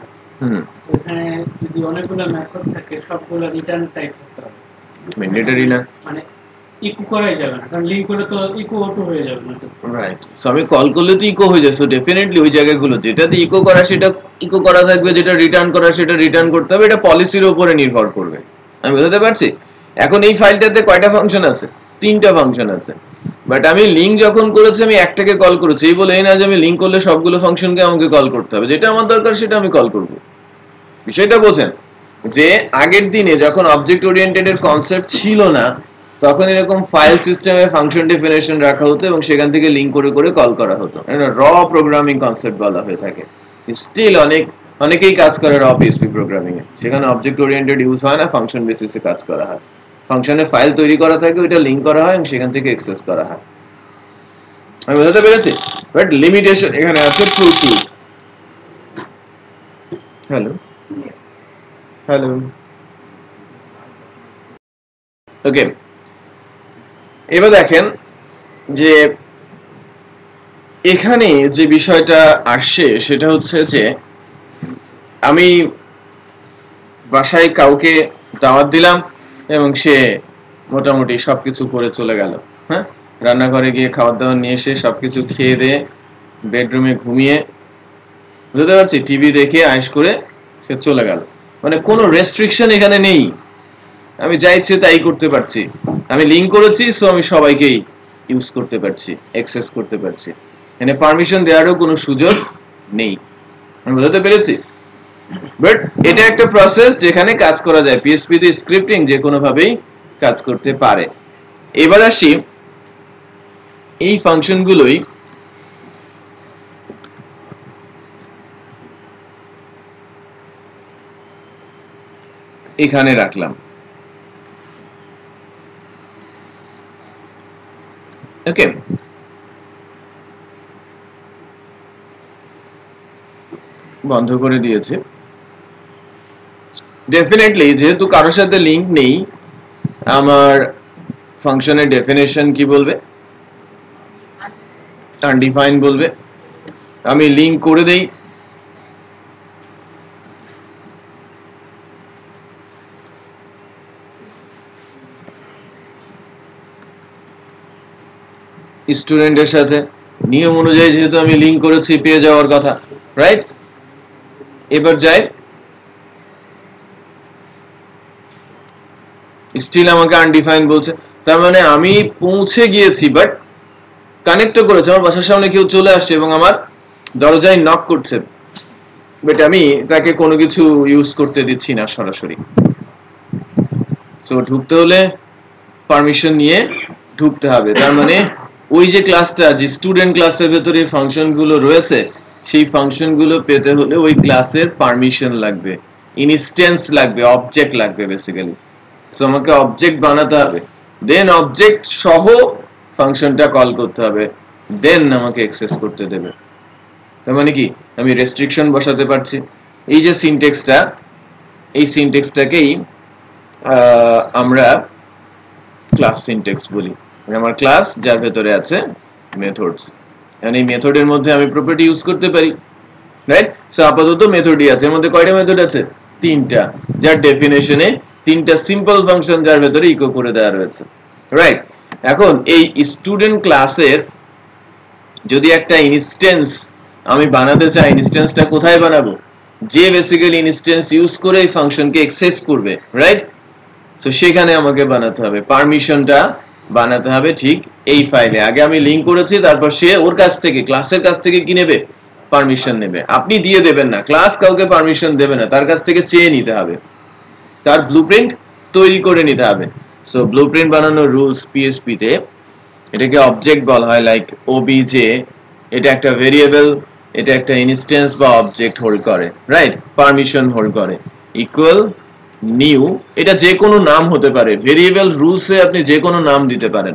ওখানে যদি অনেকগুলো মেথড থাকে সবগুলো রিটার্ন টাইপ করতে হবে, ম্যান্ডেটরি না, মানে ইকো করাই যাবে না, কারণ লিংক করে তো ইকো অটো হয়ে যাবে না, রাইট। সো আমি কল করলে তো ইকো হয়ে যায়, সো ডেফিনেটলি ওই জায়গাগুলো যেটাতে ইকো করা সেটা ইকো করা থাকবে, যেটা রিটার্ন করা সেটা রিটার্ন করতে হবে। এটা পলিসির উপরে নির্ভর করবে, আমি বুঝতে পারছি। এখন এই ফাইলটাতে কয়টা ফাংশন আছে? 3টা ফাংশন আছে, বাট আমি লিংক যখন করেছি আমি একটাকে কল করেছি, এই বলে এই না যে আমি লিংক করলে সবগুলো ফাংশনকে আমাকে কল করতে হবে। যেটা আমার দরকার সেটা আমি কল করব। বিষয়টা বোঝেন যে আগের দিনে যখন অবজেক্ট ওরিয়েন্টেড এর কনসেপ্ট ছিল না, তখন এরকম ফাইল সিস্টেমে ফাংশন ডেফিনেশন রাখা হতো এবং সেখান থেকে লিংক করে করে কল করা হতো। এটা র প্রোগ্রামিং কনসেপ্ট বলা হয়ে থাকে। স্টিল অনেকেই কাজ করে র পিএইচপি প্রোগ্রামিং এ, সেখানে অবজেক্ট ওরিয়েন্টেড ইউজ হয় না, ফাংশন বেসিসে কাজ করা হয়। ফাংশনে ফাইল তৈরি করা থাকে, ওইটা লিংক করা হয় এবং সেখান থেকে অ্যাক্সেস করা হয়। আমি বুঝতে পেরেছি, বাট লিমিটেশন এখানে আছে ট্রু ট্রু। হ্যালো হ্যালো, ওকে। এবার দেখেন যে এখানে যে বিষয়টা আসছে সেটা হচ্ছে যে আমি বাসায় কাউকে দাওয়াত দিলাম এবং সে মোটামুটি সবকিছু করে চলে গেল। হ্যাঁ, রান্নাঘরে গিয়ে খাবার দাবার নিয়ে এসে সবকিছু খেয়ে দিয়ে বেডরুমে ঘুমিয়ে, বুঝতে পারছি, টিভি দেখে আয়েশ করে সে চলে গেল। মানে কোনো রেস্ট্রিকশন এখানে নেই, আমি যা ইচ্ছে তাই করতে পারছি। আমি লিংক করেছি, সো আমি সবাইকেই ইউজ করতে পারছি, অ্যাক্সেস করতে পারছি। এখানে পারমিশন দেওয়ারও কোনো সুযোগ নেই, আমি বুঝতে পেরেছি। বাট এটা একটা প্রসেস যেখানে কাজ করা যায়, পিএইচপি তে স্ক্রিপ্টিং যে কোনো ভাবেই কাজ করতে পারে। এবার আসি এই ফাংশনগুলোই এখানে রাখলাম, ওকে। বন্ধ করে দিয়েছে। ডেফিনেটলি যেহেতু কারোর সাথে লিংক নেই, আমার ফাংশনের ডেফিনেশন কি বলবে? আনডিফাইন বলবে। আমি লিংক করে দেই, স্টুডেন্টের সাথে নিয়ম অনুযায়ী যেহেতু আমি লিংক করেছি পেয়ে যাওয়ার কথা, রাইট? এবার যাই, স্টিল আমাকে আনডিফাইন বলছে, তার মানে আমি পৌঁছে গিয়েছি বাট কানেক্টও করেছে, আমার বাসার সামনে কেউ চলে আসছে এবং আমার দরজায় নক করছে, বাট আমি তাকে কোনো কিছু ইউজ করতে দিচ্ছি না সরাসরি। সো ঢুকতে হলে পারমিশন নিয়ে ঢুকতে হবে। তার মানে ওই যে ক্লাসটা, যে স্টুডেন্ট ক্লাসের ভেতরে ফাংশনগুলো রয়েছে, সেই ফাংশনগুলো পেতে হলে ওই ক্লাসের পারমিশন লাগবে, ইনস্ট্যান্স লাগবে, অবজেক্ট লাগবে বেসিক্যালি। সো আমাকে অবজেক্ট বানাতে হবে, দেন অবজেক্ট সহ ফাংশনটা কল করতে হবে, দেন আমাকে অ্যাক্সেস করতে দেবে। তার মানে কি, আমি রেস্ট্রিকশন বসাতে পারছি। এই যে সিনট্যাক্সটা, এই সিনট্যাক্সটাকেই আমরা ক্লাস সিনট্যাক্স বলি। আমার ক্লাস যার ভেতরে আছে মেথডস, মানে এই মেথডের মধ্যে আমি প্রপার্টি ইউজ করতে পারি, রাইট? সো আপাতত মেথডই আছে। এর মধ্যে কয়টা মেথড আছে? 3টা, যার ডেফিনেশনে 3টা সিম্পল ফাংশন যার ভেতরে ইকো করে দেওয়া রয়েছে, রাইট? এখন এই স্টুডেন্ট ক্লাসের যদি একটা ইনস্ট্যান্স আমি বানাতে চাই, ইনস্ট্যান্সটা কোথায় বানাবো? যে বেসিক্যালি ইনস্ট্যান্স ইউজ করে এই ফাংশনকে অ্যাক্সেস করবে, রাইট? সো সেখানে আমাকে বানাতে হবে, পারমিশনটা বানাতে হবে ঠিক এই ফাইলে। আগে আমি লিংক করেছি, তারপর সে ওর কাছ থেকে, ক্লাসের কাছ থেকে কি নেবে? পারমিশন নেবে। আপনি দিয়ে দেবেন না, ক্লাস কাউকে পারমিশন দেবে না, তার কাছ থেকে চেয়ে নিতে হবে, তার ব্লুপ্রিন্ট তৈরি করে নিতে হবে। সো ব্লুপ্রিন্ট বানানোর রুলস পিএইচপি তে এটাকে অবজেক্ট বলা হয়, লাইক ওবিজে। এটা একটা ভেরিয়েবল, এটা একটা ইনস্ট্যান্স বা অবজেক্ট হোল্ড করে, রাইট? পারমিশন হোল্ড করে। ইকুয়াল নিউ, এটা যে কোনো নাম হতে পারে। ভেরিয়েবল রুলসে আপনি যে কোনো নাম দিতে পারেন।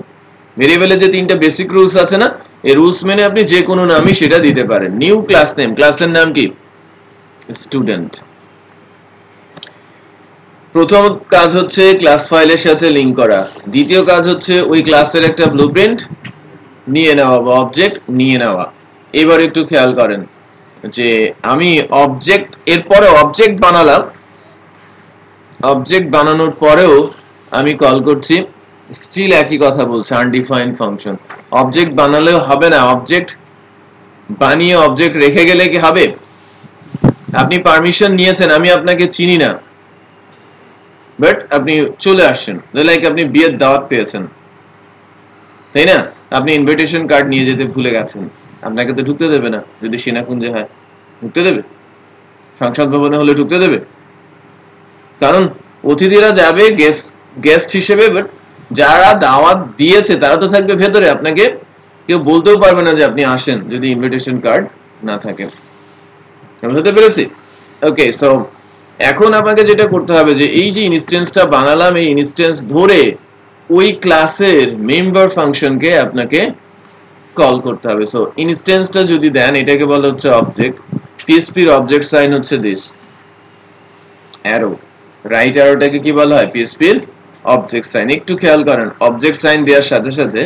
ভেরিয়েবলে যে তিনটা বেসিক রুলস আছে না, এই রুলস মেনে আপনি যে কোনো নামই সেটা দিতে পারেন। নিউ ক্লাস নেম, ক্লাসের নাম কি? স্টুডেন্ট। প্রথম কাজ হচ্ছে ক্লাস ফাইলের সাথে লিংক করা। দ্বিতীয় কাজ হচ্ছে ওই ক্লাসের একটা ব্লুপ্রিন্ট নিয়ে নেওয়া বা অবজেক্ট নিয়ে নেওয়া। এবার একটু খেয়াল করেন যে আমি অবজেক্ট, এরপরে অবজেক্ট বানালাম, অবজেক্ট বানানোর পরেও আমি কল করছি, স্টিল একই কথা বলছে, আনডিফাইন্ড ফাংশন। অবজেক্ট বানালেও হবে না, অবজেক্ট বানিয়ে অবজেক্ট রেখে গেলে কি হবে? আপনি পারমিশন নিয়েছেন, আমি আপনাকে চিনি না, বাট আপনি চলে আসছেন, লাইক আপনি বিয়ের দাওয়াত পেয়েছেন, তাই না? আপনি ইনভিটেশন কার্ড নিয়ে যেতে ভুলে গেছেন, আপনাকে তো ঢুকতে দেবে না। যদি সেনাকুঞ্জে হয় ঢুকতে দেবে? সংসদ ভবনে হলে ঢুকতে দেবে? কারণ অতিথিরা যাবে গেস্ট হিসেবে, বাট যারা দাওয়াত দিয়েছে তারা তো থাকবে ভেতরে, আপনাকে কেউ বলতেও পারবে না যে আপনি আসেন যদি ইনভিটেশন কার্ড না থাকে। বুঝতে পেরেছি? ওকে, সো এখন আপনাকে যেটা করতে হবে যে এই যে ইনস্ট্যান্সটা বানালাম, এই ইনস্ট্যান্স ধরে ওই ক্লাসের মেম্বার ফাংশনকে আপনাকে কল করতে হবে। সো ইনস্ট্যান্সটা যদি দেন, এটাকে বলা হচ্ছে অবজেক্ট। পিএসপির অবজেক্ট সাইন হচ্ছে দিস অ্যারো, রাইট অ্যারোটাকে কি বলা হয়? পিএসপির অবজেক্ট সাইন। একটু খেয়াল করেন, অবজেক্ট সাইন দেওয়ার সাথে সাথে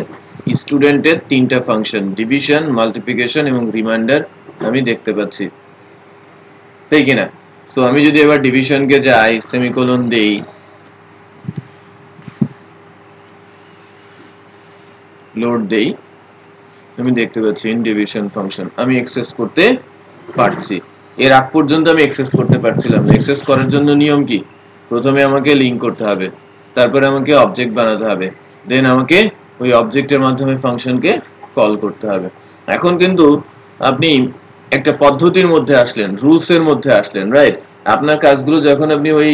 স্টুডেন্টের তিনটা ফাংশন, ডিভিশন, মাল্টিপ্লিকেশন এবং রিমাইন্ডার আমি দেখতে পাচ্ছি, তাই কিনা? সো আমি যদি এবার ডিভিশনকে যাই, সেমিকোলন দেই, লোড দেই, আমি দেখতে পাচ্ছি ইন ডিভিশন ফাংশন আমি অ্যাক্সেস করতে পারছি। এর আগ পর্যন্ত আমি অ্যাক্সেস করতে পারছিলাম না। অ্যাক্সেস করার জন্য নিয়ম কি? প্রথমে আমাকে লিংক করতে হবে, তারপরে আমাকে অবজেক্ট বানাতে হবে, দেন আমাকে ওই অবজেক্টের মাধ্যমে ফাংশনকে কল করতে হবে। এখন কিন্তু আপনি একটা পদ্ধতির মধ্যে আসলেন, রুলসের মধ্যে আসলেন, রাইট? আপনার কাজগুলো যখন আপনি ওই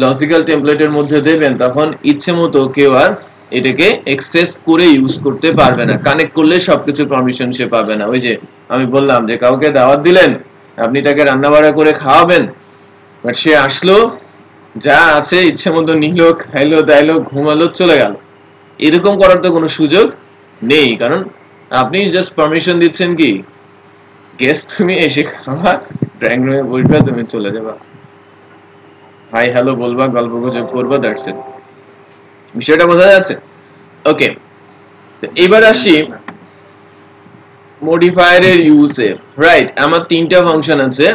লজিক্যাল টেমপ্লেটের মধ্যে দেবেন, তখন ইচ্ছে মতো কেউ আর এটাকে এক্সেস করে ইউজ করতে পারবে না। কানেক্ট করলে সবকিছু পারমিশন সে পাবে না। ওই যে আমি বললাম যে কাউকে দাওয়াত দিলেন, আপনি তাকে রান্না বাড়া করে খাওয়াবেন, বাট সে আসলো, যা আছে ইচ্ছে মতো নিল, খাইলো, দাইলো, ঘুমালো, চলে গেল। এরকম করার তো কোনো সুযোগ নেই, কারণ আপনি জাস্ট পারমিশন দিচ্ছেন কি, গেস্ট তুমি এসে খাওয়া, ড্রয়িং রুমে বসবে, তুমি চলে যাবা, হাই হ্যালো বলবা, গল্প গুজব করবা, দ্যাটস ইট। বিষয়টা বোঝা যাচ্ছে? ওকে, এবার আসি মডিফায়ারের ইউজে, রাইট? আমার তিনটা ফাংশন আছে।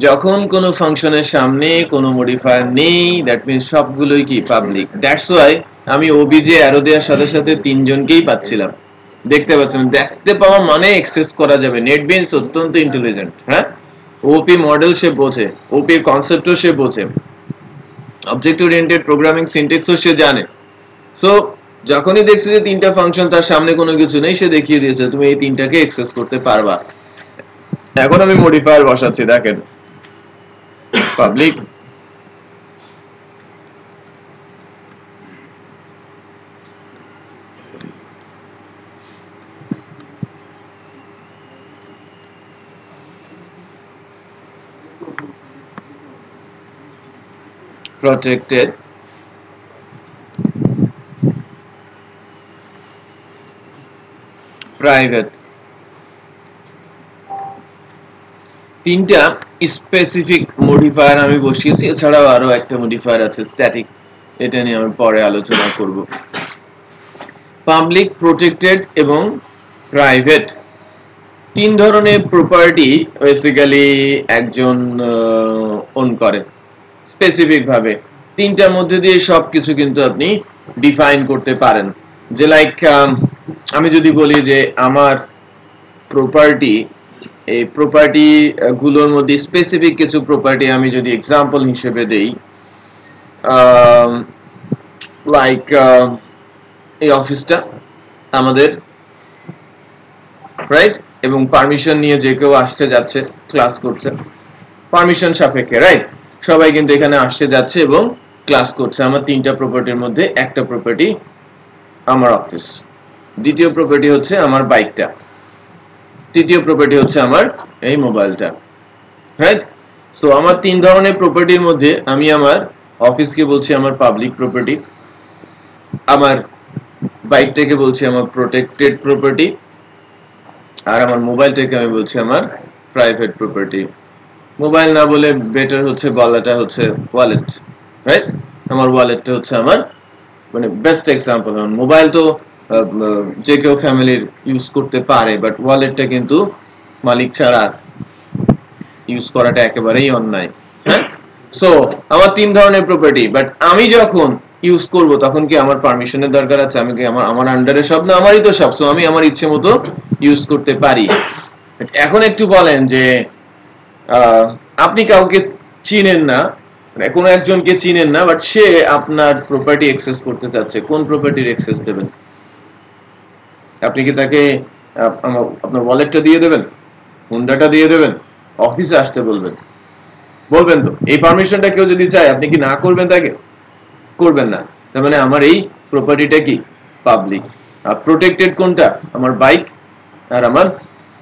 যখন কোনো ফাংশনের সামনে কোনো মডিফায়ার নেই, দ্যাট মিন্স সবগুলোই কি পাবলিক। দ্যাটস ওয়াই আমি ওবিজে অ্যারো দেওয়ার সাথে সাথে তিনজনকেই পাচ্ছিলাম। দেখতে পাচ্ছেন, দেখতে পাওয়া মানে অ্যাক্সেস করা যাবে। নেটবিনস অত্যন্ত ইন্টেলিজেন্ট, হ্যাঁ? ওপি মডেল সে বোঝে, ওপি কনসেপ্টও সে বোঝে, অবজেক্ট ওরিয়েন্টেড প্রোগ্রামিং সিনট্যাক্সও সে জানে। সো যখনই দেখছে যে তিনটা ফাংশন, তার সামনে কোনো কিছু নেই, সে দেখিয়ে দিয়েছে তুমি এই তিনটাকে অ্যাক্সেস করতে পারবা। এখন আমি মডিফায়ার বসাচ্ছি, দেখেন, পাবলিক protected, private। তিনটা স্পেসিফিক মডিফায়ার আমি বসিয়েছি, এছাড়াও আরো একটা মডিফায়ার আছে স্ট্যাটিক, এটা নিয়ে আমি পরে আলোচনা করব। পাবলিক, প্রোটেক্টেড এবং প্রাইভেট, তিন ধরনের প্রপার্টি বেসিক্যালি একজন ওন করে স্পেসিফিক ভাবে। তিনটার মধ্যে দিয়ে সবকিছু কিন্তু আপনি ডিফাইন করতে পারেন। যে লাইক আমি যদি বলি যে আমার প্রপার্টি, এই প্রপার্টি গুলোর মধ্যে স্পেসিফিক কিছু প্রপার্টি আমি যদি এক্সাম্পল হিসেবে দেই, লাইক এই অফিসটা আমাদের, রাইট? এবং পারমিশন নিয়ে যে কেউ আসতে যাচ্ছে, ক্লাস করছে, পারমিশন সাপেক্ষে, রাইট? সবাই কিন্তু এখানে আসতে যাচ্ছে এবং ক্লাস করছে। আমার তিনটা প্রপার্টির মধ্যে একটা প্রপার্টি আমার অফিস, দ্বিতীয় প্রপার্টি হচ্ছে আমার বাইকটা, তৃতীয় প্রপার্টি হচ্ছে আমার এই মোবাইলটা, রাইট? সো আমার তিন ধরনের প্রপার্টির মধ্যে আমি আমার অফিসকে বলছি আমার পাবলিক প্রপার্টি, আমার বাইকটাকে বলছি আমার প্রোটেক্টেড প্রপার্টি, আর আমার মোবাইলটাকে আমি বলছি আমার প্রাইভেট প্রপার্টি। মোবাইল না বলে বেটার হচ্ছে বলাটা হচ্ছে ওয়ালেট, রাইট? আমার ওয়ালেটটা হচ্ছে আমার মানে বেস্ট এক্সাম্পল। মোবাইল তো যে কেউ ফ্যামিলির ইউজ করতে পারে, বাট ওয়ালেটটা কিন্তু মালিক ছাড়া ইউজ করাটা একেবারেই অন্যায়। হ্যাঁ, সো আমার 3 ধরনের প্রপার্টি, বাট আমি যখন ইউজ করব তখন কি আমার পারমিশনের দরকার আছে? আমি কি আমার আন্ডারে সব না আমারই তো সব, সো আমি আমার ইচ্ছে মতো ইউজ করতে পারি। এখন একটু বলেন যে আপনি কাউকে চিনেন না, কোনো একজনকে চিনেন না, বাট সে আপনার প্রপার্টি অ্যাক্সেস করতে চাচ্ছে, কোন প্রপার্টির অ্যাক্সেস দেবেন? আপনি কি তাকে আপনার ওয়ালেটটা দিয়ে দেবেন, হুন্ডাটা দিয়ে দেবেন, অফিসে আসতে বলবেন? বলবেন তো। এই পারমিশনটা কেউ যদি চায় আপনি কি না করবেন? তাকে করবেন না। তার মানে আমার এই প্রপার্টিটা কি পাবলিক। আর প্রোটেক্টেড কোনটা? আমার বাইক, আর আমার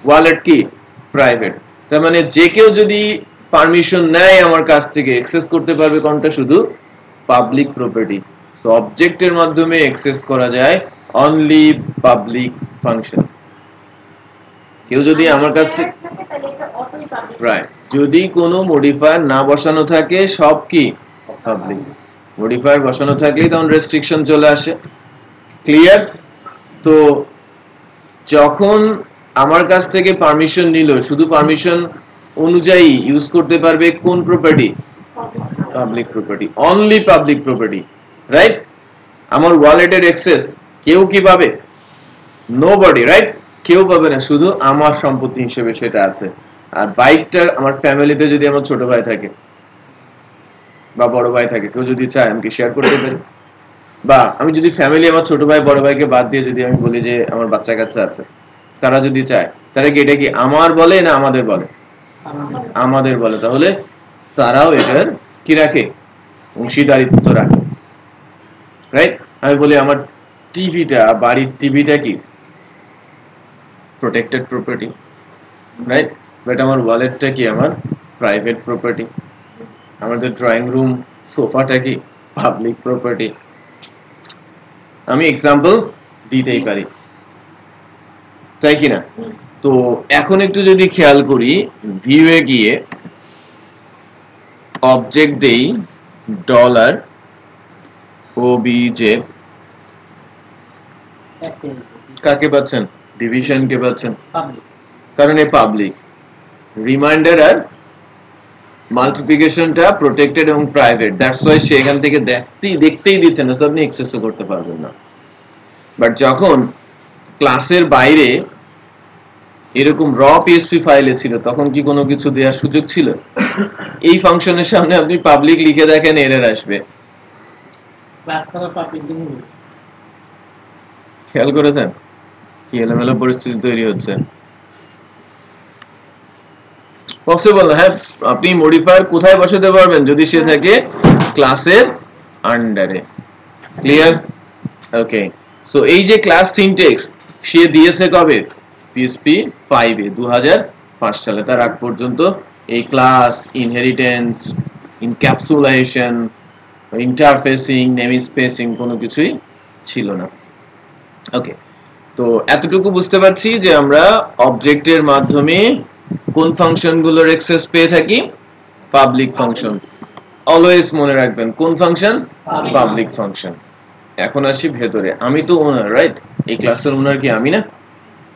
ওয়ালেট কি প্রাইভেট। তার মানে যে কেউ যদি পারমিশন নেয় আমার কাছ থেকে অ্যাক্সেস করতে পারবে কোনটা? শুধু পাবলিক প্রপার্টি। সো অবজেক্টের মাধ্যমে অ্যাক্সেস করা যায় অনলি পাবলিক ফাংশন। কেউ যদি আমার কাছ থেকে রাইট, যদি কোনো মডিফায়ার না বসানো থাকে সব কি পাবলিক। মডিফায়ার বসানো থাকলেই তখন রেস্ট্রিকশন চলে আসে। ক্লিয়ার? তো যখন আমার কাছ থেকে পারমিশন নিল, শুধু পারমিশন অনুযায়ী ইউজ করতে পারবে কোন property? Public property, only public property, right? আমার ওয়ালেটের অ্যাক্সেস কেউ কি পাবে? Nobody, right? কেউ পাবে না, শুধু আমার সম্পত্তি হিসেবে সেটা আছে। আর বাইকটা আমার ফ্যামিলিতে যদি আমার ছোট ভাই থাকে বা বড় ভাই থাকে, কেউ যদি চায় আমি কি শেয়ার করতে পারি? বা আমি যদি ফ্যামিলি আমার ছোট ভাই বড় ভাইকে বাদ দিয়ে যদি আমি বলি যে আমার বাচ্চা কাচ্চা আছে, তারা যদি চায়, তারা কি এটা কি আমার বলে না আমাদের বলে? আমাদের বলে। তাহলে তারাও এটার কি রাখে? অংশীদারিত্ব রাখে, রাইট? আমি বলি আমার টিভিটা, বাড়ির টিভিটা কি প্রোটেক্টেড প্রপার্টি, রাইট? বাট আমার ওয়ালেটটা কি আমার প্রাইভেট প্রপার্টি। আমাদের ড্রয়িং রুম সোফাটা কি পাবলিক প্রপার্টি। আমি এক্সাম্পল দিতেই পারি, তাই কি না? তো এখন একটু যদি খেয়াল করি, ভিউয়ে গিয়ে অবজেক্ট দেই ডলার ওবিজে, কাকে পাচ্ছেন? ডিভিশন কে পাচ্ছেন, কারণ এ পাবলিক। রিমাইন্ডার আর মাল্টিপ্লিকেশনটা প্রোটেক্টেড এবং প্রাইভেট, দ্যাটস ওয়াই সে এখান থেকে দেখতেই দিচ্ছে না, আপনি অ্যাক্সেসও করতে পারবেন না। বাট যখন ক্লাসের বাইরে এরকম র পিএসপি ফাইলে ছিল, তখন কি কোনো কিছু দেওয়ার সুযোগ ছিল? এই ফাংশনের সামনে আপনি পাবলিক লিখে দেখেন, এরর আসবে। খেয়াল করেছেন কি এলোমেলো পরিস্থিতি তৈরি হচ্ছে? পসিবল না। হ্যাঁ, আপনি মডিফায়ার কোথায় বসাতে পারবেন? যদি সে থাকে ক্লাসের আন্ডারে। ক্লিয়ার? ওকে, সো এই যে ক্লাস সিনট্যাক্স সে দিয়েছে কবে? পিএসপি 5 এ 2005 সালে। তার আগ পর্যন্ত এই class, inheritance, encapsulation, interfacing, name spacing কোনো কিছুই ছিল না। ওকে, তো এতটুকু বুঝতে পারছি যে আমরা অবজেক্টের মাধ্যমে কোন ফাংশনগুলোর অ্যাক্সেস পেয়ে থাকি? Public function. অলওয়েজ মনে রাখবেন কোন ফাংশন? Public function. এখন আসি ভেতরে। আমি তো ওনার, রাইট? এই ক্লাসের ওনার কি আমি না?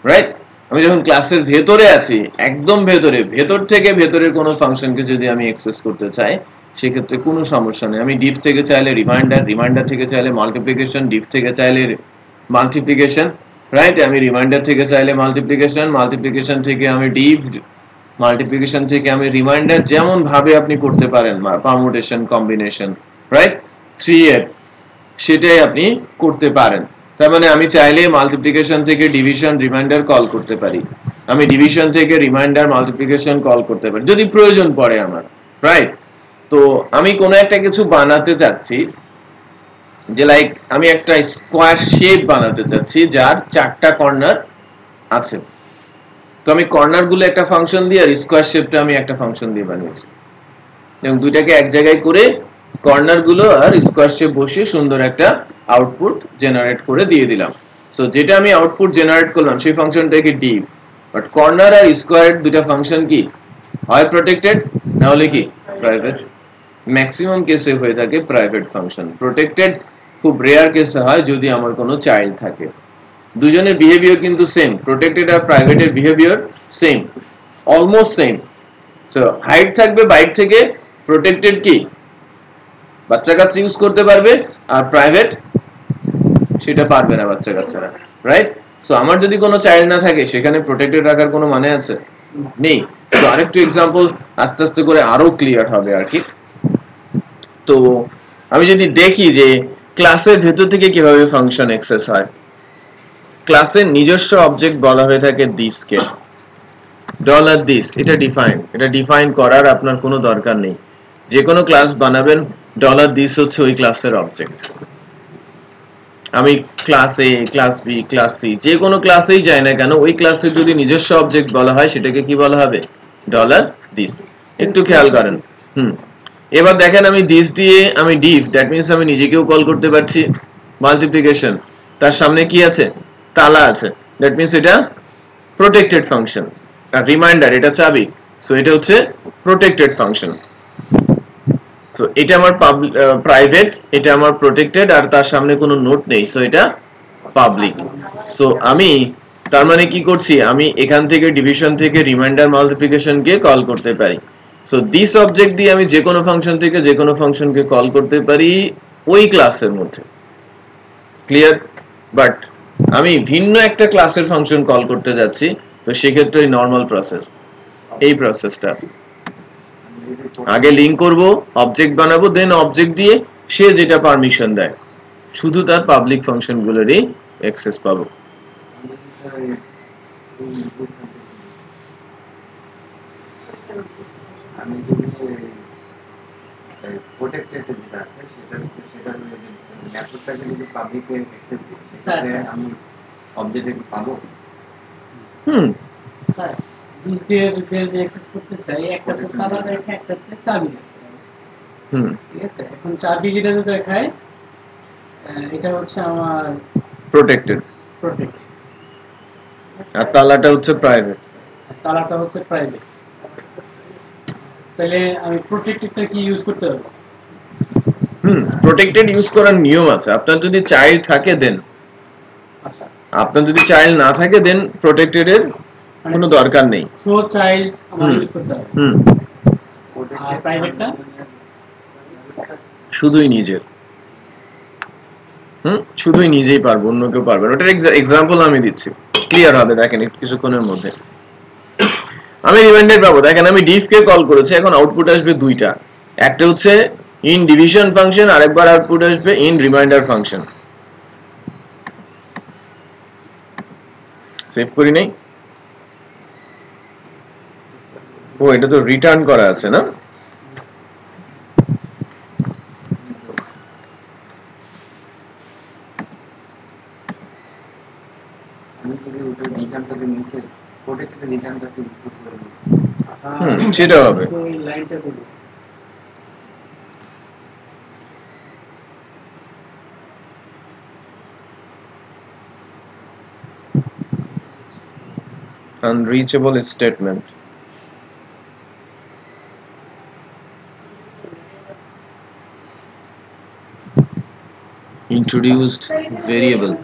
রাইট? আমি যখন ক্লাসের ভেতরে আছি, একদম ভেতরে, ভেতর থেকে ভেতরের কোনো ফাংশনকে যদি আমি অ্যাক্সেস করতে চাই, সেক্ষেত্রে কোনো সমস্যা নেই। আমি ডিফ থেকে চাইলে রিমাইন্ডার, রিমাইন্ডার থেকে চাইলে মাল্টিপ্লিকেশন, ডিফ থেকে চাইলে মাল্টিপ্লিকেশন, রাইট? আমি রিমাইন্ডার থেকে চাইলে মাল্টিপ্লিকেশন, মাল্টিপ্লিকেশন থেকে আমি ডিফ, মাল্টিপ্লিকেশন থেকে আমি রিমাইন্ডার, যেমন ভাবে আপনি করতে পারেন, পারমুটেশন, কম্বিনেশন, রাইট? 3 এর সেটাই আপনি করতে পারেন। তার মানে আমি চাইলে মাল্টিপ্লিকেশন থেকে ডিভিশন, রিমাইন্ডার কল করতে পারি। আমি ডিভিশন থেকে রিমাইন্ডার, মাল্টিপ্লিকেশন কল করতে পারি যদি প্রয়োজন পড়ে আমার, রাইট? তো আমি কোনো একটা কিছু বানাতে চাচ্ছি, যে লাইক আমি একটা স্কোয়ার শেপ বানাতে চাচ্ছি যার 4টা কর্নার আছে। তো আমি কর্নার গুলো একটা ফাংশন দিয়ে, আর স্কোয়ার শেপটা আমি একটা ফাংশন দিয়ে বানিয়েছি, এবং দুইটাকে এক জায়গায় করে কর্নার গুলো আর স্কোয়ার শেপ বসে সুন্দর একটা আউটপুট জেনারেট করে দিয়ে দিলাম। সো যেটা আমি আউটপুট জেনারেট করলাম সেই ফাংশনটাকে ডিভ, বাট কর্নার আর স্কোয়ার দুটো ফাংশন কি হয় প্রটেক্টেড না হলে কি প্রাইভেট। ম্যাক্সিমাম কেসে হয়ে থাকে প্রাইভেট ফাংশন। প্রটেক্টেড খুব রেয়ার কেসে হয় যদি আমার কোনো চাইল্ড থাকে। দুজনের বিহেভিয়ার কিন্তু সেম, প্রটেক্টেড আর প্রাইভেটের behaviour same, almost same. So হাইট থাকবে বাইট থেকে, প্রটেক্টেড কি বাচ্চা কাচ্চা ইউজ করতে পারবে আর প্রাইভেট সেটা পারবে না বাচ্চা কাচ্চারা, রাইট? সো আমার যদি কোনো চাইল্ড না থাকে সেখানে প্রটেক্টেড রাখার কোনো মানে আছে নেই। তো আরেকটু এক্সাম্পল আস্তে আস্তে করে আরো ক্লিয়ার হবে আর কি। তো আমি যদি দেখি যে ক্লাসের ভেতর থেকে কিভাবে ফাংশন অ্যাক্সেস হয়, ক্লাসের নিজস্ব অবজেক্ট বলা হয়ে থাকে দিস কে, ডলার দিস, এটা ডিফাইন করার আপনার কোনো দরকার নেই। যে কোনো ক্লাস বানাবেন ডলার দিস হচ্ছে ওই ক্লাসের অবজেক্ট। আমি ক্লাস এ, ক্লাস বি, ক্লাস সি যে কোনো ক্লাসেই যাই না কেন, ওই ক্লাসের যদি নিজস্ব অবজেক্ট বলা হয় সেটাকে কি বলা হবে? Dollar this. একটু খেয়াল করেন। এবার দেখেন আমি দিস দিয়ে আমি ডিভ, দ্যাট মিন্স আমি নিজেকেও কল করতে পারছি। মাল্টিপ্লিকেশন, তার সামনে কি আছে? তালা আছে, দ্যাট মিন্স এটা প্রোটেক্টেড ফাংশন। আর রিমাইন্ডার, এটা চাবি, সো এটা হচ্ছে প্রোটেক্টেড ফাংশন। সো এটা আমার প্রাইভেট, এটা আমার প্রোটেক্টেড, আর তার সামনে কোনো নোট নেই, সো এটা পাবলিক। সো আমি তার মানে কি করছি, আমি এখান থেকে ডিভিশন থেকে রিমাইন্ডার মাল্টিপ্লিকেশনকে কল করতে পারি। সো দিস অবজেক্ট দিয়ে আমি যে কোনো ফাংশন থেকে যে কোনো ফাংশনকে কল করতে পারি ওই ক্লাসের মধ্যে, ক্লিয়ার? বাট আমি ভিন্ন একটা ক্লাসের ফাংশন কল করতে যাচ্ছি, তো সেক্ষেত্রে ওই নর্মাল প্রসেস, এই প্রসেসটা আগে লিংক করব, অবজেক্ট বানাবো, দেন অবজেক্ট দিয়ে সে যেটা পারমিশন দেয় শুধু তার পাবলিক ফাংশনগুলোরই অ্যাক্সেস পাবো। আমি যদি প্রোটেক্টেড যেটা আছে সেটা ল্যাপটপটাকে যদি পাবলিকে অ্যাক্সেস দিই সেটাতে আমি অবজেক্ট পাবো। স্যার দিস দিয়ে যদি অ্যাক্সেস করতে চাই, একটা তো তালা রেখে একটাতে চাবি রাখতে হবে। ঠিক আছে, এখন চাবি যেটা দেখায় এটা হচ্ছে আমার প্রোটেক্টেড, আর তালাটা হচ্ছে প্রাইভেট। তাহলে আমি প্রোটেক্টেডটা কি ইউজ করতে হবে? প্রোটেক্টেড ইউজ করার নিয়ম আছে। আপনার যদি চাইল্ড থাকে দেন, আচ্ছা, আপনার যদি চাইল্ড না থাকে দেন প্রোটেক্টেড এর কোনো দরকার নেই। সো চাইল্ড আমার ইউজ করতে হবে। আর প্রাইভেটটা শুধুই নিজের, শুধুই নিজেই পারবো, অন্য কেউ পারবে না। ওটার এক্সাম্পল আমি দিচ্ছি, ক্লিয়ার হবে। দেখেন কিছুক্ষণের মধ্যে আমি রিমাইন্ডার পাবো। দেখেন আমি ডিভ কে কল করেছি, এখন আউটপুট আসবে দুইটা, একটা হচ্ছে ইন ডিভিশন ফাংশন, আরেকবার আউটপুট আসবে ইন রিমাইন্ডার ফাংশন। সেভ করি নাই? ও এটা তো রিটার্ন করা আছে না? সেটা হবে। Unreachable statement. Introduced variable.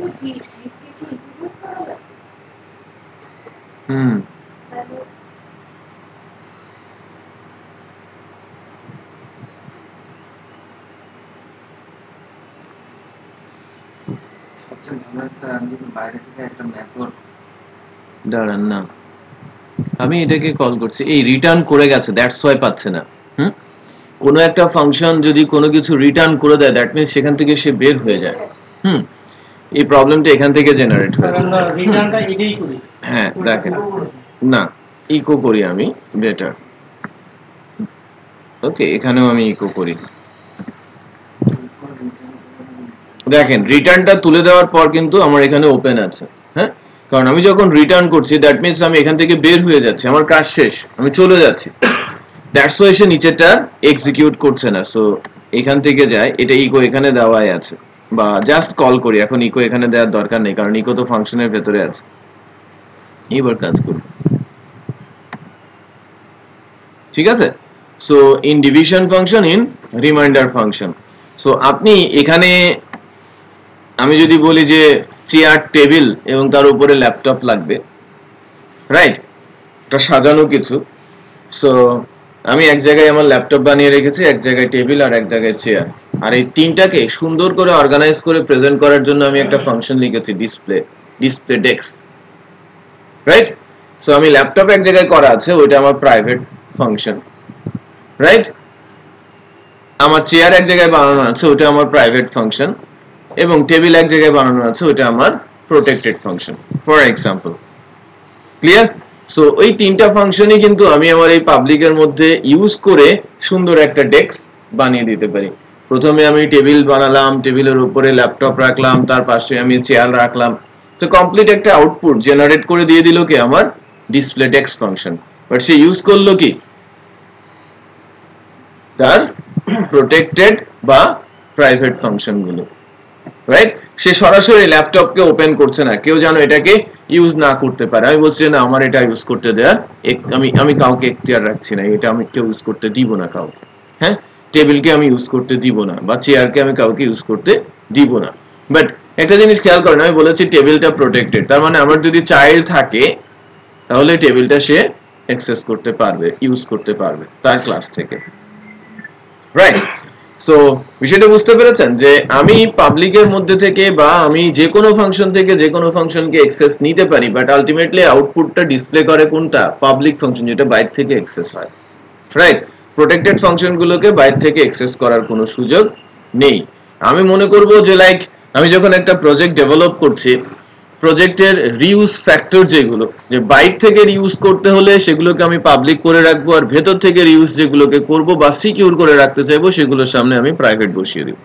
দাঁড়ান না, আমি এটাকে কল করছি, এই রিটার্ন করে গেছে, দ্যাটস ওয়াই পাচ্ছে না। কোনো একটা ফাংশন যদি কোনো কিছু রিটার্ন করে দেয়, দ্যাট মিন্স সেখান থেকে সে বের হয়ে যায়। এই প্রবলেমটা এখান থেকে জেনারেট হয়েছে। রিটার্নটা এটাই করি। হ্যাঁ দেখেন, না ইকো করি আমি, বেটার। ওকে, এখানেও আমি ইকো করি। দেখেন রিটার্নটা তুলে দেওয়ার পর কিন্তু আমার এখানে ওপেন আছে। হ্যাঁ, কারণ আমি যখন রিটার্ন করছি দ্যাট মিন্স আমি এখান থেকে বের হয়ে যাচ্ছি, আমার কাজ শেষ, আমি চলে যাচ্ছি। দ্যাটস ওয়াই সে নিচেটা এক্সিকিউট করছে না। সো এখান থেকে যায়, এটা ইকো এখানে দেওয়াই আছে, বা জাস্ট কল করি, এখন ইকো এখানে দেওয়ার দরকার নেই কারণ ইকো তো ফাংশনের ভেতরে আছে। এবার কাজ করব, ঠিক আছে। So in division function, in reminder function, so আপনি এখানে আমি যদি বলি যে চেয়ার টেবিল এবং তার উপরে ল্যাপটপ লাগবে, রাইট, এটা সাজানো কিছু। সো আমি এক জায়গায় আমার ল্যাপটপ বানিয়ে রেখেছি, এক জায়গায় টেবিল আর এক জায়গায় চেয়ার, আর এই তিনটাকে সুন্দর করে অর্গানাইজ করে প্রেজেন্ট করার জন্য আমি একটা ফাংশন লিখেছি ডিসপ্লে ডেস্ক, রাইট। সো আমি ল্যাপটপ এক জায়গায় করা আছে, ওইটা আমার প্রাইভেট ফাংশন, রাইট। আমার চেয়ার এক জায়গায় বানানো আছে, ওটা আমার প্রাইভেট ফাংশন, এবং টেবিল এক জায়গায় বানানো আছে, ওটা আমার protected function, for example. Clear? So ওই তিনটা ফাংশনই কিন্তু আমি আমার এই পাবলিকের মধ্যে ইউজ করে সুন্দর একটা ডেস্ক বানিয়ে দিতে পারি। প্রথমে আমি টেবিল বানালাম, টেবিলের উপরে ল্যাপটপ রাখলাম, তার পাশে আমি চেয়ার রাখলাম, সো কমপ্লিট একটা আউটপুট জেনারেট করে দিয়ে দিল কি আমার display desk function. But say use করলো কি তার প্রোটেক্টেড বা প্রাইভেট ফাংশন গুলো, রাইট। সে সরাসরি ল্যাপটপকে ওপেন করছে না, কেউ যেন এটাকে ইউজ না করতে পারে। আমি বলছি না আমার এটা ইউজ করতে দেওয়ার আমি কাউকে এখতিয়ার রাখছি না, এটা আমি কেউ ইউজ করতে দিব না কাউকে। হ্যাঁ, টেবিলকে আমি ইউজ করতে দিব না, বা চেয়ারকে আমি কাউকে ইউজ করতে দিব না। বাট একটা জিনিস খেয়াল করেন, আমি বলেছি টেবিলটা প্রোটেক্টেড, তার মানে আমার যদি চাইল্ড থাকে তাহলে টেবিলটা সে অ্যাক্সেস করতে পারবে, ইউজ করতে পারবে তার ক্লাস থেকে, রাইট। সো বিষয়টা বুঝতে পেরেছেন যে আমি পাবলিকের মধ্যে থেকে বা আমি যে কোনো ফাংশন থেকে যে কোনো ফাংশনকে অ্যাক্সেস নিতে পারি, বাট আলটিমেটলি আউটপুটটা ডিসপ্লে করে কোনটা, পাবলিক ফাংশন, যেটা বাইরে থেকে অ্যাক্সেস হয়, রাইট। প্রোটেক্টেড ফাংশনগুলোকে বাইরে থেকে অ্যাক্সেস করার কোনো সুযোগ নেই। আমি মনে করব যে লাইক আমি যখন একটা প্রজেক্ট ডেভেলপ করছি, প্রজেক্টের রিউজ ফ্যাক্টর যেগুলো, যে বাইরে থেকে রিউজ করতে হলে সেগুলোকে আমি পাবলিক করে রাখবো, আর ভেতর থেকে রিউজ যেগুলোকে করব বা সিকিউর করে রাখতে চাইবো সেগুলোর সামনে আমি প্রাইভেট বসিয়ে দেব,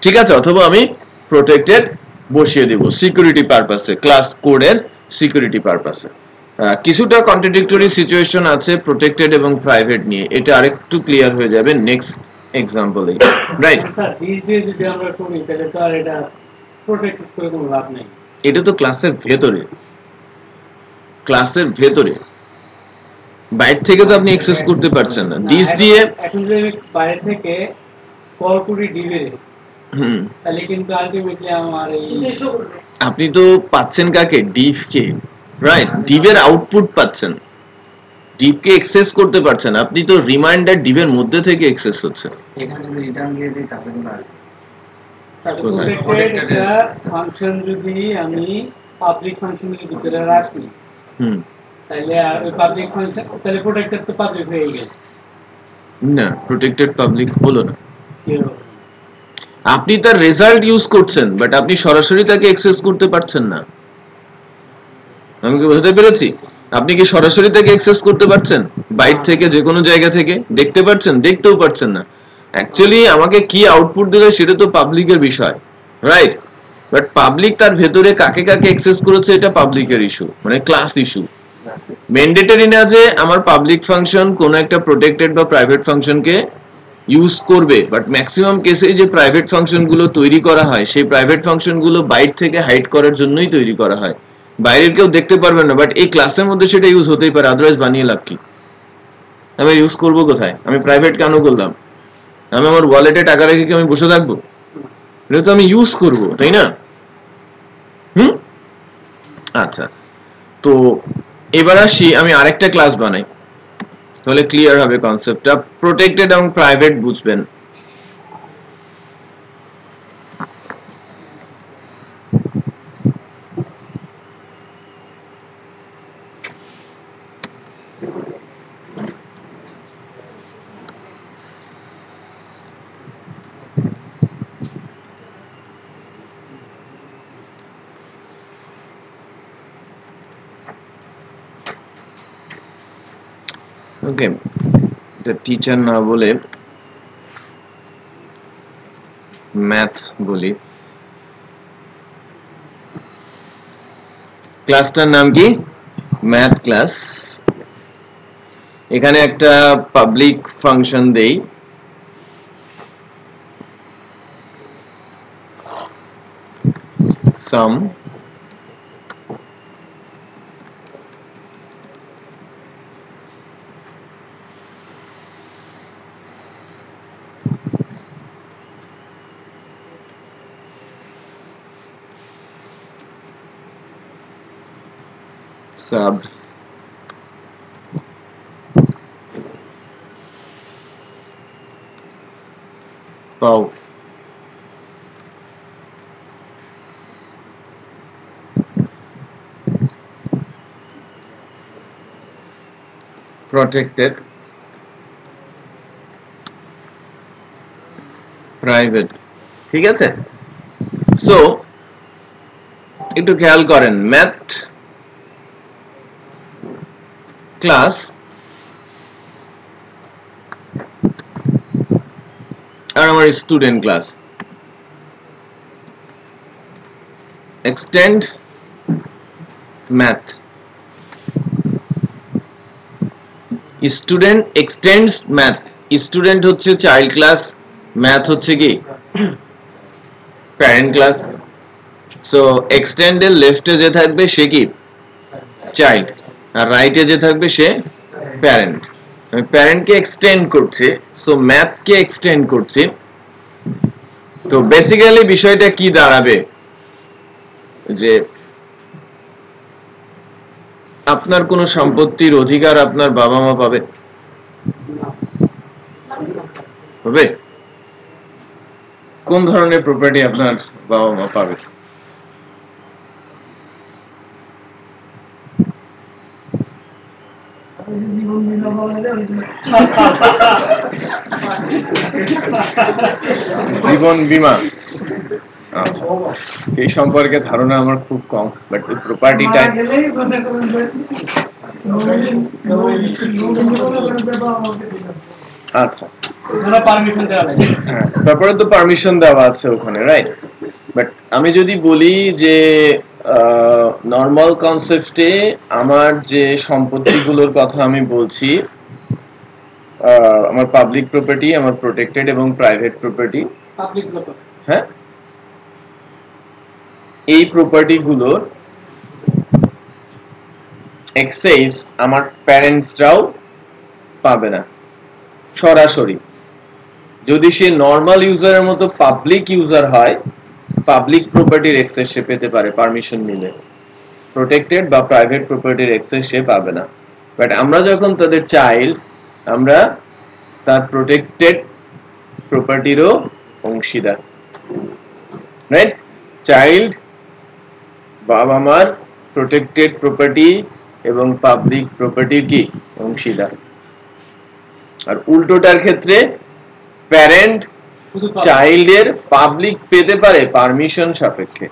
ঠিক আছে, অথবা আমি প্রোটেক্টেড বসিয়ে দেব সিকিউরিটি পারপাসে, ক্লাস কোডের সিকিউরিটি পারপাসে। কিছুটা কন্ট্রাডিক্টরি সিচুয়েশন আছে প্রোটেক্টেড এবং প্রাইভেট নিয়ে, এটা আরেকটু ক্লিয়ার হয়ে যাবে নেক্সট এক্সাম্পলে, রাইট। স্যার দিস দিয়ে যদি আমরা করি তাহলে তো আর এটা প্রোটেক্টেড করে কোনো লাভ নেই। এটা তো ক্লাসের ভেতরে, ক্লাসের ভেতরে, বাইরে থেকে তো আপনি অ্যাক্সেস করতে পারছেন না। দিস দিয়ে এখন যদি আমি বাইরে থেকে কল করি ডিভে, তাহলে কিন্তু আলটিমেটলি আমার এই আপনি তো পাচ্ছেন কাকে, ডিভ কে, রাইট। ডিভের আউটপুট পাচ্ছেন, ডিভ কে অ্যাক্সেস করতে পারছেন, আপনি তো রিমাইন্ডার ডিভের মধ্যে থেকে অ্যাক্সেস হচ্ছে। এখানে যদি রিটার্ন দিয়ে দিই তাহলে প্রোটেক্টেড ফাংশন যদি আমি পাবলিক ফাংশনের ভিতরে রাখি, তাহলে আর ওই পাবলিক ফাংশন, তাহলে প্রোটেক্টেড তো পাবলিক হয়ে গেল না, প্রোটেক্টেড পাবলিক হলো না। আপনি তার রেজাল্ট ইউজ করছেন, বাট আপনি সরাসরি তাকে অ্যাক্সেস করতে পারছেন না। আমি কি বুঝতে পেরেছি? আপনি কি সরাসরি তাকে অ্যাক্সেস করতে পারছেন বাইরে থেকে, যে কোনো জায়গা থেকে দেখতে পারছেন? দেখতেও পারছেন না। অ্যাকচুয়ালি আমাকে কি আউটপুট দিলে সেটা তো পাবলিকের বিষয়, রাইট। বাট পাবলিক তার ভেতরে কাকে কাকে অ্যাক্সেস করেছে এটা পাবলিকের ইস্যু, মানে ক্লাস ইস্যু। ম্যান্ডেটরি না যে আমার পাবলিক ফাংশন কোন একটা প্রোটেক্টেড বা প্রাইভেট ফাংশনকে ইউজ করবে, বাট ম্যাক্সিমাম কেসে যে প্রাইভেট ফাংশনগুলো তৈরি করা হয় সেই প্রাইভেট ফাংশনগুলো বাইরে থেকে হাইড করার জন্যই তৈরি করা হয়, বাইরের কেউ দেখতে পারবে না। বাট এই ক্লাসের মধ্যে সেটা ইউজ হতেই পারে, আদারওয়াইজ বানিয়ে লাভ কি? আমি ইউজ করবো কোথায়? আমি প্রাইভেট কেন করলাম? আমি আমার ওয়ালেটে টাকা রেখে কি আমি বসে থাকবো? এটা তো আমি ইউজ করবো, তাই না? আচ্ছা, তো এবার আসি, আমি আরেকটা ক্লাস বানাই, তাহলে ক্লিয়ার হবে কনসেপ্টটা। প্রোটেক্টেড এবং প্রাইভেট বুঝবেন। ওকে, টিচার না বলে ম্যাথ বলি। ক্লাসটার নাম কি? Math class. এখানে একটা পাবলিক ফাংশন দেই, sum sub pow protected private ঠিক আছে সো একটু খেয়াল করেন ম্যাথ ক্লাস আর আমার student class extend math student extends math student হচ্ছে চাইল্ড ক্লাস ম্যাথ হচ্ছে কি প্যারেন্ট ক্লাস সো এক্সটেন্ডের লেফটে যে থাকবে সে কি চাইল্ড আর রাইটে যে থাকবে সে প্যারেন্ট আমি প্যারেন্টকে এক্সটেন্ড করছি সো ম্যাথকে এক্সটেন্ড করছি তো বেসিক্যালি বিষয়টা কি দাঁড়াবে যে আপনার কোন সম্পত্তির অধিকার আপনার বাবা মা পাবে হবে কোন ধরনের প্রপার্টি আপনার বাবা মা পাবে জীবন বীমা আচ্ছা এই সম্পর্কে ধারণা আমার খুব কম বাট এই প্রপার্টিটা আচ্ছা ওরা পারমিশন দেওয়া লাগে হ্যাঁ তারপরে তো পারমিশন দেওয়া আছে ওখানে রাইট বাট আমি যদি বলি যে নরমাল কনসেপ্টে আমার যে সম্পত্তিগুলোর কথা আমি বলছি আমার পাবলিক প্রপার্টি আমার প্রোটেক্টেড এবং প্রাইভেট প্রপার্টি পাবলিক প্রপার্টি হ্যাঁ এই প্রপার্টি গুলোর এক্সেস আমার প্যারেন্টসরাও পাবে না সরাসরি যদি সে নরমাল ইউজারের মতো পাবলিক ইউজার হয় পাবলিক প্রপার্টির এক্সেস সে পেতে পারে পারমিশন নিলে প্রোটেক্টেড বা প্রাইভেট প্রপার্টির এক্সেস সে পাবে না বাট আমরা যখন তাদের চাইল্ড আমরা তার প্রোটেক্টেড প্রপার্টিরও অংশীদার রাইট চাইল্ড বাবা মার প্রোটেক্টেড প্রপার্টি এবং পাবলিক প্রপার্টির কি অংশীদার আর উল্টোটার ক্ষেত্রে প্যারেন্ট চাইল্ডের পাবলিক পেতে পারে পারমিশন সাপেক্ষে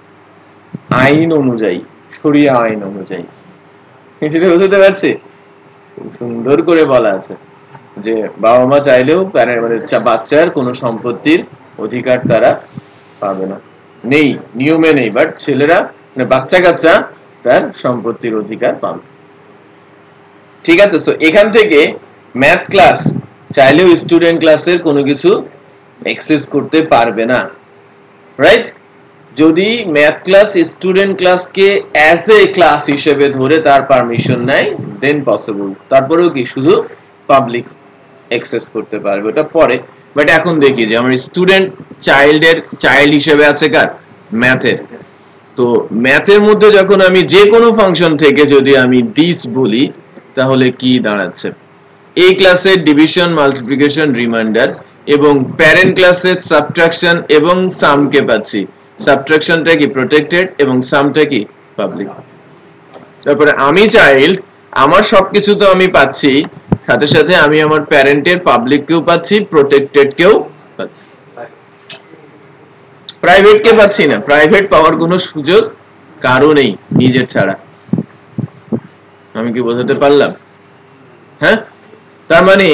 আইন অনুযায়ী শরিয়া আইন অনুযায়ী সেটা বুঝতে পারছি সুন্দর করে বলা আছে যে বাবা মা চাইলেও প্যারেন্ট মানে বাচ্চার কোনো সম্পত্তির অধিকার তারা পাবে না নেই নিয়মে নেই বাট ছেলেরা মানে বাচ্চা কাচ্চা তার সম্পত্তির অধিকার পাবে ঠিক আছে সো এখান থেকে ম্যাথ ক্লাস চাইলেও স্টুডেন্ট ক্লাসের কোনো কিছু অ্যাক্সেস করতে পারবে না রাইট যদি ম্যাথ ক্লাস স্টুডেন্ট ক্লাসকে অ্যাজ এ ক্লাস হিসেবে ধরে তার পারমিশন নেয় দেন পসিবল তারপরেও কি শুধু পাবলিক অ্যাক্সেস করতে পারবে ওটা পরে বাট এখন দেখি যে আমার স্টুডেন্ট চাইল্ডের চাইল্ড হিসেবে আছে কার ম্যাথের তো ম্যাথের মধ্যে যখন আমি যে কোনো ফাংশন থেকে যদি আমি দিস বলি তাহলে কি দাঁড়াচ্ছে এই ক্লাসের ডিভিশন মাল্টিপ্লিকেশন রিমাইন্ডার এবং প্যারেন্ট ক্লাসের সাবট্রাকশন এবং সামকে পাচ্ছি সাবট্রাকশনটা কি প্রোটেক্টেড এবং সামটা কি পাবলিক তারপরে আমি চাইল্ড আমার সবকিছু তো আমি পাচ্ছি সাথে সাথে আমি আমার প্যারেন্টের পাবলিক কেও পাচ্ছি প্রোটেক্টেড কেও পাচ্ছি প্রাইভেট কে পাচ্ছি না প্রাইভেট পাওয়ার কোনো সুযোগ কারো নেই নিজের ছাড়া আমি কি বোঝাতে পারলাম হ্যাঁ তার মানে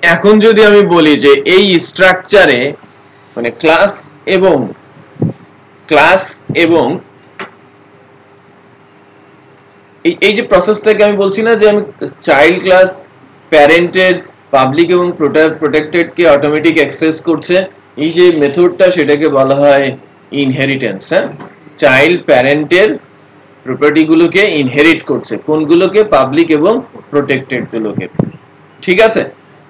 এখন যদি আমি বলি যে এই স্ট্রাকচারে মানে ক্লাস এবং এই যে প্রসেসটাকে আমি বলছি না যে আমি চাইল্ড ক্লাস প্যারেন্টের পাবলিক এবং প্রোটেক্টেড কে অটোমেটিক অ্যাক্সেস করছে এই যে মেথডটা সেটাকে বলা হয় ইনহেরিটেন্স হ্যাঁ চাইল্ড প্যারেন্টের প্রপার্টি গুলোকে ইনহেরিট করছে, কোনগুলোকে? পাবলিক এবং প্রোটেক্টেড গুলোকে। ঠিক আছে?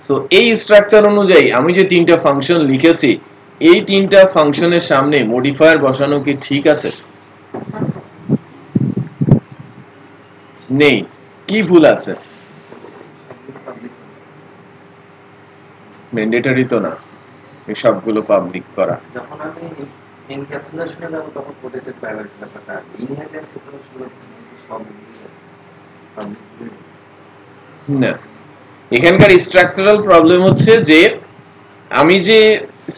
সো এই স্ট্রাকচার অনুযায়ী আমি যে তিনটা ফাংশন লিখেছি, এই তিনটা ফাংশনের সামনে মডিফায়ার বসানো কি ঠিক আছে? নেই। কি ভুল আছে? ম্যান্ডেটরি তো না এই সবগুলো পাবলিক করা। যখন আমি এনক্যাপসুলেশনে যাব তখন প্রোটেক্টেড প্রাইভেট ব্যাপারটা ইনহেরিটেন্স এগুলো সব পাবলিক না, এখানকার স্ট্রাকচারাল প্রবলেম হচ্ছে যে আমি যে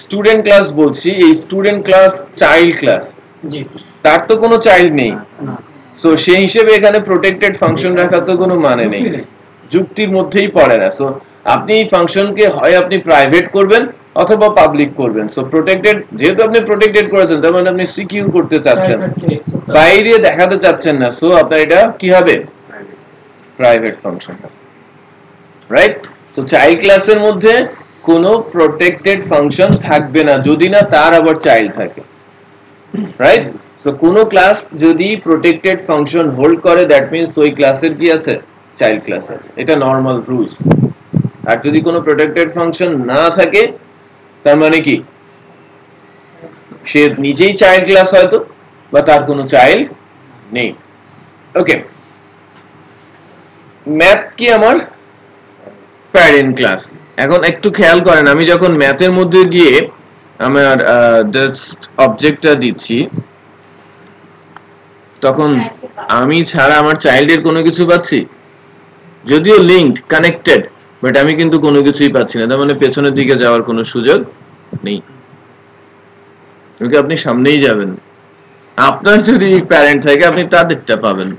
স্টুডেন্ট ক্লাস বলছি, এই স্টুডেন্ট ক্লাস চাইল্ড ক্লাস, জি তার তো কোনো চাইল্ড নেই। না সো সেই হিসেবে এখানে প্রোটেক্টেড ফাংশন রাখার তো কোনো মানে নেই, যুক্তির মধ্যেই পড়ে না। সো আপনি এই ফাংশনকে হয় আপনি প্রাইভেট করবেন অথবা পাবলিক করবেন। সো প্রোটেক্টেড, যেহেতু আপনি প্রোটেক্টেড করেছেন তার মানে আপনি সিকিউর করতে চাচ্ছেন, বাইরে দেখাতে চাচ্ছেন না। সো আপনার এটা কি হবে? Private function, right? So child ক্লাসের মধ্যে কোনো প্রোটেক্টেড ফাংশন থাকবে না যদি না তার আবার চাইল্ড থাকে, রাইট? সো কোনো ক্লাস যদি প্রোটেক্টেড ফাংশন হোল্ড করে, দ্যাট মিন্স ওই ক্লাসের কি আছে? চাইল্ড ক্লাস আছে। এটা নরমাল রুলস। আর যদি কোনো প্রোটেক্টেড ফাংশন না থাকে তার মানে কি? সে নিজেই চাইল্ড ক্লাস হয়তো, বা তার কোনো চাইল্ড নেই। ওকে, ম্যাথ কি আমার প্যারেন্ট ক্লাস। এখন একটু খেয়াল করেন, আমি যখন ম্যাথের মধ্যে গিয়ে আমার জাস্ট অবজেক্টটা দিচ্ছি, তখন আমি ছাড়া আমার চাইল্ডের কোনো কিছু পাচ্ছি, যদিও লিঙ্কড কানেক্টেড, বাট আমি কিন্তু কোনো কিছুই পাচ্ছি না। তার মানে পেছনের দিকে যাওয়ার কোনো সুযোগ নেই। ওকে, আপনি সামনেই যাবেন। আপনার যদি প্যারেন্ট থাকে আপনি তাদেরটা পাবেন,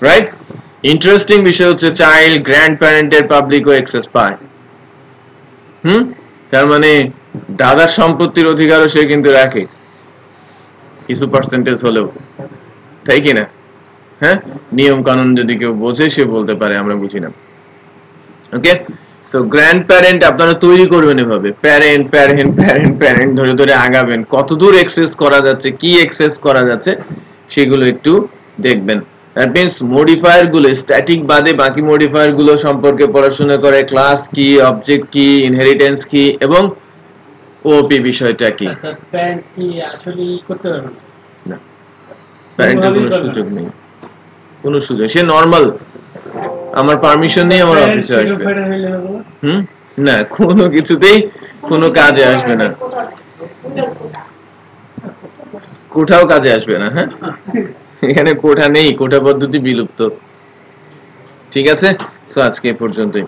রাইট? ইন্টারেস্টিং বিষয় হচ্ছে চাইল্ড গ্র্যান্ড প্যারেন্টের পাবলিকও অ্যাক্সেস পায়। তার মানে দাদার সম্পত্তির অধিকারও সে কিন্তু রাখে, কিছু পার্সেন্টেজ হলেও, তাই কিনা? হ্যাঁ, নিয়ম কানুন যদি কেউ বোঝে সে বলতে পারে, আমরা বুঝি না। ওকে, সো গ্র্যান্ড প্যারেন্ট আপনারা তৈরি করবেন এভাবে, প্যারেন্ট প্যারেন্ট প্যারেন্ট প্যারেন্ট ধরে ধরে আগাবেন, কতদূর অ্যাক্সেস করা যাচ্ছে, কি অ্যাক্সেস করা যাচ্ছে সেগুলো একটু দেখবেন। দ্যাট মিন্স মডিফায়ার গুলো, স্ট্যাটিক বাদে বাকি মডিফায়ার গুলো সম্পর্কে পড়াশোনা করে, ক্লাস কি, অবজেক্ট কি, ইনহেরিটেন্স কি এবং ওপি বিষয়টা কি। প্যারেন্টস কি আসলে করতে পারবে না, প্যারেন্টের কোনো সুযোগ নেই, কোনো সুযোগ। সে নরমাল আমার পারমিশন নেই আমার অফিসে আসবে, না, কোনো কিছুতেই কোনো কাজে আসবে না, কোঠাও কাজে আসবে না। হ্যাঁ, এখানে কোঠা নেই, কোঠা পদ্ধতি বিলুপ্ত। ঠিক আছে, সো আজকে এই পর্যন্তই।